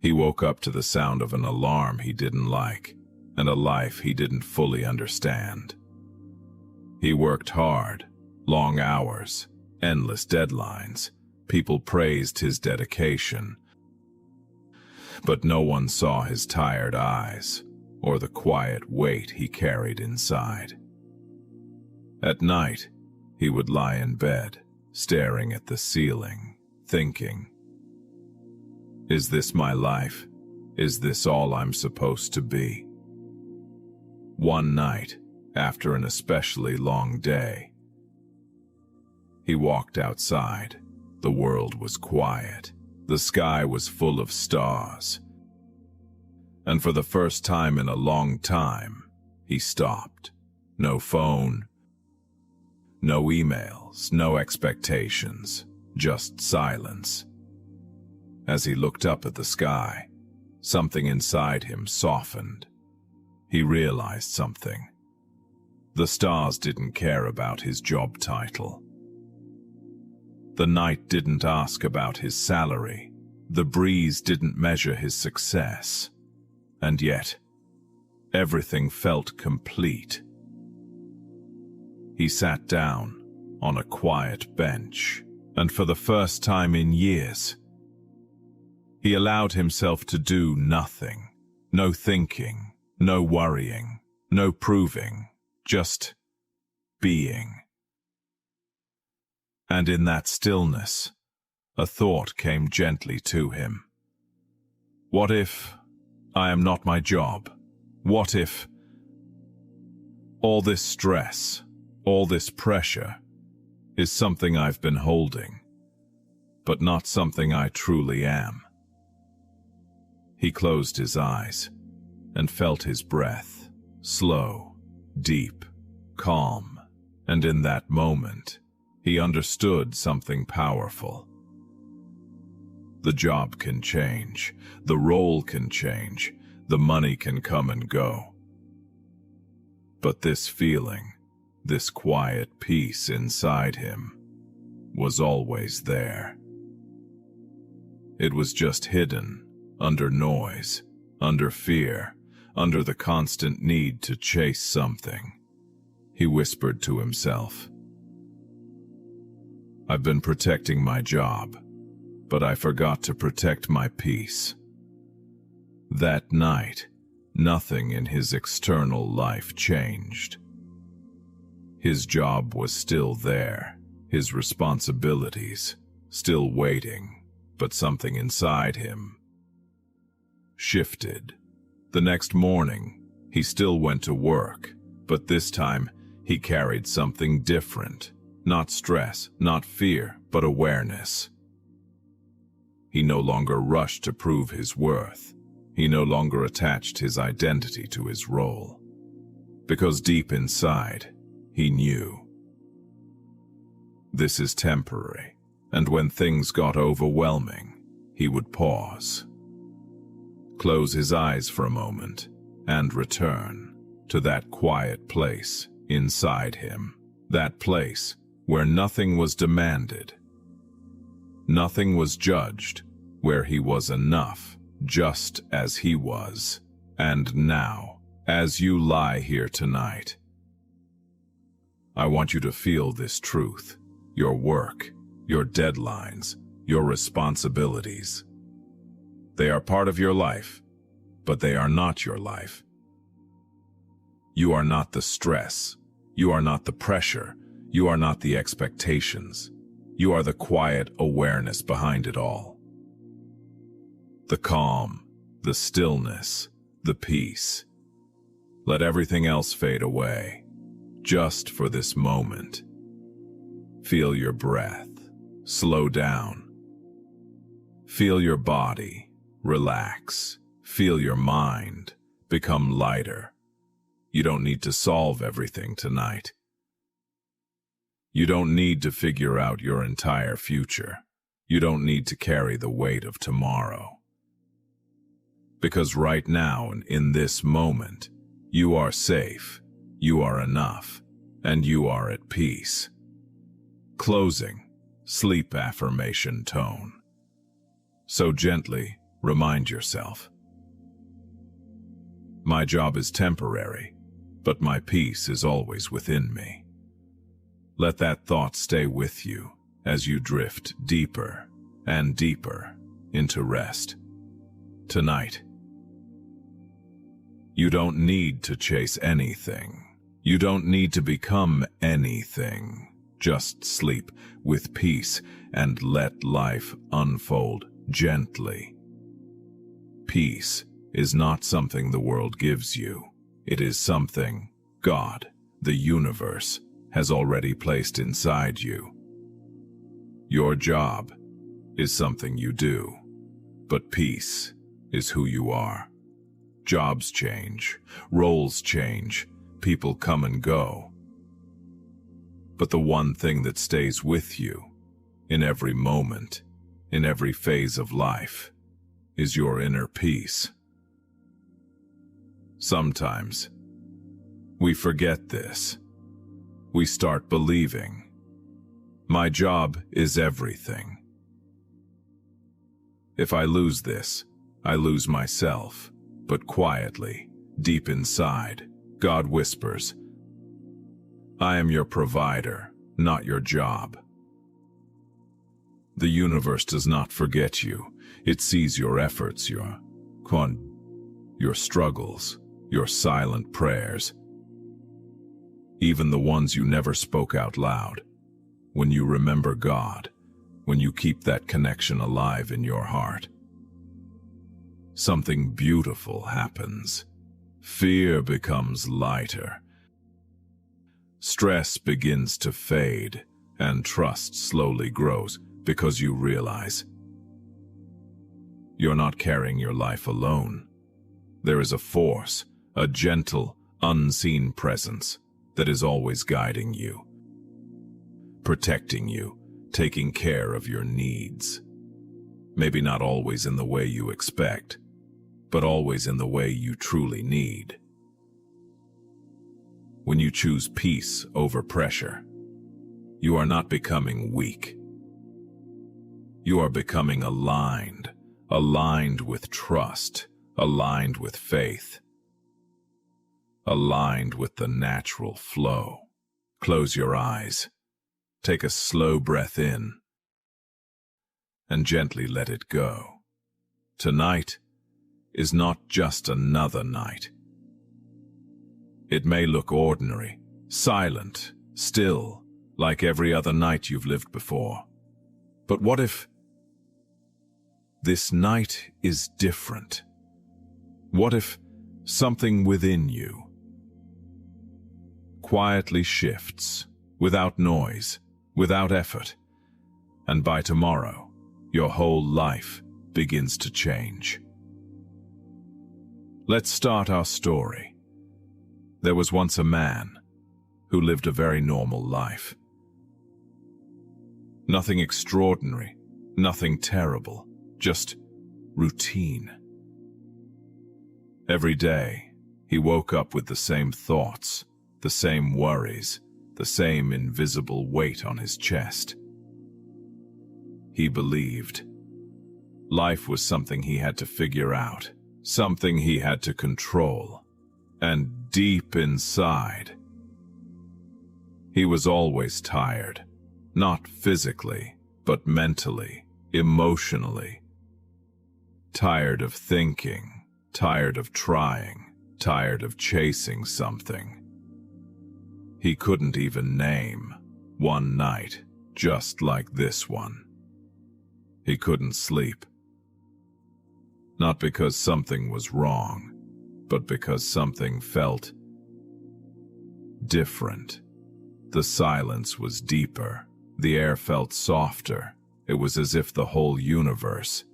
He woke up to the sound of an alarm he didn't like, and a life he didn't fully understand. He worked hard, long hours, endless deadlines. People praised his dedication, but no one saw his tired eyes or the quiet weight he carried inside. At night, he would lie in bed, staring at the ceiling, thinking, "Is this my life? Is this all I'm supposed to be?" One night, after an especially long day, he walked outside. The world was quiet. The sky was full of stars. And for the first time in a long time, he stopped. No phone, no emails, no expectations, just silence. As he looked up at the sky, something inside him softened. He realized something. The stars didn't care about his job title. The night didn't ask about his salary. The breeze didn't measure his success. And yet, everything felt complete. He sat down on a quiet bench, and for the first time in years, he allowed himself to do nothing. No thinking, no worrying, no proving, just being. And in that stillness, a thought came gently to him. What if I am not my job? What if all this stress, all this pressure, is something I've been holding, but not something I truly am? He closed his eyes and felt his breath, slow, deep, calm, and in that moment, he understood something powerful. The job can change, the role can change, the money can come and go. But this feeling, this quiet peace inside him, was always there. It was just hidden, under noise, under fear, under the constant need to chase something. He whispered to himself, "I've been protecting my job, but I forgot to protect my peace." That night, nothing in his external life changed. His job was still there, his responsibilities still waiting, but something inside him shifted. The next morning, he still went to work, but this time he carried something different. Not stress, not fear, but awareness. He no longer rushed to prove his worth. He no longer attached his identity to his role. Because deep inside, he knew. This is temporary, and when things got overwhelming, he would pause. Close his eyes for a moment, and return to that quiet place inside him. That place where nothing was demanded, nothing was judged, where he was enough, just as he was. And now, as you lie here tonight, I want you to feel this truth. Your work, your deadlines, your responsibilities. They are part of your life, but they are not your life. You are not the stress. You are not the pressure. You are not the expectations. You are the quiet awareness behind it all. The calm, the stillness, the peace. Let everything else fade away, just for this moment. Feel your breath, slow down. Feel your body, relax. Feel your mind, become lighter. You don't need to solve everything tonight. You don't need to figure out your entire future. You don't need to carry the weight of tomorrow. Because right now and in this moment, you are safe, you are enough, and you are at peace. Closing, sleep affirmation tone. So gently remind yourself. My job is temporary, but my peace is always within me. Let that thought stay with you as you drift deeper and deeper into rest. Tonight, you don't need to chase anything. You don't need to become anything. Just sleep with peace and let life unfold gently. Peace is not something the world gives you. It is something God, the universe, has already placed inside you. Your job is something you do, but peace is who you are. Jobs change, roles change, people come and go. But the one thing that stays with you, in every moment, in every phase of life, is your inner peace. Sometimes, we forget this. We start believing, my job is everything. If I lose this, I lose myself. But quietly, deep inside, God whispers, I am your provider, not your job. The universe does not forget you. It sees your efforts, your struggles, your silent prayers, even the ones you never spoke out loud. When you remember God, when you keep that connection alive in your heart, something beautiful happens. Fear becomes lighter. Stress begins to fade, and trust slowly grows because you realize you're not carrying your life alone. There is a force, a gentle, unseen presence that is always guiding you, protecting you, taking care of your needs. Maybe not always in the way you expect, but always in the way you truly need. When you choose peace over pressure, you are not becoming weak. You are becoming aligned with trust, aligned with faith, aligned with the natural flow. Close your eyes, take a slow breath in, and gently let it go. Tonight is not just another night. It may look ordinary, silent, still, like every other night you've lived before. But what if this night is different? What if something within you quietly shifts, without noise, without effort, and by tomorrow, your whole life begins to change? Let's start our story. There was once a man who lived a very normal life. Nothing extraordinary, nothing terrible, just routine. Every day, he woke up with the same thoughts, the same worries, the same invisible weight on his chest. He believed life was something he had to figure out, something he had to control. And deep inside, he was always tired, not physically, but mentally, emotionally. Tired of thinking, tired of trying, tired of chasing something he couldn't even name. One night, just like this one, he couldn't sleep. Not because something was wrong, but because something felt different. The silence was deeper. The air felt softer. It was as if the whole universe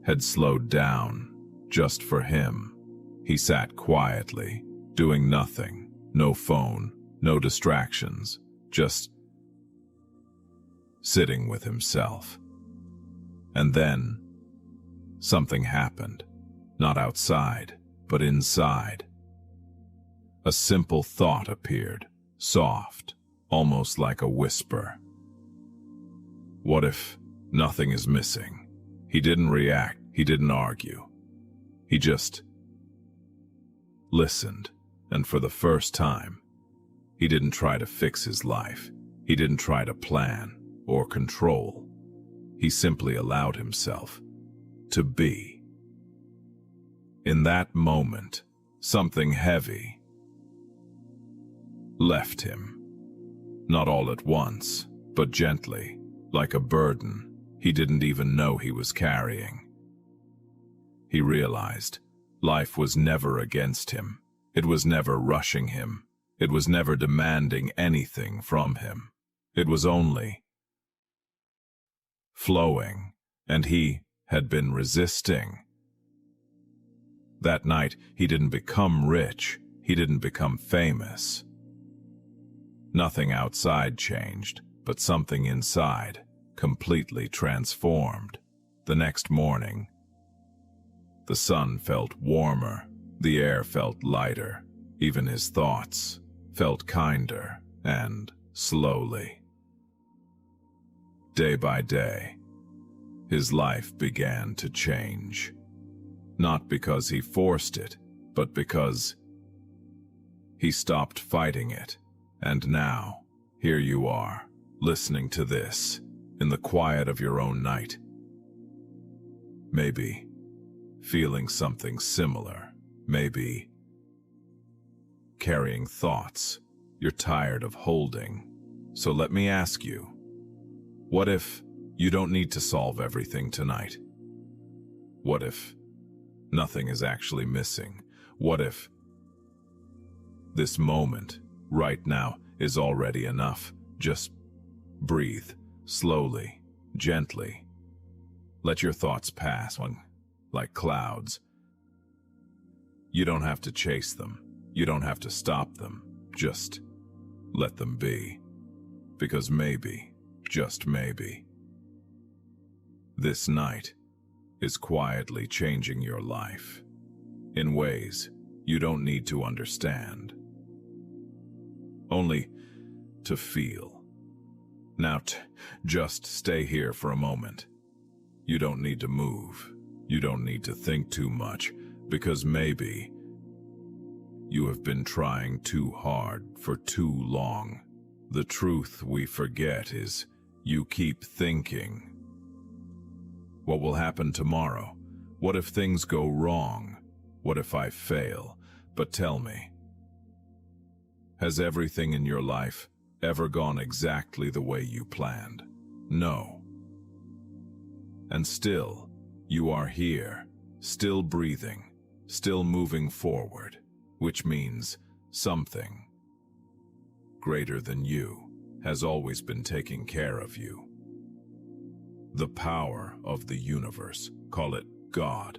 had slowed down just for him. He sat quietly, doing nothing. No phone, no distractions, just sitting with himself. And then something happened, not outside, but inside. A simple thought appeared, soft, almost like a whisper. What if nothing is missing? He didn't react, he didn't argue. He just listened, and for the first time, he didn't try to fix his life. He didn't try to plan or control. He simply allowed himself to be. In that moment, something heavy left him. Not all at once, but gently, like a burden he didn't even know he was carrying. He realized life was never against him. It was never rushing him. It was never demanding anything from him. It was only flowing, and he had been resisting. That night, he didn't become rich. He didn't become famous. Nothing outside changed, but something inside completely transformed. The next morning, the sun felt warmer, the air felt lighter, even his thoughts felt kinder, and slowly, day by day, his life began to change. Not because he forced it, but because he stopped fighting it. And now, here you are, listening to this, in the quiet of your own night. Maybe feeling something similar, maybe carrying thoughts you're tired of holding. So let me ask you, what if you don't need to solve everything tonight? What if nothing is actually missing? What if this moment, right now, is already enough? Just breathe, slowly, gently. Let your thoughts pass like clouds. You don't have to chase them. You don't have to stop them. Just let them be. Because maybe, just maybe, this night is quietly changing your life in ways you don't need to understand, only to feel. Now just stay here for a moment. You don't need to move. You don't need to think too much, because maybe you have been trying too hard for too long. The truth we forget is you keep thinking, what will happen tomorrow? What if things go wrong? What if I fail? But tell me, has everything in your life ever gone exactly the way you planned? No. And still, you are here, still breathing, still moving forward, which means something greater than you has always been taking care of you. The power of the universe, call it God.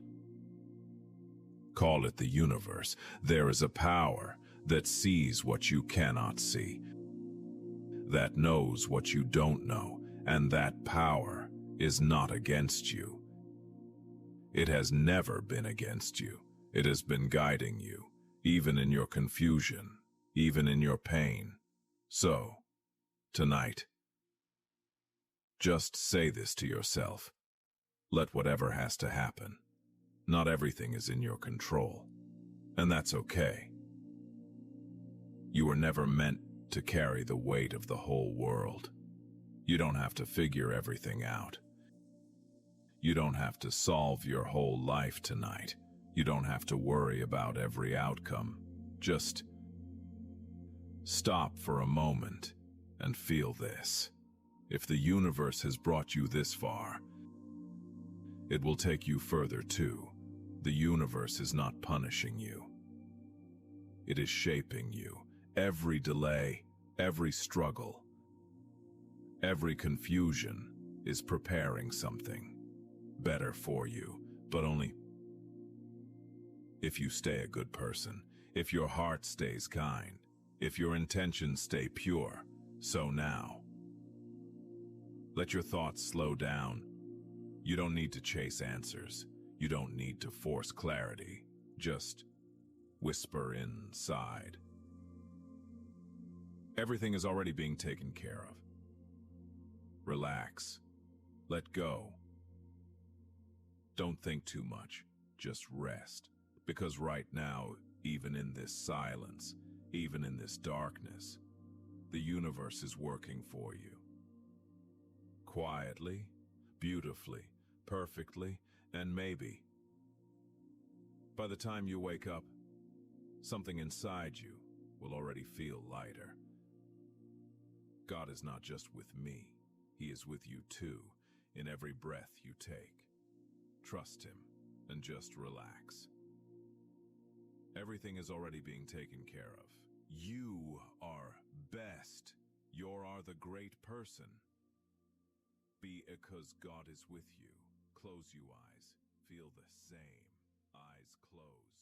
Call it the universe. There is a power that sees what you cannot see, that knows what you don't know, and that power is not against you. It has never been against you. It has been guiding you, even in your confusion, even in your pain. So, tonight, just say this to yourself. Let whatever has to happen. Not everything is in your control, and that's okay. You were never meant to carry the weight of the whole world. You don't have to figure everything out. You don't have to solve your whole life tonight. You don't have to worry about every outcome. Just stop for a moment and feel this. If the universe has brought you this far, it will take you further too. The universe is not punishing you. It is shaping you. Every delay, every struggle, every confusion is preparing something better for you, but only if you stay a good person, if your heart stays kind, if your intentions stay pure. So now, let your thoughts slow down. You don't need to chase answers. You don't need to force clarity. Just whisper inside. Everything is already being taken care of. Relax. Let go. Don't think too much. Just rest. Because right now, even in this silence, even in this darkness, the universe is working for you. Quietly, beautifully, perfectly, and maybe, by the time you wake up, something inside you will already feel lighter. God is not just with me. He is with you too, in every breath you take. Trust Him and just relax. Everything is already being taken care of. You are best. You are the great person. Because God is with you. Close your eyes. Feel the same. Eyes closed.